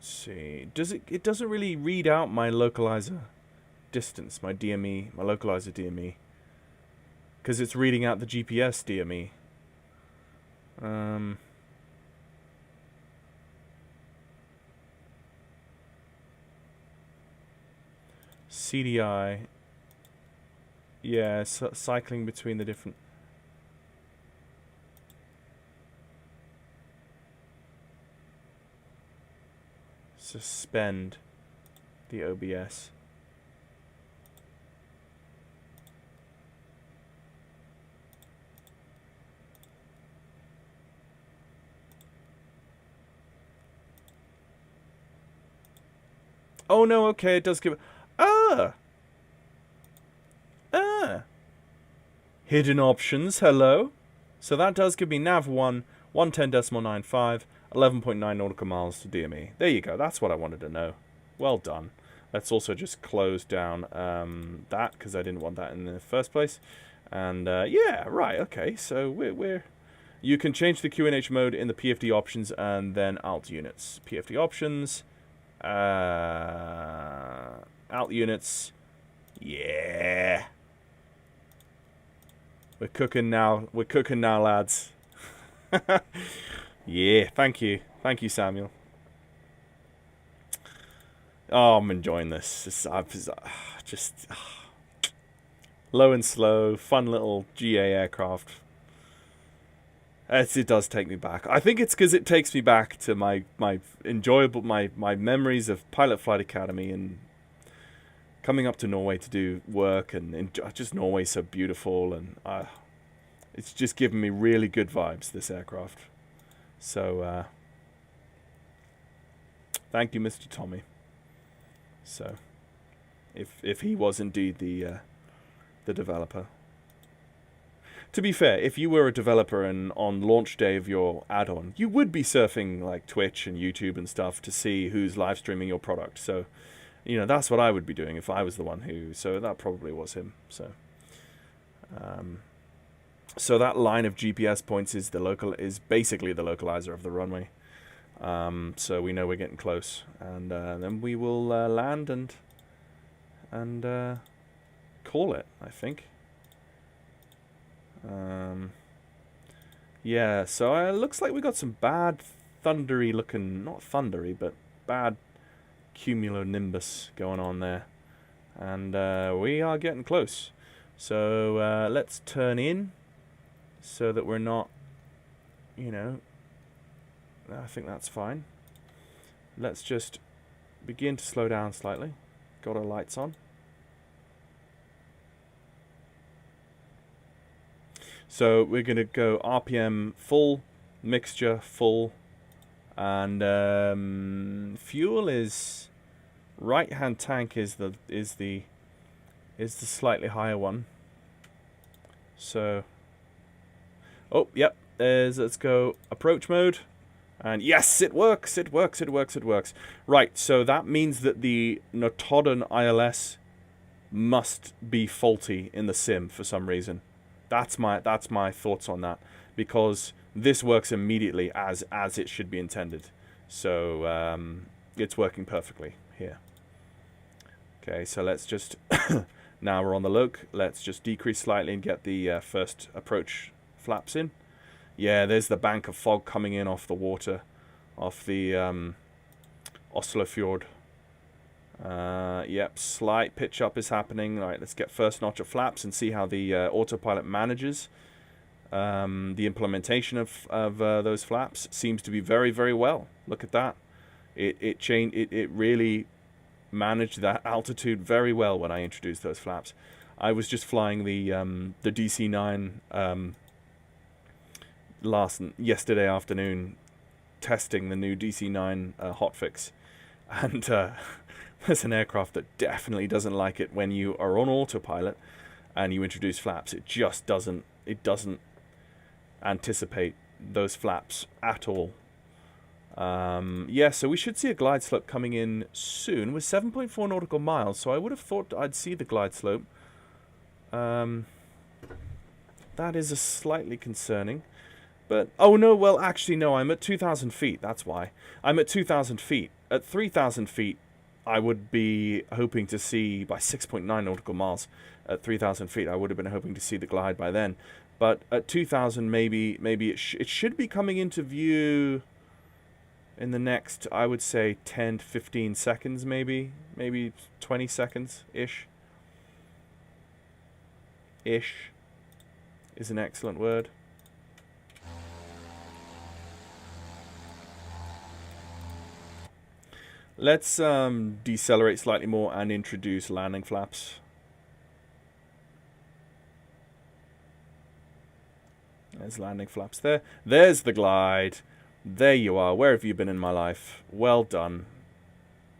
see. It doesn't really read out my localizer distance, my DME, my localizer DME, because it's reading out the GPS DME. CDI. Yeah, cycling between the different. Suspend the OBS. Oh no, okay, it does give... Hidden options, hello. So that does give me nav1, 110.95, 11.9 nautical miles to DME. There you go, that's what I wanted to know. Well done. Let's also just close down that, because I didn't want that in the first place. And yeah, right, okay, so we're... You can change the QNH mode in the PFD options and then alt units. PFD options... alt units. Yeah. We're cooking now, lads. Yeah, thank you, Samuel. Oh, I'm enjoying this. It's just low and slow, fun little GA aircraft. It does take me back. I think it's because it takes me back to my enjoyable my memories of Pilot Flight Academy and coming up to Norway to do work, and just Norway's so beautiful, and it's just given me really good vibes, this aircraft. So thank you, Mr. Tommy. So if he was indeed the developer. To be fair, if you were a developer and on launch day of your add-on, you would be surfing like Twitch and YouTube and stuff to see who's live streaming your product. So, You know, that's what I would be doing if I was the one who... So that probably was him. So that line of GPS points is basically the localizer of the runway. So we know we're getting close, and then we will land and call it, I think. Yeah, so it looks like we got some bad thundery looking, not thundery, but bad cumulonimbus going on there, and we are getting close. So let's turn in so that we're not, you know, I think that's fine. Let's just begin to slow down slightly. Got our lights on. So we're going to go RPM full, mixture full, and fuel is right-hand tank is the slightly higher one. So, oh yep, let's go approach mode. And yes, it works, it works, it works, it works. Right, so that means that the Notodden ILS must be faulty in the sim for some reason. That's my thoughts on that, because this works immediately as it should be intended. So it's working perfectly here. Okay, so let's just now we're on the loc. Let's just decrease slightly and get the first approach flaps in. Yeah, there's the bank of fog coming in off the water, off the Oslofjord. Yep, slight pitch up is happening. All right, let's get first notch of flaps and see how the autopilot manages. The implementation of those flaps seems to be very, very well. Look at that. It really managed that altitude very well when I introduced those flaps. I was just flying the DC-9 yesterday afternoon, testing the new DC-9 hotfix, and there's an aircraft that definitely doesn't like it when you are on autopilot and you introduce flaps. It just doesn't anticipate those flaps at all. Yeah, so we should see a glide slope coming in soon with 7.4 nautical miles, so I would have thought I'd see the glide slope. That is a slightly concerning. But, oh no, well, actually, no, I'm at 2,000 feet, that's why. I'm at 2,000 feet. At 3,000 feet, I would be hoping to see, by 6.9 nautical miles, at 3,000 feet, I would have been hoping to see the glide by then. But at 2,000, maybe it should be coming into view in the next, I would say, 10 to 15 seconds, maybe 20 seconds-ish. Ish is an excellent word. Let's decelerate slightly more and introduce landing flaps. There's landing flaps there. There's the glide. There you are. Where have you been in my life? Well done.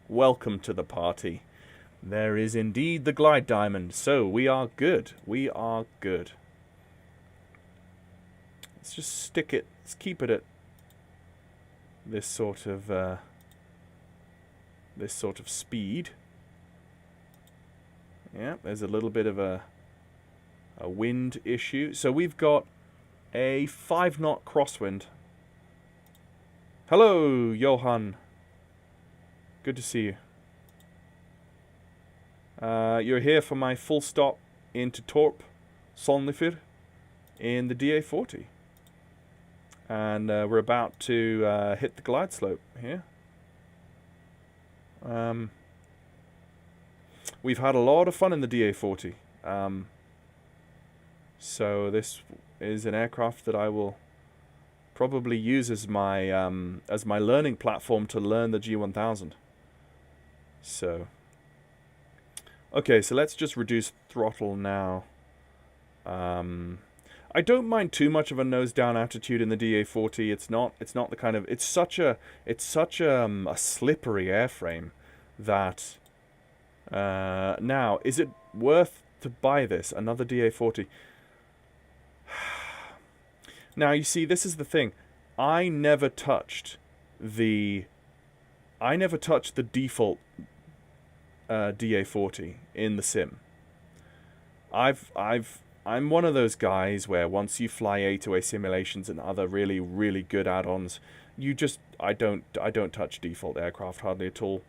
Welcome to the party. There is indeed the glide diamond. So we are good. We are good. Let's just stick it. Let's keep it at this sort of speed. Yeah, there's a little bit of a wind issue. So we've got a 5-knot crosswind. Hello, Johan. Good to see you. You're here for my full stop into Torp, Sonlifir, in the DA-40. And we're about to hit the glide slope here. We've had a lot of fun in the DA-40. So this is an aircraft that I will probably use as my learning platform to learn the G1000. So, okay, so let's just reduce throttle now. I don't mind too much of a nose down attitude in the DA-40. It's not the kind of, it's such a slippery airframe that now, is it worth to buy this, another DA-40? Now, you see, this is the thing. I never touched the default DA-40 in the sim. I'm one of those guys where once you fly A2A simulations and other really, really good add-ons, I don't touch default aircraft hardly at all.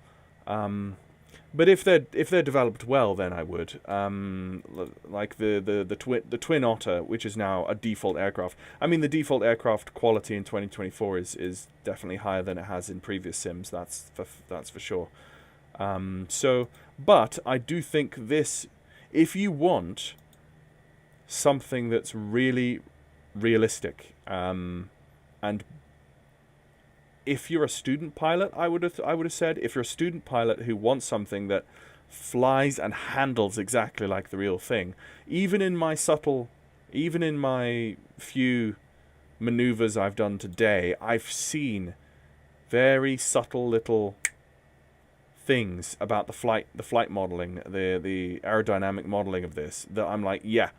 But if they're developed well, then I would. Like the Twin Otter, which is now a default aircraft. I mean, the default aircraft quality in 2024 is definitely higher than it has in previous sims. That's for sure. But I do think this, if you want something that's really realistic, and if you're a student pilot, I would have said, if you're a student pilot who wants something that flies and handles exactly like the real thing, even in my few maneuvers I've done today, I've seen very subtle little things about the flight modeling, the aerodynamic modeling of this, that I'm like, yeah,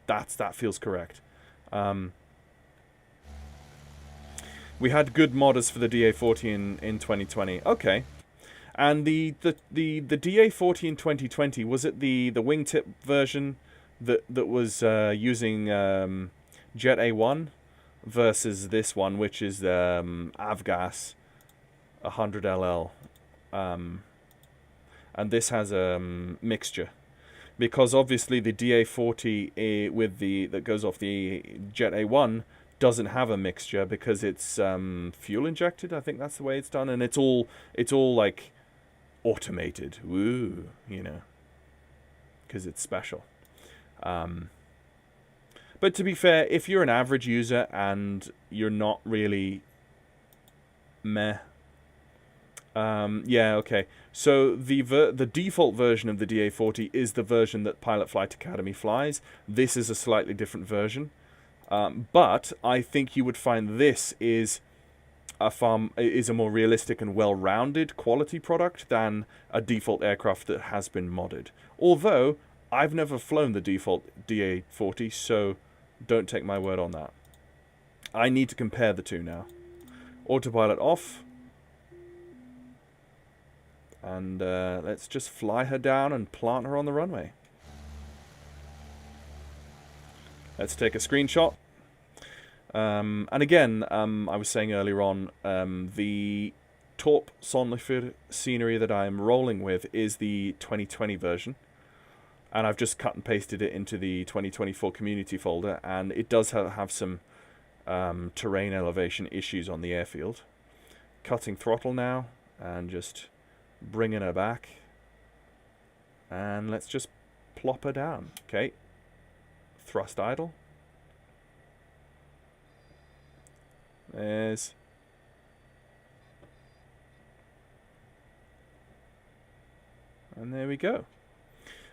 that feels correct. We had good modders for the DA-40 in 2020. Okay. And the DA-40 in 2020, was it the wingtip version that was using Jet A1 versus this one, which is Avgas 100LL? And this has a mixture. Because obviously the DA-40 with that goes off the Jet A1 doesn't have a mixture because it's fuel injected. I think that's the way it's done, and it's all like automated. Woo, because it's special. But to be fair, if you're an average user and you're not really meh, yeah, okay. So the default version of the DA-40 is the version that Pilot Flight Academy flies. This is a slightly different version. But I think you would find this is a more realistic and well-rounded quality product than a default aircraft that has been modded. Although I've never flown the default DA-40, so don't take my word on that. I need to compare the two now. Autopilot off. And let's just fly her down and plant her on the runway. Let's take a screenshot. And again, I was saying earlier on, the Torp Sonliffer scenery that I'm rolling with is the 2020 version. And I've just cut and pasted it into the 2024 community folder. And it does have some terrain elevation issues on the airfield. Cutting throttle now and just bringing her back. And let's just plop her down. Okay. Thrust idle. And there we go.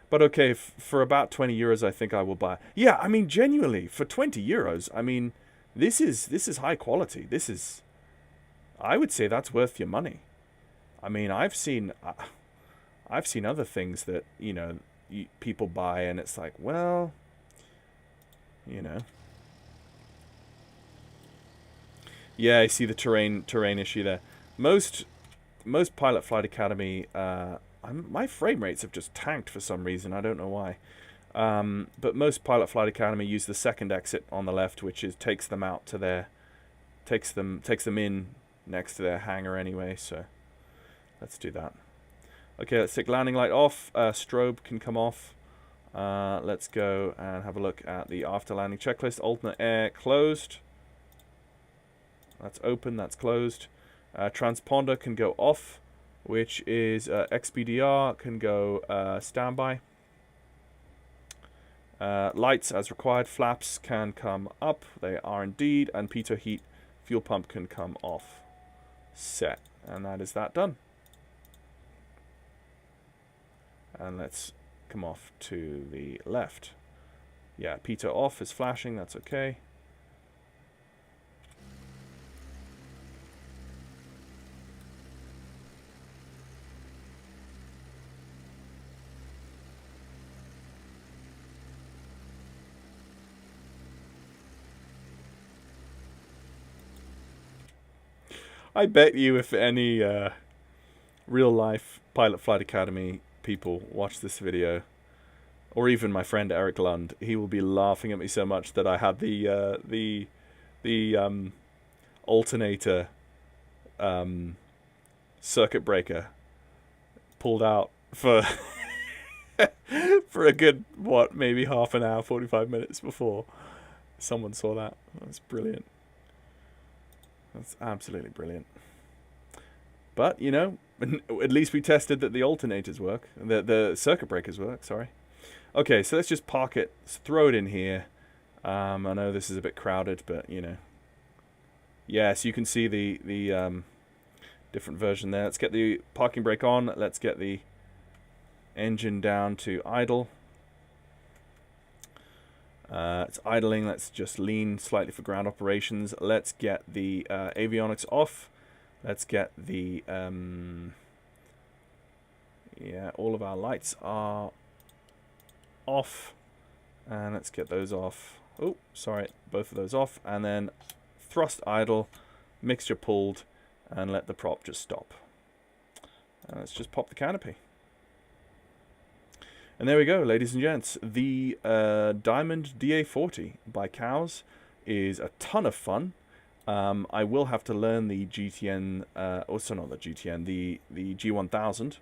But okay, for about 20 euros, I think I will buy. Yeah, I mean, genuinely, for 20 euros, I mean, this is high quality. I would say that's worth your money. I mean, I've seen other things that, people buy, and it's like, well, Yeah, I see the terrain issue there. Most Pilot Flight Academy, my frame rates have just tanked for some reason. I don't know why. But most Pilot Flight Academy use the second exit on the left, which takes them out to takes them in next to their hangar anyway. So let's do that. Okay, let's take landing light off. Strobe can come off. Let's go and have a look at the after landing checklist. Alternate air closed. That's open, that's closed. Transponder can go off, which is XPDR can go standby. Lights as required. Flaps can come up. They are indeed. And pitot heat fuel pump can come off. Set. And that is that done. And let's come off to the left. Yeah, pitot off is flashing. That's okay. I bet you if any real life Pilot Flight Academy people watch this video, or even my friend Eric Lund, he will be laughing at me so much that I had the alternator circuit breaker pulled out for for a good, what, maybe half an hour, 45 minutes before someone saw that. That's brilliant. That's absolutely brilliant. But, you know, at least we tested that the alternators work. The circuit breakers work, sorry. Okay, so let's just park it. Let's throw it in here. I know this is a bit crowded, but, you know. Yes, you can see the different version there. Let's get the parking brake on. Let's get the engine down to idle. It's idling. Let's just lean slightly for ground operations. Let's get the avionics off. Let's get the yeah, all of our lights are off, and let's get those off. Oh, sorry, both of those off, and then thrust idle, mixture pulled, and let the prop just stop. And let's just pop the canopy. And there we go, ladies and gents. The Diamond DA-40 by Cows is a ton of fun. I will have to learn the GTN, also not the GTN, the G1000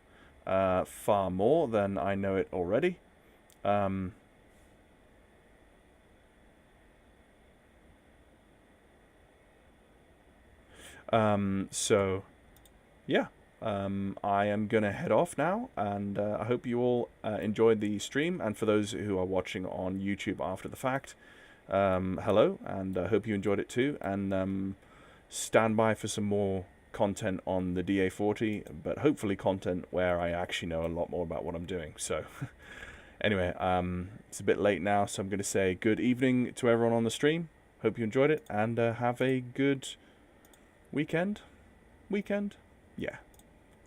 far more than I know it already. So, yeah. I am going to head off now, and I hope you all enjoyed the stream, and for those who are watching on YouTube after the fact, hello, and I hope you enjoyed it too, and stand by for some more content on the DA-40, but hopefully content where I actually know a lot more about what I'm doing. So anyway, it's a bit late now, so I'm going to say good evening to everyone on the stream. Hope you enjoyed it, and have a good weekend. Yeah.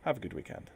Have a good weekend.